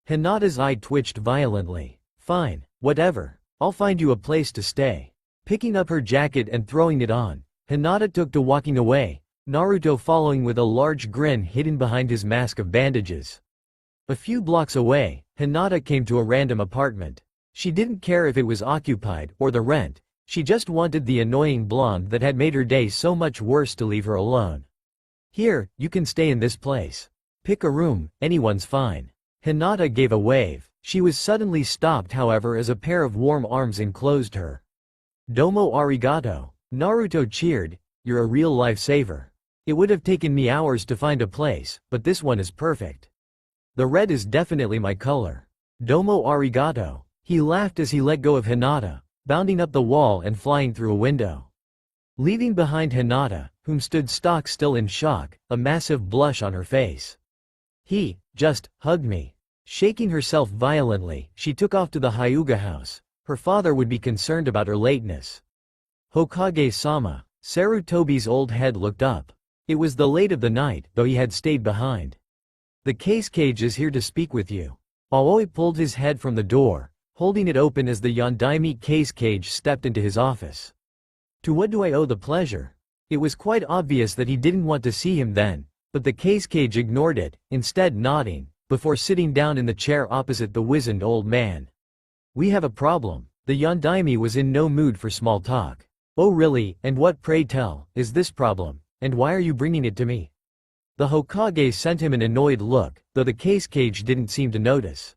Hinata's eye twitched violently. Fine, whatever, I'll find you a place to stay. Picking up her jacket and throwing it on, Hinata took to walking away, Naruto following with a large grin hidden behind his mask of bandages. A few blocks away, Hinata came to a random apartment. She didn't care if it was occupied or the rent, she just wanted the annoying blonde that had made her day so much worse to leave her alone. Here, you can stay in this place. Pick a room, anyone's fine. Hinata gave a wave. She was suddenly stopped however as a pair of warm arms enclosed her. Domo arigato. Naruto cheered, you're a real lifesaver. It would have taken me hours to find a place, but this one is perfect. The red is definitely my color. Domo arigato. He laughed as he let go of Hinata, bounding up the wall and flying through a window. Leaving behind Hinata, whom stood stock still in shock, a massive blush on her face. He just hugged me. Shaking herself violently, she took off to the Hyuga house. Her father would be concerned about her lateness. Hokage-sama. Sarutobi's old head looked up. It was the late of the night, though he had stayed behind. The case cage is here to speak with you. Aoi pulled his head from the door, holding it open as the Yondaime case cage stepped into his office. To what do I owe the pleasure? It was quite obvious that he didn't want to see him then, but the case cage ignored it, instead nodding, before sitting down in the chair opposite the wizened old man. We have a problem. The Yondaime was in no mood for small talk. Oh really, and what pray tell, is this problem, and why are you bringing it to me? The Hokage sent him an annoyed look, though the case cage didn't seem to notice.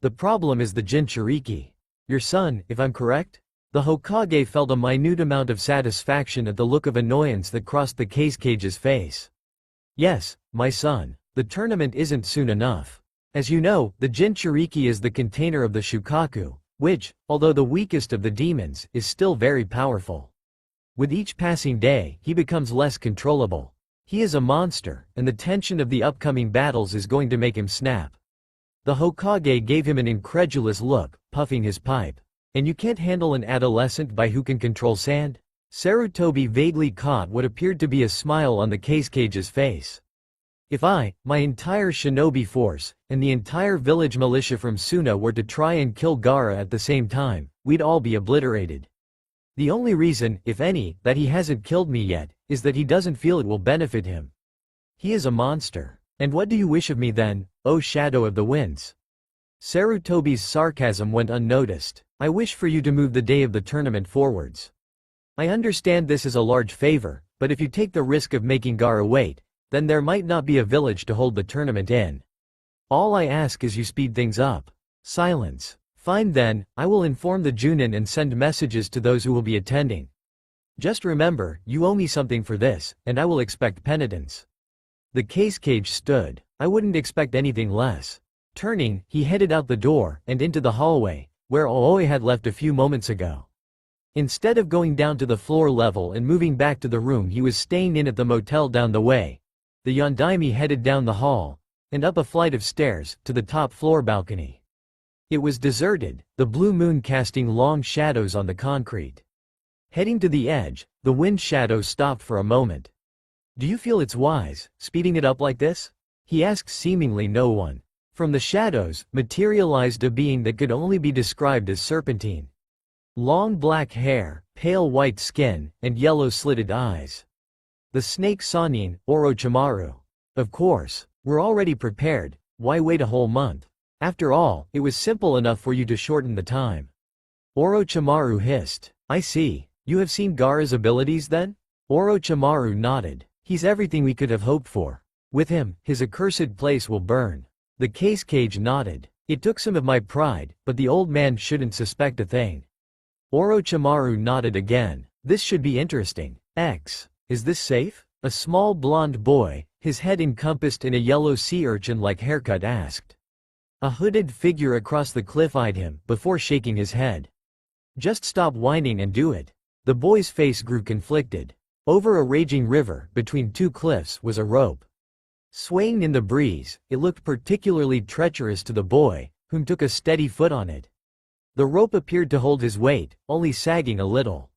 The problem is the Jinchuriki. Your son, if I'm correct? The Hokage felt a minute amount of satisfaction at the look of annoyance that crossed the case cage's face. Yes, my son. The tournament isn't soon enough. As you know, the Jinchuriki is the container of the Shukaku, which, although the weakest of the demons, is still very powerful. With each passing day, he becomes less controllable. He is a monster, and the tension of the upcoming battles is going to make him snap. The Hokage gave him an incredulous look, puffing his pipe. And you can't handle an adolescent by who can control sand? Sarutobi vaguely caught what appeared to be a smile on the case cage's face. If I, my entire shinobi force, and the entire village militia from Suna were to try and kill Gaara at the same time, we'd all be obliterated. The only reason, if any, that he hasn't killed me yet, is that he doesn't feel it will benefit him. He is a monster. And what do you wish of me then, O Shadow of the Winds? Sarutobi's sarcasm went unnoticed. I wish for you to move the day of the tournament forwards. I understand this is a large favor, but if you take the risk of making Gaara wait, then there might not be a village to hold the tournament in. All I ask is you speed things up. Silence. Fine then, I will inform the Junin and send messages to those who will be attending. Just remember, you owe me something for this, and I will expect penitence. The case cage stood. I wouldn't expect anything less. Turning, he headed out the door, and into the hallway, where Aoi had left a few moments ago. Instead of going down to the floor level and moving back to the room he was staying in at the motel down the way, the Yondaime headed down the hall, and up a flight of stairs, to the top floor balcony. It was deserted, the blue moon casting long shadows on the concrete. Heading to the edge, the wind shadow stopped for a moment. "Do you feel it's wise, speeding it up like this?" he asked seemingly no one. From the shadows, materialized a being that could only be described as serpentine. Long black hair, pale white skin, and yellow slitted eyes. The snake Sanin, Orochimaru. "Of course. We're already prepared, why wait a whole month? After all, it was simple enough for you to shorten the time." Orochimaru hissed. "I see. You have seen Gaara's abilities then?" Orochimaru nodded. "He's everything we could have hoped for. With him, his accursed place will burn." The case cage nodded. "It took some of my pride, but the old man shouldn't suspect a thing." Orochimaru nodded again. "This should be interesting. Is this safe?" A small blond boy, his head encompassed in a yellow sea urchin-like haircut asked. A hooded figure across the cliff eyed him, before shaking his head. "Just stop whining and do it." The boy's face grew conflicted. Over a raging river, between two cliffs, was a rope. Swaying in the breeze, it looked particularly treacherous to the boy, whom took a steady foot on it. The rope appeared to hold his weight, only sagging a little.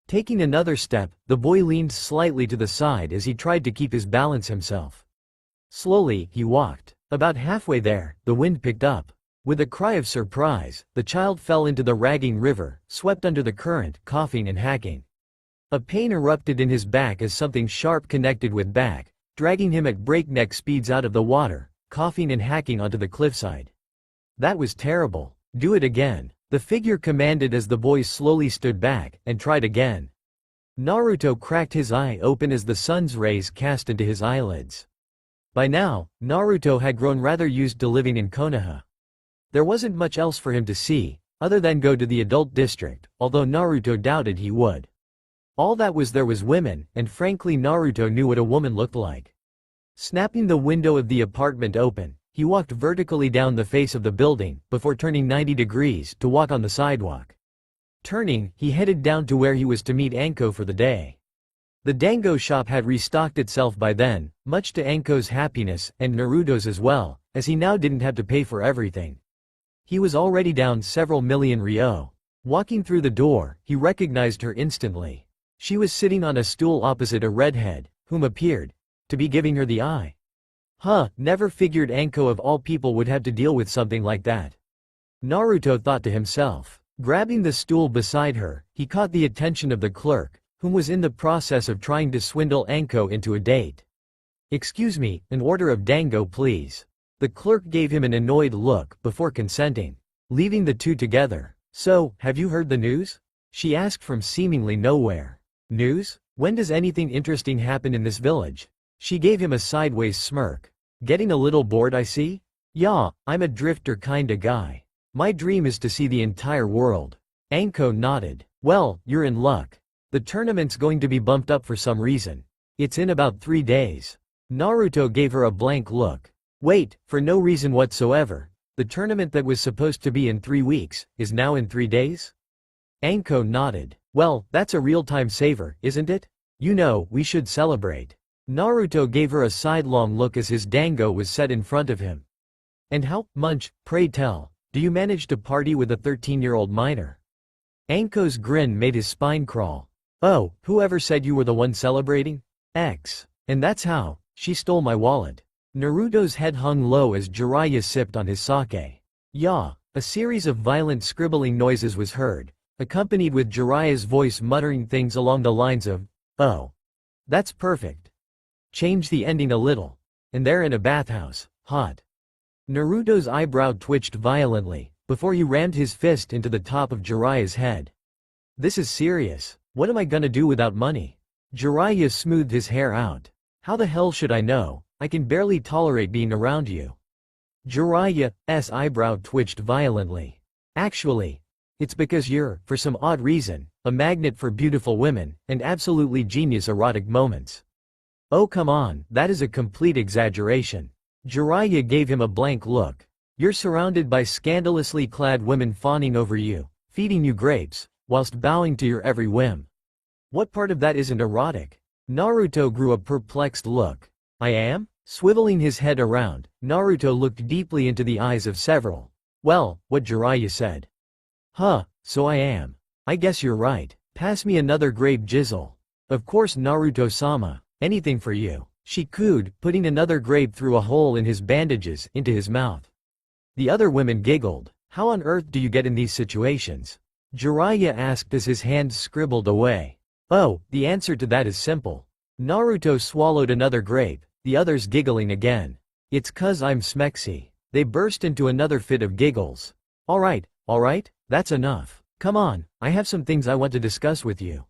Taking another step, the boy leaned slightly to the side as he tried to keep his balance himself. Slowly, he walked. About halfway there, the wind picked up. With a cry of surprise, the child fell into the ragging river, swept under the current, coughing and hacking. A pain erupted in his back as something sharp connected with back, dragging him at breakneck speeds out of the water, coughing and hacking onto the cliffside. "That was terrible. Do it again," the figure commanded as the boy slowly stood back, and tried again. Naruto cracked his eye open as the sun's rays cast into his eyelids. By now, Naruto had grown rather used to living in Konoha. There wasn't much else for him to see, other than go to the adult district, although Naruto doubted he would. All that was there was women, and frankly Naruto knew what a woman looked like. Snapping the window of the apartment open, he walked vertically down the face of the building, before turning 90 degrees to walk on the sidewalk. Turning, he headed down to where he was to meet Anko for the day. The dango shop had restocked itself by then, much to Anko's happiness, and Naruto's as well, as he now didn't have to pay for everything. He was already down several million ryo. Walking through the door, he recognized her instantly. She was sitting on a stool opposite a redhead, whom appeared to be giving her the eye. Never figured Anko of all people would have to deal with something like that. Naruto thought to himself. Grabbing the stool beside her, he caught the attention of the clerk, whom was in the process of trying to swindle Anko into a date. "Excuse me, an order of dango please." The clerk gave him an annoyed look, before consenting. Leaving the two together. "So, have you heard the news?" she asked from seemingly nowhere. "News? When does anything interesting happen in this village?" She gave him a sideways smirk. "Getting a little bored I see? Yeah, I'm a drifter kinda guy. My dream is to see the entire world." Anko nodded. "Well, you're in luck. The tournament's going to be bumped up for some reason. It's in about 3 days. Naruto gave her a blank look. "Wait, for no reason whatsoever. The tournament that was supposed to be in 3 weeks, is now in 3 days? Anko nodded. "Well, that's a real time saver, isn't it? You know, we should celebrate." Naruto gave her a sidelong look as his dango was set in front of him. "And how much, pray tell, do you manage to party with a 13-year-old minor?" Anko's grin made his spine crawl. "Oh, whoever said you were the one celebrating? And that's how, she stole my wallet." Naruto's head hung low as Jiraiya sipped on his sake. "Yeah." A series of violent scribbling noises was heard, accompanied with Jiraiya's voice muttering things along the lines of, "Oh. That's perfect. Change the ending a little. And they're in a bathhouse, hot." Naruto's eyebrow twitched violently, before he rammed his fist into the top of Jiraiya's head. "This is serious. What am I gonna do without money?" Jiraiya smoothed his hair out. "How the hell should I know? I can barely tolerate being around you." Jiraiya's eyebrow twitched violently. "Actually, it's because you're, for some odd reason, a magnet for beautiful women, and absolutely genius erotic moments." "Oh come on, that is a complete exaggeration." Jiraiya gave him a blank look. You're surrounded by scandalously clad women fawning over you, feeding you grapes, whilst bowing to your every whim. What part of that isn't erotic? Naruto grew a perplexed look. I am? Swiveling his head around, Naruto looked deeply into the eyes of several. Well, what Jiraiya said. Huh, so I am. I guess you're right. Pass me another grape jizzle. Of course Naruto-sama, anything for you. She cooed, putting another grape through a hole in his bandages, into his mouth. The other women giggled. How on earth do you get in these situations? Jiraiya asked as his hand scribbled away. Oh, the answer to that is simple. Naruto swallowed another grape, the others giggling again. It's 'cause I'm smexy. They burst into another fit of giggles. Alright, that's enough. Come on, I have some things I want to discuss with you.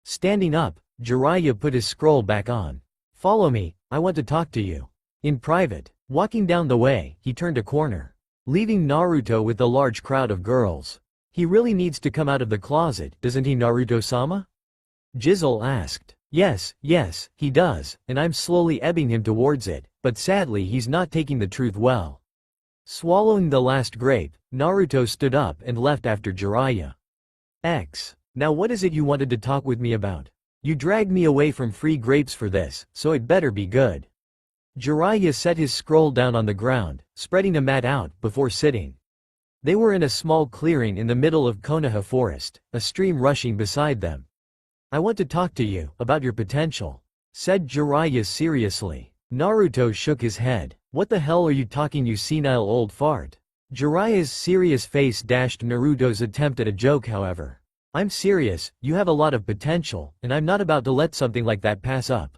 Standing up, Jiraiya put his scroll back on. Follow me, I want to talk to you. In private, walking down the way, he turned a corner, leaving Naruto with the large crowd of girls. He really needs to come out of the closet, doesn't he, Naruto-sama? Jizzle asked. Yes, he does, and I'm slowly ebbing him towards it, but sadly he's not taking the truth well. Swallowing the last grape, Naruto stood up and left after Jiraiya. Now what is it you wanted to talk with me about? You dragged me away from free grapes for this, so it better be good. Jiraiya set his scroll down on the ground, spreading a mat out, before sitting. They were in a small clearing in the middle of Konoha Forest, a stream rushing beside them. I want to talk to you about your potential, said Jiraiya seriously. Naruto shook his head. What the hell are you talking, you senile old fart? Jiraiya's serious face dashed Naruto's attempt at a joke, however. I'm serious, you have a lot of potential, and I'm not about to let something like that pass up.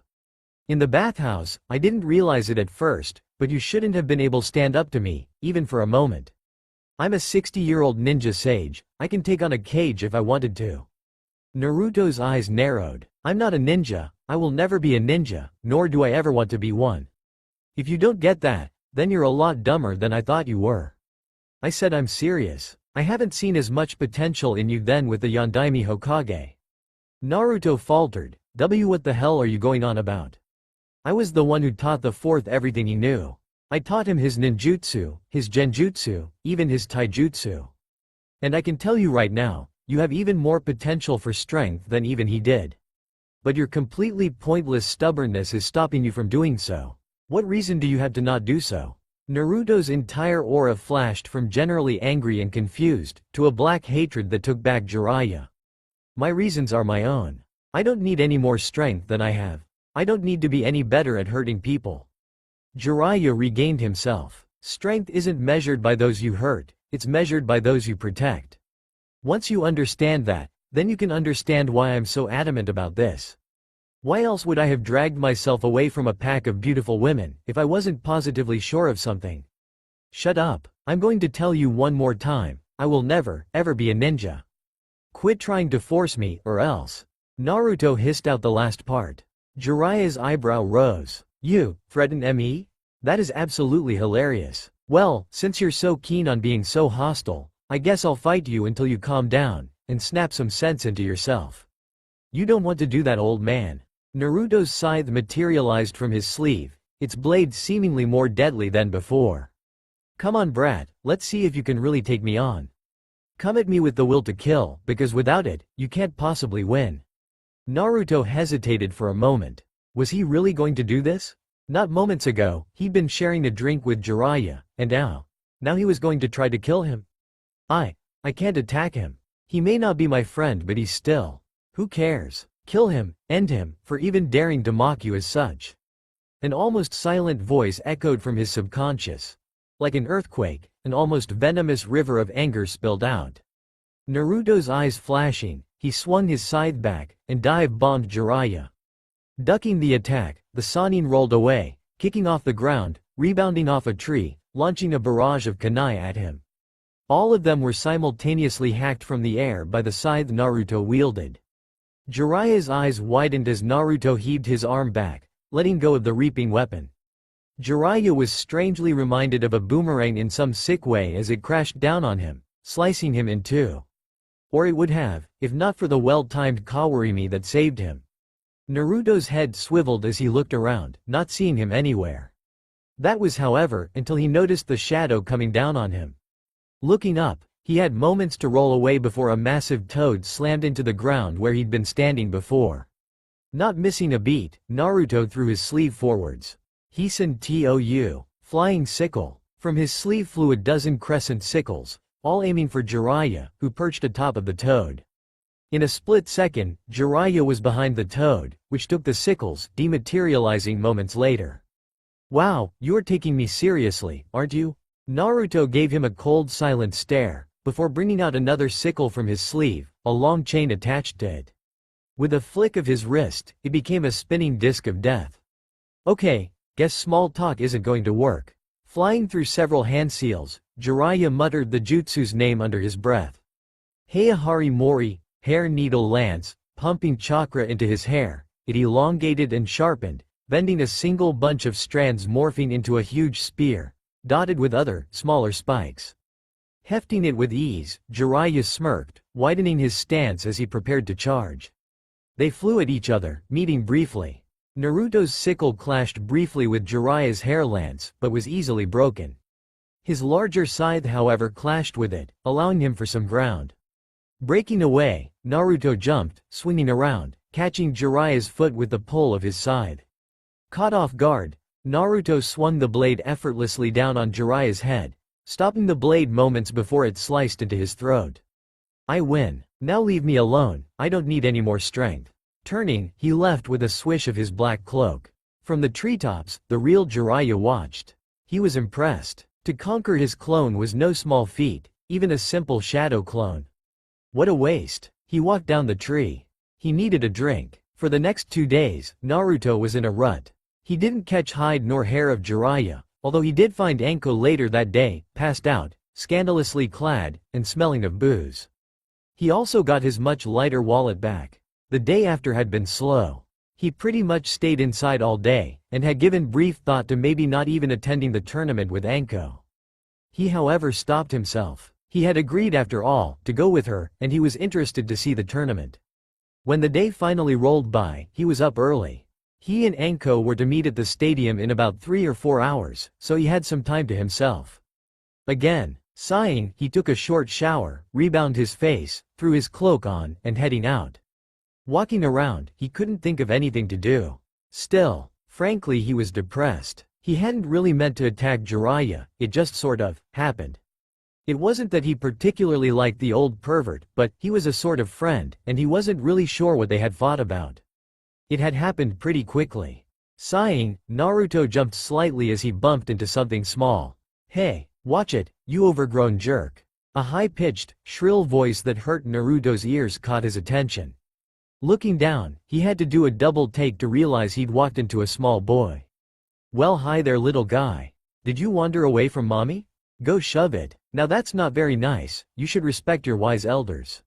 In the bathhouse, I didn't realize it at first, but you shouldn't have been able to stand up to me, even for a moment. I'm a 60-year-old ninja sage, I can take on a cage if I wanted to. Naruto's eyes narrowed. I'm not a ninja, I will never be a ninja, nor do I ever want to be one. If you don't get that, then you're a lot dumber than I thought you were. I said I'm serious. I haven't seen as much potential in you then with the Yondaime Hokage. Naruto faltered. What the hell are you going on about? I was the one who taught the fourth everything he knew. I taught him his ninjutsu, his genjutsu, even his taijutsu. And I can tell you right now, you have even more potential for strength than even he did. But your completely pointless stubbornness is stopping you from doing so. What reason do you have to not do so? Naruto's entire aura flashed from generally angry and confused, to a black hatred that took back Jiraiya. My reasons are my own. I don't need any more strength than I have. I don't need to be any better at hurting people. Jiraiya regained himself. Strength isn't measured by those you hurt, it's measured by those you protect. Once you understand that, then you can understand why I'm so adamant about this. Why else would I have dragged myself away from a pack of beautiful women, if I wasn't positively sure of something? Shut up. I'm going to tell you one more time, I will never, ever be a ninja. Quit trying to force me, or else. Naruto hissed out the last part. Jiraiya's eyebrow rose. You, threaten me? That is absolutely hilarious. Well, since you're so keen on being so hostile, I guess I'll fight you until you calm down, and snap some sense into yourself. You don't want to do that, old man. Naruto's scythe materialized from his sleeve, its blade seemingly more deadly than before. Come on, brat, let's see if you can really take me on. Come at me with the will to kill, because without it, you can't possibly win. Naruto hesitated for a moment. Was he really going to do this? Not moments ago, he'd been sharing a drink with Jiraiya, and now he was going to try to kill him? I can't attack him. He may not be my friend, but he's still. Who cares? Kill him, end him, for even daring to mock you as such. An almost silent voice echoed from his subconscious. Like an earthquake, an almost venomous river of anger spilled out. Naruto's eyes flashing, he swung his scythe back, and dive-bombed Jiraiya. Ducking the attack, the Sannin rolled away, kicking off the ground, rebounding off a tree, launching a barrage of kunai at him. All of them were simultaneously hacked from the air by the scythe Naruto wielded. Jiraiya's eyes widened as Naruto heaved his arm back, letting go of the reaping weapon. Jiraiya was strangely reminded of a boomerang in some sick way as it crashed down on him, slicing him in two. Or it would have, if not for the well-timed kawarimi that saved him. Naruto's head swiveled as he looked around, not seeing him anywhere. That was however until he noticed the shadow coming down on him. Looking up, he had moments to roll away before a massive toad slammed into the ground where he'd been standing before. Not missing a beat, Naruto threw his sleeve forwards. Hisan Tou, flying sickle. From his sleeve flew a dozen crescent sickles, all aiming for Jiraiya, who perched atop of the toad. In a split second, Jiraiya was behind the toad, which took the sickles, dematerializing moments later. Wow, you're taking me seriously, aren't you? Naruto gave him a cold silent stare, before bringing out another sickle from his sleeve, a long chain attached to it. With a flick of his wrist, it became a spinning disc of death. Okay, guess small talk isn't going to work. Flying through several hand seals, Jiraiya muttered the jutsu's name under his breath. Heiahari Mori, hair needle lance, pumping chakra into his hair, it elongated and sharpened, bending a single bunch of strands morphing into a huge spear, dotted with other, smaller spikes. Hefting it with ease, Jiraiya smirked, widening his stance as he prepared to charge. They flew at each other, meeting briefly. Naruto's sickle clashed briefly with Jiraiya's hair lance, but was easily broken. His larger scythe however clashed with it, allowing him for some ground. Breaking away, Naruto jumped, swinging around, catching Jiraiya's foot with the pull of his scythe. Caught off guard, Naruto swung the blade effortlessly down on Jiraiya's head, stopping the blade moments before it sliced into his throat. I win. Now leave me alone, I don't need any more strength. Turning, he left with a swish of his black cloak. From the treetops, the real Jiraiya watched. He was impressed. To conquer his clone was no small feat, even a simple shadow clone. What a waste. He walked down the tree. He needed a drink. For the next 2 days, Naruto was in a rut. He didn't catch hide nor hair of Jiraiya, although he did find Anko later that day, passed out, scandalously clad, and smelling of booze. He also got his much lighter wallet back. The day after had been slow. He pretty much stayed inside all day, and had given brief thought to maybe not even attending the tournament with Anko. He however stopped himself. He had agreed after all, to go with her, and he was interested to see the tournament. When the day finally rolled by, he was up early. He and Anko were to meet at the stadium in about 3 or 4 hours, so he had some time to himself. Again, sighing, he took a short shower, rebound his face, threw his cloak on, and heading out. Walking around, he couldn't think of anything to do. Still, frankly he was depressed. He hadn't really meant to attack Jiraiya, it just sort of happened. It wasn't that he particularly liked the old pervert, but he was a sort of friend, and he wasn't really sure what they had fought about. It had happened pretty quickly. Sighing, Naruto jumped slightly as he bumped into something small. Hey, watch it, you overgrown jerk. A high-pitched, shrill voice that hurt Naruto's ears caught his attention. Looking down, he had to do a double take to realize he'd walked into a small boy. Well, hi there little guy. Did you wander away from mommy? Go shove it. Now that's not very nice, you should respect your wise elders.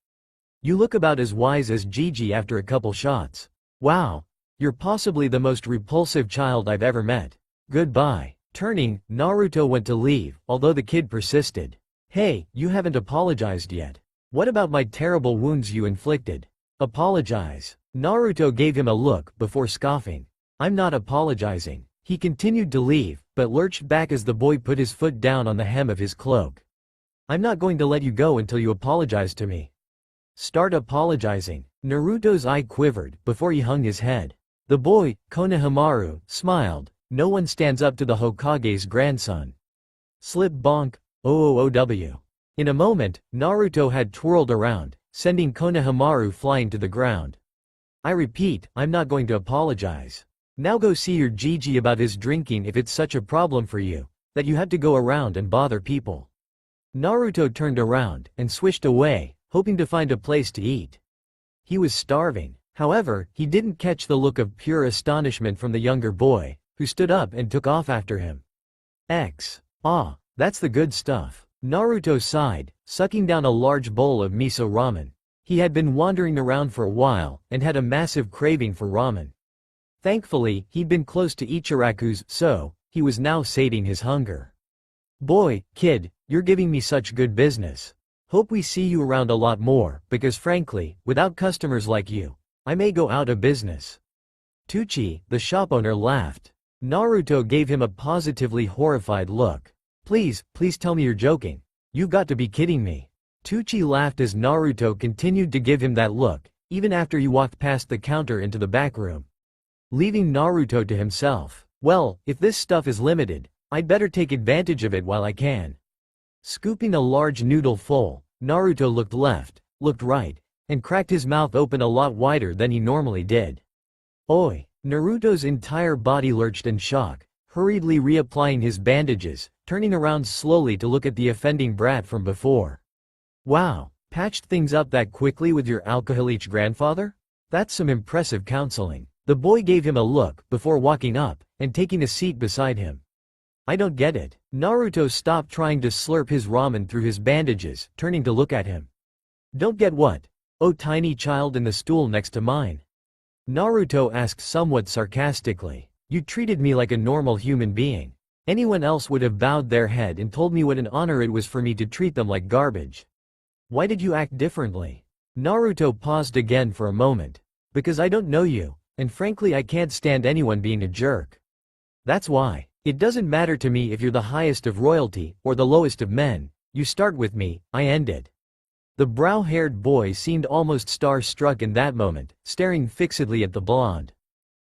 You look about as wise as Gigi after a couple shots. Wow. You're possibly the most repulsive child I've ever met. Goodbye. Turning, Naruto went to leave, although the kid persisted. Hey, you haven't apologized yet. What about my terrible wounds you inflicted? Apologize. Naruto gave him a look before scoffing. I'm not apologizing. He continued to leave, but lurched back as the boy put his foot down on the hem of his cloak. I'm not going to let you go until you apologize to me. Start apologizing. Naruto's eye quivered before he hung his head. The boy, Konohamaru, smiled. No one stands up to the Hokage's grandson. Slip bonk, OOOW. In a moment, Naruto had twirled around, sending Konohamaru flying to the ground. I repeat, I'm not going to apologize. Now go see your Gigi about his drinking if it's such a problem for you, that you had to go around and bother people. Naruto turned around and swished away, hoping to find a place to eat. He was starving. However, he didn't catch the look of pure astonishment from the younger boy, who stood up and took off after him. Ah, that's the good stuff. Naruto sighed, sucking down a large bowl of miso ramen. He had been wandering around for a while, and had a massive craving for ramen. Thankfully, he'd been close to Ichiraku's, so he was now sating his hunger. Boy, kid, you're giving me such good business. Hope we see you around a lot more, because frankly, without customers like you, I may go out of business. Tucci, the shop owner, laughed. Naruto gave him a positively horrified look. Please tell me you're joking. You've got to be kidding me. Tucci laughed as Naruto continued to give him that look, even after he walked past the counter into the back room, leaving Naruto to himself. Well, if this stuff is limited, I'd better take advantage of it while I can. Scooping a large noodle full, Naruto looked left, looked right, and cracked his mouth open a lot wider than he normally did. Oi! Naruto's entire body lurched in shock, hurriedly reapplying his bandages, turning around slowly to look at the offending brat from before. Wow, patched things up that quickly with your alcoholic grandfather? That's some impressive counseling. The boy gave him a look before walking up and taking a seat beside him. I don't get it. Naruto stopped trying to slurp his ramen through his bandages, turning to look at him. Don't get what? Oh, tiny child in the stool next to mine. Naruto asked somewhat sarcastically. You treated me like a normal human being. Anyone else would have bowed their head and told me what an honor it was for me to treat them like garbage. Why did you act differently? Naruto paused again for a moment. Because I don't know you, and frankly I can't stand anyone being a jerk. That's why. It doesn't matter to me if you're the highest of royalty, or the lowest of men. You start with me, I end it. The brow-haired boy seemed almost star-struck in that moment, staring fixedly at the blonde.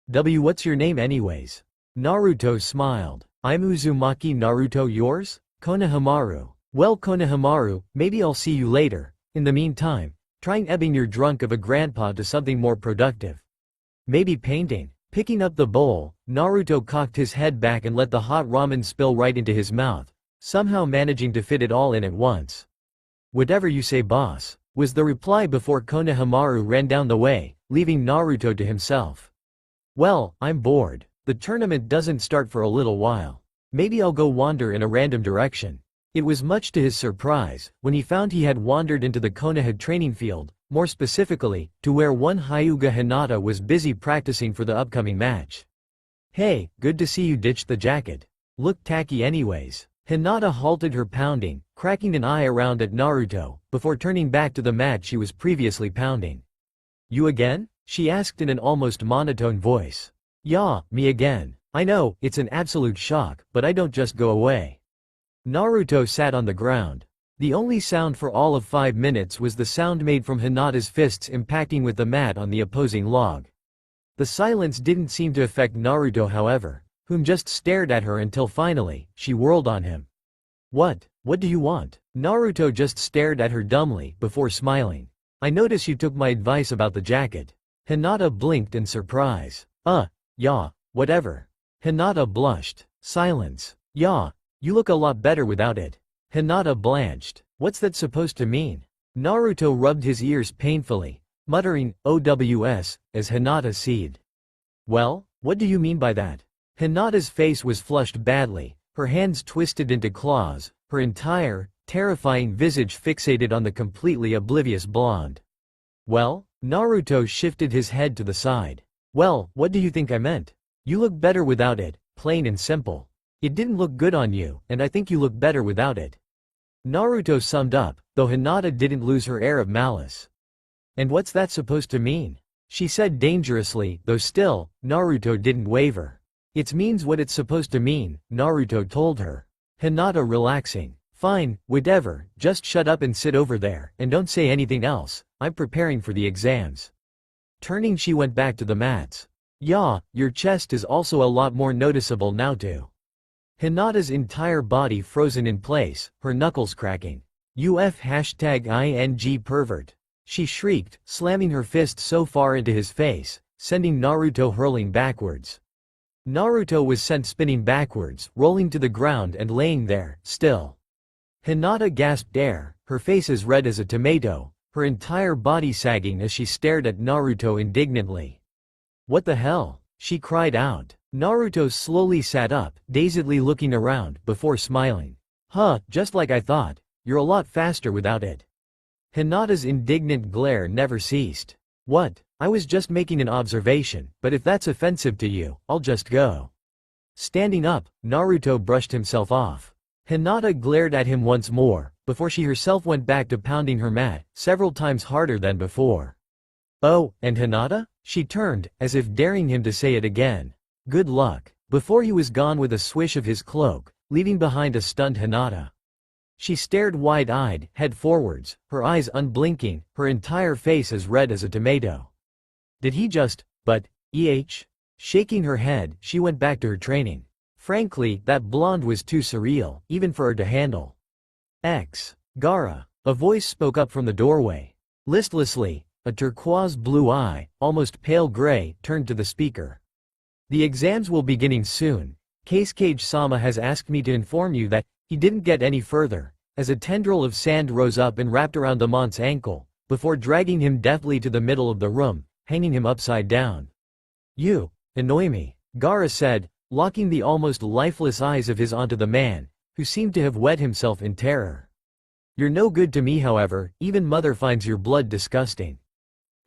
What's your name anyways? Naruto smiled. I'm Uzumaki Naruto, yours? Konohamaru. Well, Konohamaru, maybe I'll see you later. In the meantime, trying ebbing your drunk of a grandpa to something more productive. Maybe painting. Picking up the bowl, Naruto cocked his head back and let the hot ramen spill right into his mouth, somehow managing to fit it all in at once. Whatever you say, boss, was the reply before Konohamaru ran down the way, leaving Naruto to himself. Well, I'm bored. The tournament doesn't start for a little while. Maybe I'll go wander in a random direction. It was much to his surprise when he found he had wandered into the Konoha training field, more specifically, to where one Hyuga Hinata was busy practicing for the upcoming match. Hey, good to see you ditched the jacket. Look tacky anyways. Hinata halted her pounding, cracking an eye around at Naruto, before turning back to the mat she was previously pounding. You again? She asked in an almost monotone voice. Yeah, me again. I know, it's an absolute shock, but I don't just go away. Naruto sat on the ground. The only sound for all of 5 minutes was the sound made from Hinata's fists impacting with the mat on the opposing log. The silence didn't seem to affect Naruto however, whom just stared at her until finally, she whirled on him. What do you want? Naruto just stared at her dumbly, before smiling. I notice you took my advice about the jacket. Hinata blinked in surprise. Yeah, whatever. Hinata blushed. Silence. Yeah, you look a lot better without it. Hinata blanched. What's that supposed to mean? Naruto rubbed his ears painfully, muttering, OWS, as Hinata seethed. Well, what do you mean by that? Hinata's face was flushed badly, her hands twisted into claws, her entire, terrifying visage fixated on the completely oblivious blonde. Well, Naruto shifted his head to the side. Well, what do you think I meant? You look better without it, plain and simple. It didn't look good on you, and I think you look better without it. Naruto summed up, though Hinata didn't lose her air of malice. And what's that supposed to mean? She said dangerously, though still, Naruto didn't waver. It means what it's supposed to mean, Naruto told her. Hinata relaxing. Fine, whatever, just shut up and sit over there, and don't say anything else, I'm preparing for the exams. Turning she went back to the mats. Yeah, your chest is also a lot more noticeable now too. Hinata's entire body frozen in place, her knuckles cracking. #ING pervert. She shrieked, slamming her fist so far into his face, sending Naruto hurling backwards. Naruto was sent spinning backwards, rolling to the ground and laying there, still. Hinata gasped air, her face as red as a tomato, her entire body sagging as she stared at Naruto indignantly. What the hell? She cried out. Naruto slowly sat up, dazedly looking around, before smiling. Just like I thought. You're a lot faster without it. Hinata's indignant glare never ceased. What? I was just making an observation, but if that's offensive to you, I'll just go. Standing up, Naruto brushed himself off. Hinata glared at him once more, before she herself went back to pounding her mat, several times harder than before. Oh, and Hinata? She turned, as if daring him to say it again. Good luck. before he was gone with a swish of his cloak, leaving behind a stunned Hinata. She stared wide-eyed, head forwards, her eyes unblinking, her entire face as red as a tomato. Did he just, but, Shaking her head, she went back to her training. Frankly, that blonde was too surreal, even for her to handle. Gara. A voice spoke up from the doorway. Listlessly, a turquoise blue eye, almost pale gray, turned to the speaker. The exams will be beginning soon. Cage-Sama has asked me to inform you that he didn't get any further, as a tendril of sand rose up and wrapped around the mont's ankle, before dragging him deftly to the middle of the room, hanging him upside down. You annoy me, Gara said, locking the almost lifeless eyes of his onto the man, who seemed to have wet himself in terror. You're no good to me, however, even mother finds your blood disgusting.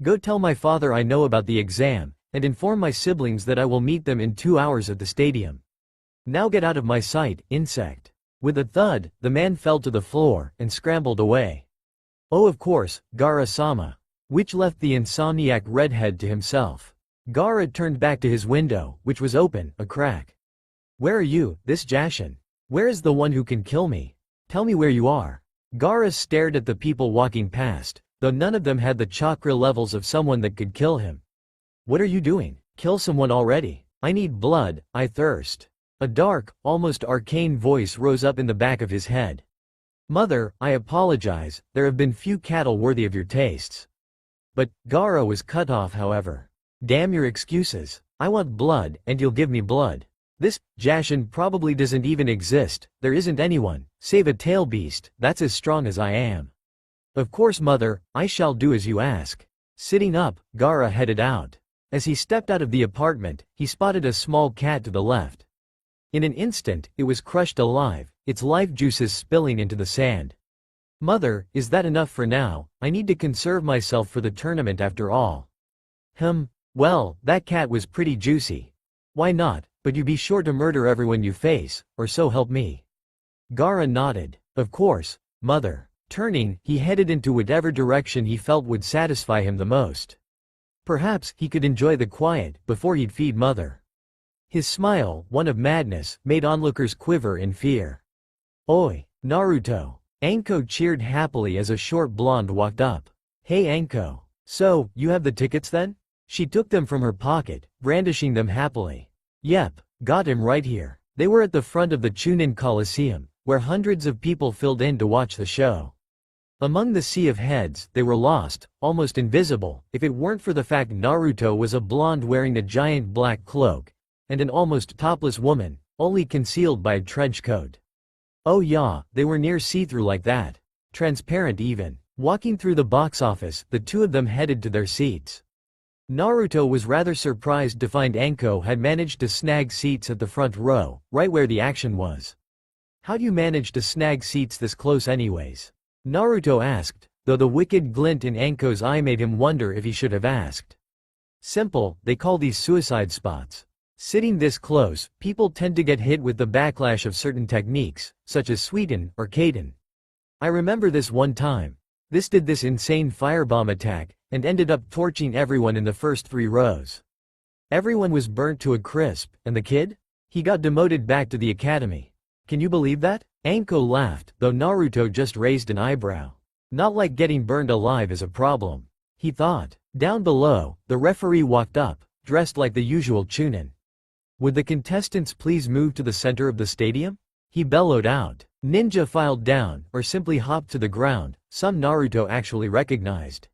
Go tell my father I know about the exam, and inform my siblings that I will meet them in 2 hours at the stadium. Now get out of my sight, insect. With a thud, the man fell to the floor, and scrambled away. Oh, of course, Gara-sama. Which left the insomniac redhead to himself. Gara turned back to his window, which was open, a crack. Where are you, this Jashin? Where is the one who can kill me? Tell me where you are. Gara stared at the people walking past, though none of them had the chakra levels of someone that could kill him. What are you doing? Kill someone already. I need blood, I thirst. A dark, almost arcane voice rose up in the back of his head. Mother, I apologize, there have been few cattle worthy of your tastes. But, Gara was cut off however. Damn your excuses. I want blood, and you'll give me blood. This Jashin probably doesn't even exist, there isn't anyone, save a tail beast, that's as strong as I am. Of course mother, I shall do as you ask. Sitting up, Gara headed out. As he stepped out of the apartment, he spotted a small cat to the left. In an instant, it was crushed alive, its life juices spilling into the sand. Mother, is that enough for now? I need to conserve myself for the tournament after all. Well, that cat was pretty juicy. Why not, but you be sure to murder everyone you face, or so help me. Gara nodded. Of course, mother. Turning, he headed into whatever direction he felt would satisfy him the most. Perhaps he could enjoy the quiet before he'd feed mother. His smile, one of madness, made onlookers quiver in fear. Oi, Naruto. Anko cheered happily as a short blonde walked up. Hey Anko. So, you have the tickets then? She took them from her pocket, brandishing them happily. Yep, got him right here. They were at the front of the Chunin Coliseum, where hundreds of people filled in to watch the show. Among the sea of heads, they were lost, almost invisible, if it weren't for the fact Naruto was a blonde wearing a giant black cloak, and an almost topless woman, only concealed by a trench coat. Oh yeah, they were near see-through like that. Transparent even. Walking through the box office, the two of them headed to their seats. Naruto was rather surprised to find Anko had managed to snag seats at the front row, right where the action was. How do you manage to snag seats this close anyways? Naruto asked, though the wicked glint in Anko's eye made him wonder if he should have asked. Simple, they call these suicide spots. Sitting this close, people tend to get hit with the backlash of certain techniques, such as Suiten or Kaden. I remember this one time. This did this insane firebomb attack, and ended up torching everyone in the first 3 rows. Everyone was burnt to a crisp, and the kid? He got demoted back to the academy. Can you believe that? Anko laughed, though Naruto just raised an eyebrow. Not like getting burned alive is a problem, he thought. Down below, the referee walked up, dressed like the usual Chunin. Would the contestants please move to the center of the stadium? He bellowed out. Ninja filed down, or simply hopped to the ground, some Naruto actually recognized.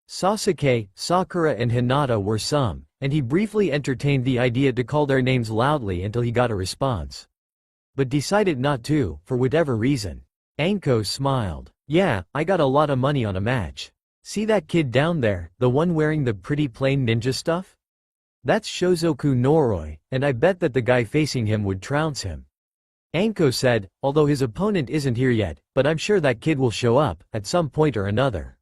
Sasuke, Sakura and Hinata were some, and he briefly entertained the idea to call their names loudly until he got a response. But decided not to, for whatever reason. Anko smiled. Yeah, I got a lot of money on a match. See that kid down there, the one wearing the pretty plain ninja stuff? That's Shozoku Noroi, and I bet that the guy facing him would trounce him. Anko said, although his opponent isn't here yet, but I'm sure that kid will show up, at some point or another.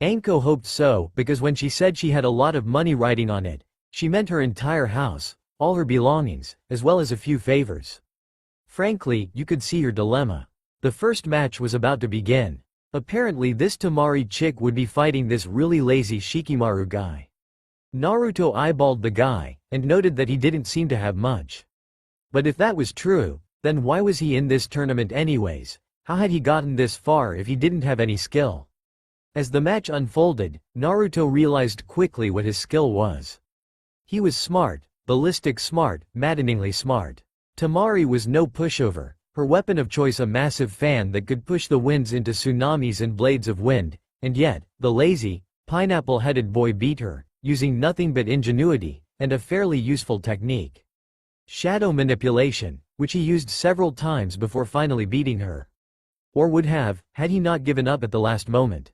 Anko hoped so, because when she said she had a lot of money riding on it, she meant her entire house, all her belongings, as well as a few favors. Frankly, you could see her dilemma. The first match was about to begin. Apparently this Tamari chick would be fighting this really lazy Shikimaru guy. Naruto eyeballed the guy, and noted that he didn't seem to have much. But if that was true, then why was he in this tournament anyways? How had he gotten this far if he didn't have any skill? As the match unfolded, Naruto realized quickly what his skill was. He was smart, ballistic smart, maddeningly smart. Temari was no pushover, her weapon of choice a massive fan that could push the winds into tsunamis and blades of wind, and yet, the lazy, pineapple-headed boy beat her, using nothing but ingenuity, and a fairly useful technique. Shadow manipulation, which he used several times before finally beating her. Or would have, had he not given up at the last moment.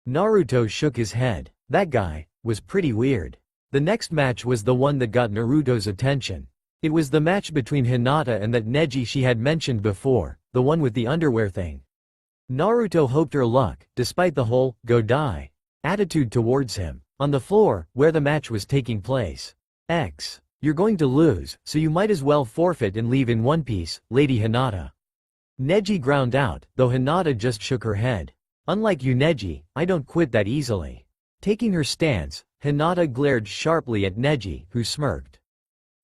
Naruto shook his head. That guy was pretty weird. The next match was the one that got Naruto's attention. It was the match between Hinata and that Neji she had mentioned before, the one with the underwear thing. Naruto hoped her luck, despite the whole "go die" attitude towards him. On the floor, where the match was taking place. You're going to lose, so you might as well forfeit and leave in one piece, Lady Hinata. Neji ground out, though Hinata just shook her head. Unlike you Neji, I don't quit that easily. Taking her stance, Hinata glared sharply at Neji, who smirked.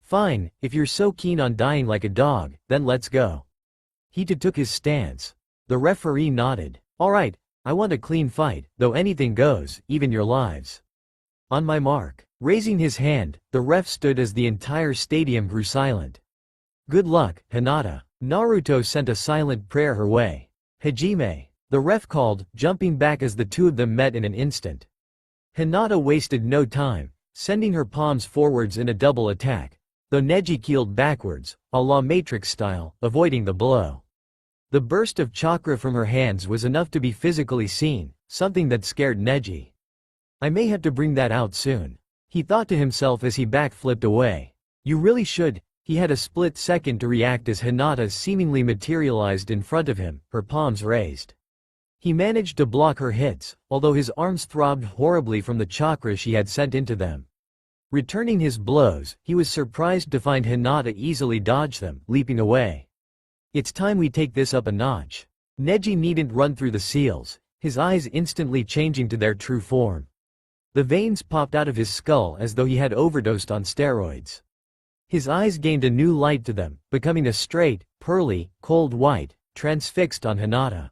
Fine, if you're so keen on dying like a dog, then let's go. He took his stance. The referee nodded. Alright, I want a clean fight, though anything goes, even your lives. On my mark. Raising his hand, the ref stood as the entire stadium grew silent. Good luck, Hinata. Naruto sent a silent prayer her way. Hajime. The ref called, jumping back as the two of them met in an instant. Hinata wasted no time, sending her palms forwards in a double attack, though Neji keeled backwards, a la Matrix style, avoiding the blow. The burst of chakra from her hands was enough to be physically seen, something that scared Neji. I may have to bring that out soon, he thought to himself as he backflipped away. You really should. He had a split second to react as Hinata seemingly materialized in front of him, her palms raised. He managed to block her hits, although his arms throbbed horribly from the chakra she had sent into them. Returning his blows, he was surprised to find Hinata easily dodge them, leaping away. It's time we take this up a notch. Neji needn't run through the seals, his eyes instantly changing to their true form. The veins popped out of his skull as though he had overdosed on steroids. His eyes gained a new light to them, becoming a straight, pearly, cold white, transfixed on Hinata.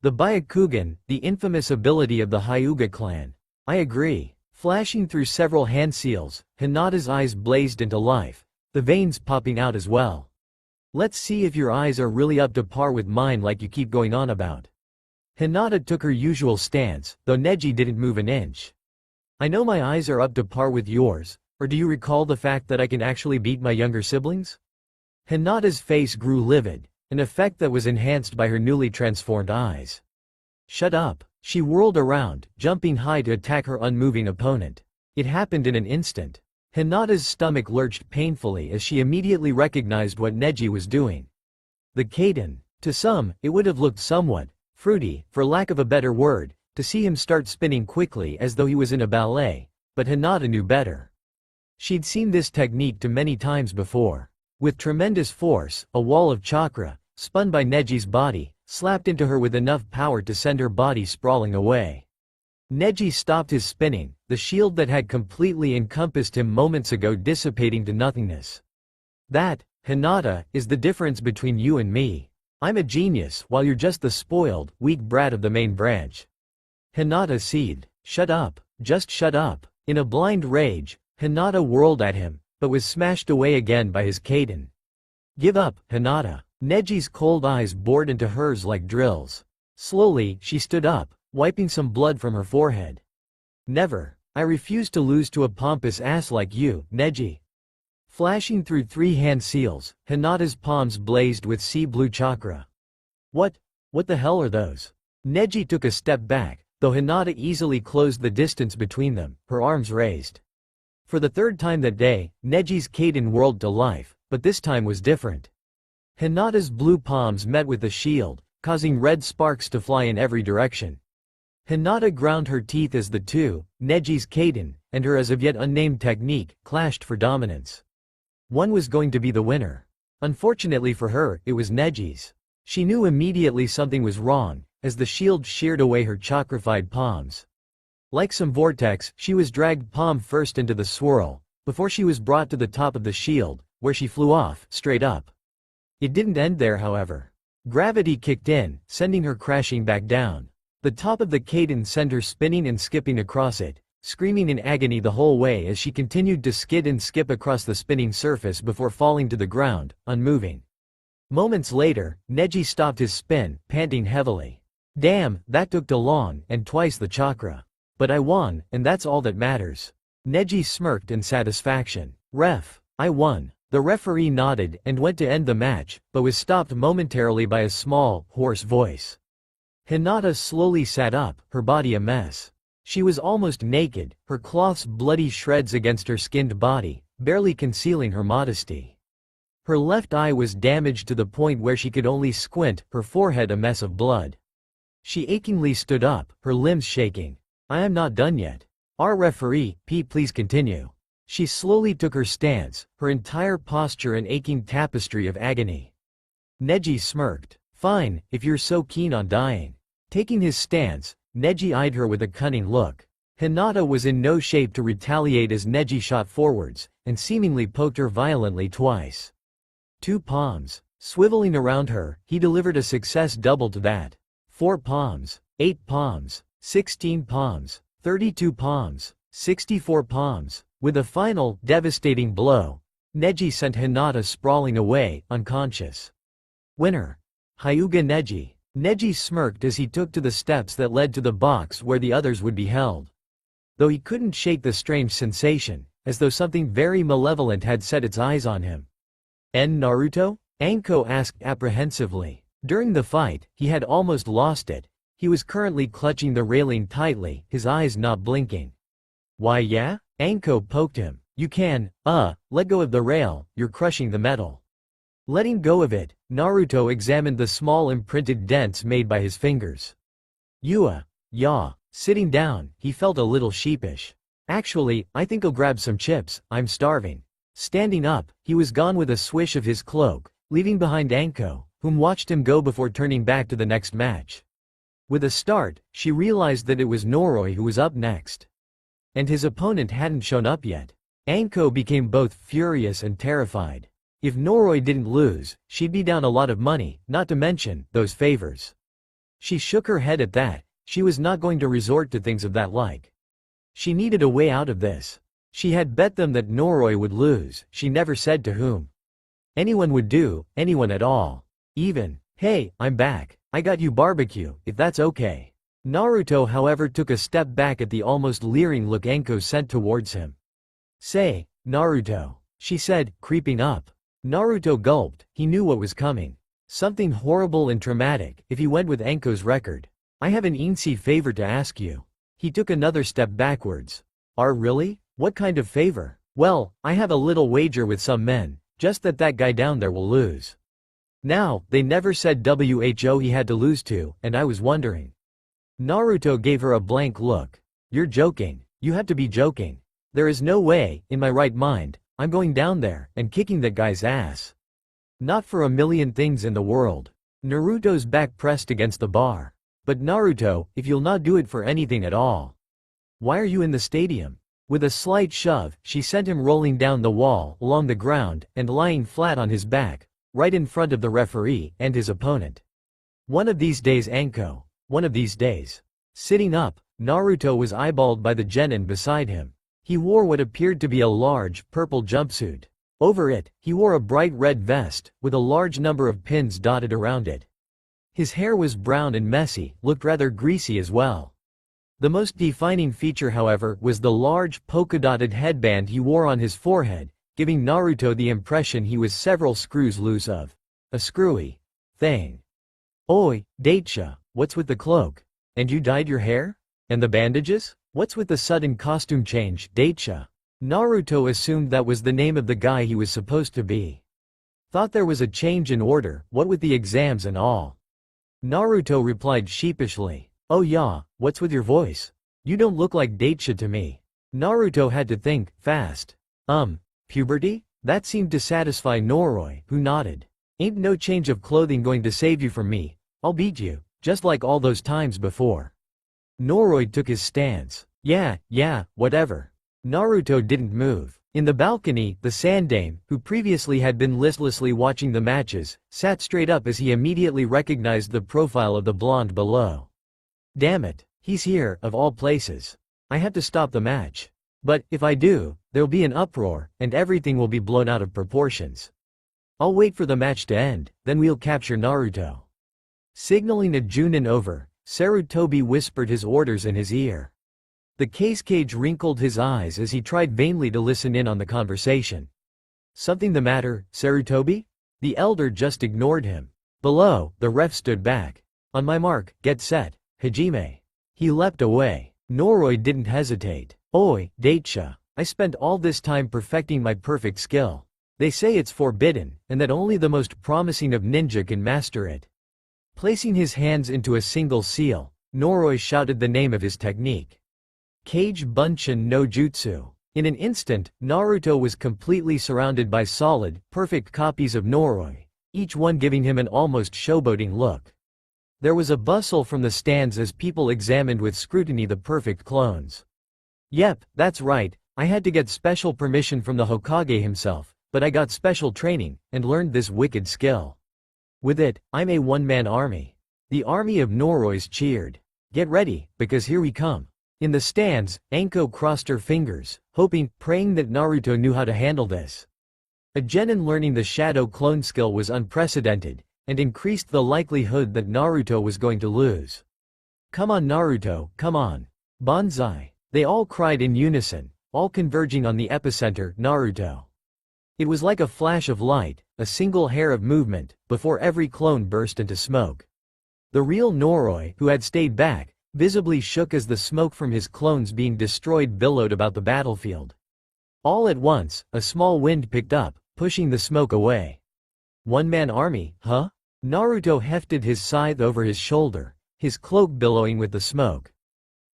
The Byakugan, the infamous ability of the Hyuga clan. I agree. Flashing through several hand seals, Hinata's eyes blazed into life, the veins popping out as well. Let's see if your eyes are really up to par with mine like you keep going on about. Hinata took her usual stance, though Neji didn't move an inch. I know my eyes are up to par with yours, or do you recall the fact that I can actually beat my younger siblings? Hinata's face grew livid, an effect that was enhanced by her newly transformed eyes. Shut up. She whirled around, jumping high to attack her unmoving opponent. It happened in an instant. Hinata's stomach lurched painfully as she immediately recognized what Neji was doing. The Kaiden. To some, it would have looked somewhat fruity, for lack of a better word, to see him start spinning quickly as though he was in a ballet, but Hinata knew better. She'd seen this technique too many times before. With tremendous force, a wall of chakra, spun by Neji's body, slapped into her with enough power to send her body sprawling away. Neji stopped his spinning, the shield that had completely encompassed him moments ago dissipating to nothingness. That, Hinata, is the difference between you and me. I'm a genius while you're just the spoiled, weak brat of the main branch. Hinata seethed. Shut up. Just shut up. In a blind rage, Hinata whirled at him, but was smashed away again by his Kaiden. Give up, Hinata. Neji's cold eyes bored into hers like drills. Slowly, she stood up, wiping some blood from her forehead. Never. I refuse to lose to a pompous ass like you, Neji. Flashing through 3 hand seals, Hinata's palms blazed with sea blue chakra. What the hell are those? Neji took a step back, though Hinata easily closed the distance between them, her arms raised. For the third time that day, Neji's Kaiden whirled to life, but this time was different. Hinata's blue palms met with the shield, causing red sparks to fly in every direction. Hinata ground her teeth as the two, Neji's Kaiden, and her as of yet unnamed technique, clashed for dominance. One was going to be the winner. Unfortunately for her, it was Neji's. She knew immediately something was wrong, as the shield sheared away her chakrafied palms. Like some vortex, she was dragged palm first into the swirl, before she was brought to the top of the shield, where she flew off, straight up. It didn't end there, however. Gravity kicked in, sending her crashing back down. The top of the Kaden sent her spinning and skipping across it, screaming in agony the whole way as she continued to skid and skip across the spinning surface before falling to the ground, unmoving. Moments later, Neji stopped his spin, panting heavily. Damn, that took too long, and twice the chakra. But I won, and that's all that matters. Neji smirked in satisfaction. Ref, I won. The referee nodded and went to end the match, but was stopped momentarily by a small, hoarse voice. Hinata slowly sat up, her body a mess. She was almost naked, her cloths bloody shreds against her skinned body, barely concealing her modesty. Her left eye was damaged to the point where she could only squint, her forehead a mess of blood. She achingly stood up, her limbs shaking. I am not done yet. Our referee, Pete, please continue. She slowly took her stance, her entire posture an aching tapestry of agony. Neji smirked. Fine, if you're so keen on dying. Taking his stance, Neji eyed her with a cunning look. Hinata was in no shape to retaliate as Neji shot forwards, and seemingly poked her violently twice. 2 palms. Swiveling around her, he delivered a success double to that. 4 palms. 8 palms. 16 palms. 32 palms. 64 palms. With a final, devastating blow, Neji sent Hinata sprawling away, unconscious. Winner. Hyuga Neji. Neji smirked as he took to the steps that led to the box where the others would be held. Though he couldn't shake the strange sensation, as though something very malevolent had set its eyes on him. "En Naruto?" Anko asked apprehensively. During the fight, he had almost lost it. He was currently clutching the railing tightly, his eyes not blinking. Why yeah? Anko poked him. You can, let go of the rail, you're crushing the metal. Letting go of it, Naruto examined the small imprinted dents made by his fingers. Yeah. Sitting down, he felt a little sheepish. Actually, I think I'll grab some chips, I'm starving. Standing up, he was gone with a swish of his cloak, leaving behind Anko, whom watched him go before turning back to the next match. With a start, she realized that it was Noroi who was up next. And his opponent hadn't shown up yet. Anko became both furious and terrified. If Noroi didn't lose, she'd be down a lot of money, not to mention those favors. She shook her head at that. She was not going to resort to things of that like. She needed a way out of this. She had bet them that Noroi would lose, she never said to whom. Anyone would do, anyone at all. Even, hey, I'm back. I got you barbecue, if that's okay. Naruto however took a step back at the almost leering look Anko sent towards him. Say, Naruto, she said, creeping up. Naruto gulped, he knew what was coming. Something horrible and traumatic, if he went with Anko's record. I have an easy favor to ask you. He took another step backwards. Really? What kind of favor? Well, I have a little wager with some men, just that guy down there will lose. Now, they never said who he had to lose to, and I was wondering. Naruto gave her a blank look. You're joking. You have to be joking. There is no way, in my right mind, I'm going down there and kicking that guy's ass. Not for a million things in the world. Naruto's back pressed against the bar. But Naruto, if you'll not do it for anything at all. Why are you in the stadium? With a slight shove, she sent him rolling down the wall, along the ground, and lying flat on his back, right in front of the referee and his opponent. One of these days Anko. One of these days. Sitting up, Naruto was eyeballed by the genin beside him. He wore what appeared to be a large, purple jumpsuit. Over it, he wore a bright red vest, with a large number of pins dotted around it. His hair was brown and messy, looked rather greasy as well. The most defining feature however was the large, polka-dotted headband he wore on his forehead, giving Naruto the impression he was several screws loose of. A screwy thing. Oi, Daisha, what's with the cloak? And you dyed your hair? And the bandages? What's with the sudden costume change, Daisha? Naruto assumed that was the name of the guy he was supposed to be. Thought there was a change in order, what with the exams and all. Naruto replied sheepishly. Oh yeah, what's with your voice? You don't look like Daisha to me. Naruto had to think, fast. Puberty? That seemed to satisfy Noroi, who nodded. Ain't no change of clothing going to save you from me. I'll beat you, just like all those times before. Noroi took his stance. Yeah, whatever. Naruto didn't move. In the balcony, the Sandane, who previously had been listlessly watching the matches, sat straight up as he immediately recognized the profile of the blonde below. Damn it, he's here, of all places. I have to stop the match. But, if I do, there'll be an uproar, and everything will be blown out of proportions. I'll wait for the match to end, then we'll capture Naruto. Signaling a Junin over, Sarutobi whispered his orders in his ear. The cage wrinkled his eyes as he tried vainly to listen in on the conversation. Something the matter, Sarutobi? The elder just ignored him. Below, the ref stood back. On my mark, get set, Hajime. He leapt away. Noroi didn't hesitate. Oi, Daisha. I spent all this time perfecting my perfect skill. They say it's forbidden, and that only the most promising of ninja can master it. Placing his hands into a single seal, Noroi shouted the name of his technique. Kage Bunshin no Jutsu. In an instant, Naruto was completely surrounded by solid, perfect copies of Noroi, each one giving him an almost showboating look. There was a bustle from the stands as people examined with scrutiny the perfect clones. Yep, that's right, I had to get special permission from the Hokage himself, but I got special training, and learned this wicked skill. With it, I'm a one-man army. The army of Norois cheered. Get ready, because here we come. In the stands, Anko crossed her fingers, praying that Naruto knew how to handle this. A genin learning the shadow clone skill was unprecedented, and increased the likelihood that Naruto was going to lose. Come on Naruto, come on. Banzai. They all cried in unison, all converging on the epicenter, Naruto. It was like a flash of light, a single hair of movement, before every clone burst into smoke. The real Noroi, who had stayed back, visibly shook as the smoke from his clones being destroyed billowed about the battlefield. All at once, a small wind picked up, pushing the smoke away. One-man army, huh? Naruto hefted his scythe over his shoulder, his cloak billowing with the smoke.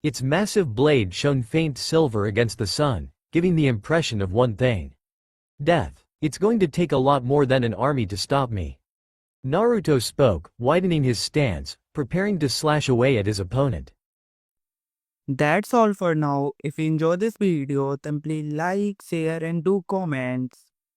Its massive blade shone faint silver against the sun, giving the impression of one thing. Death. It's going to take a lot more than an army to stop me. Naruto spoke, widening his stance, preparing to slash away at his opponent. That's all for now. If you enjoy this video, then please like, share and do comments.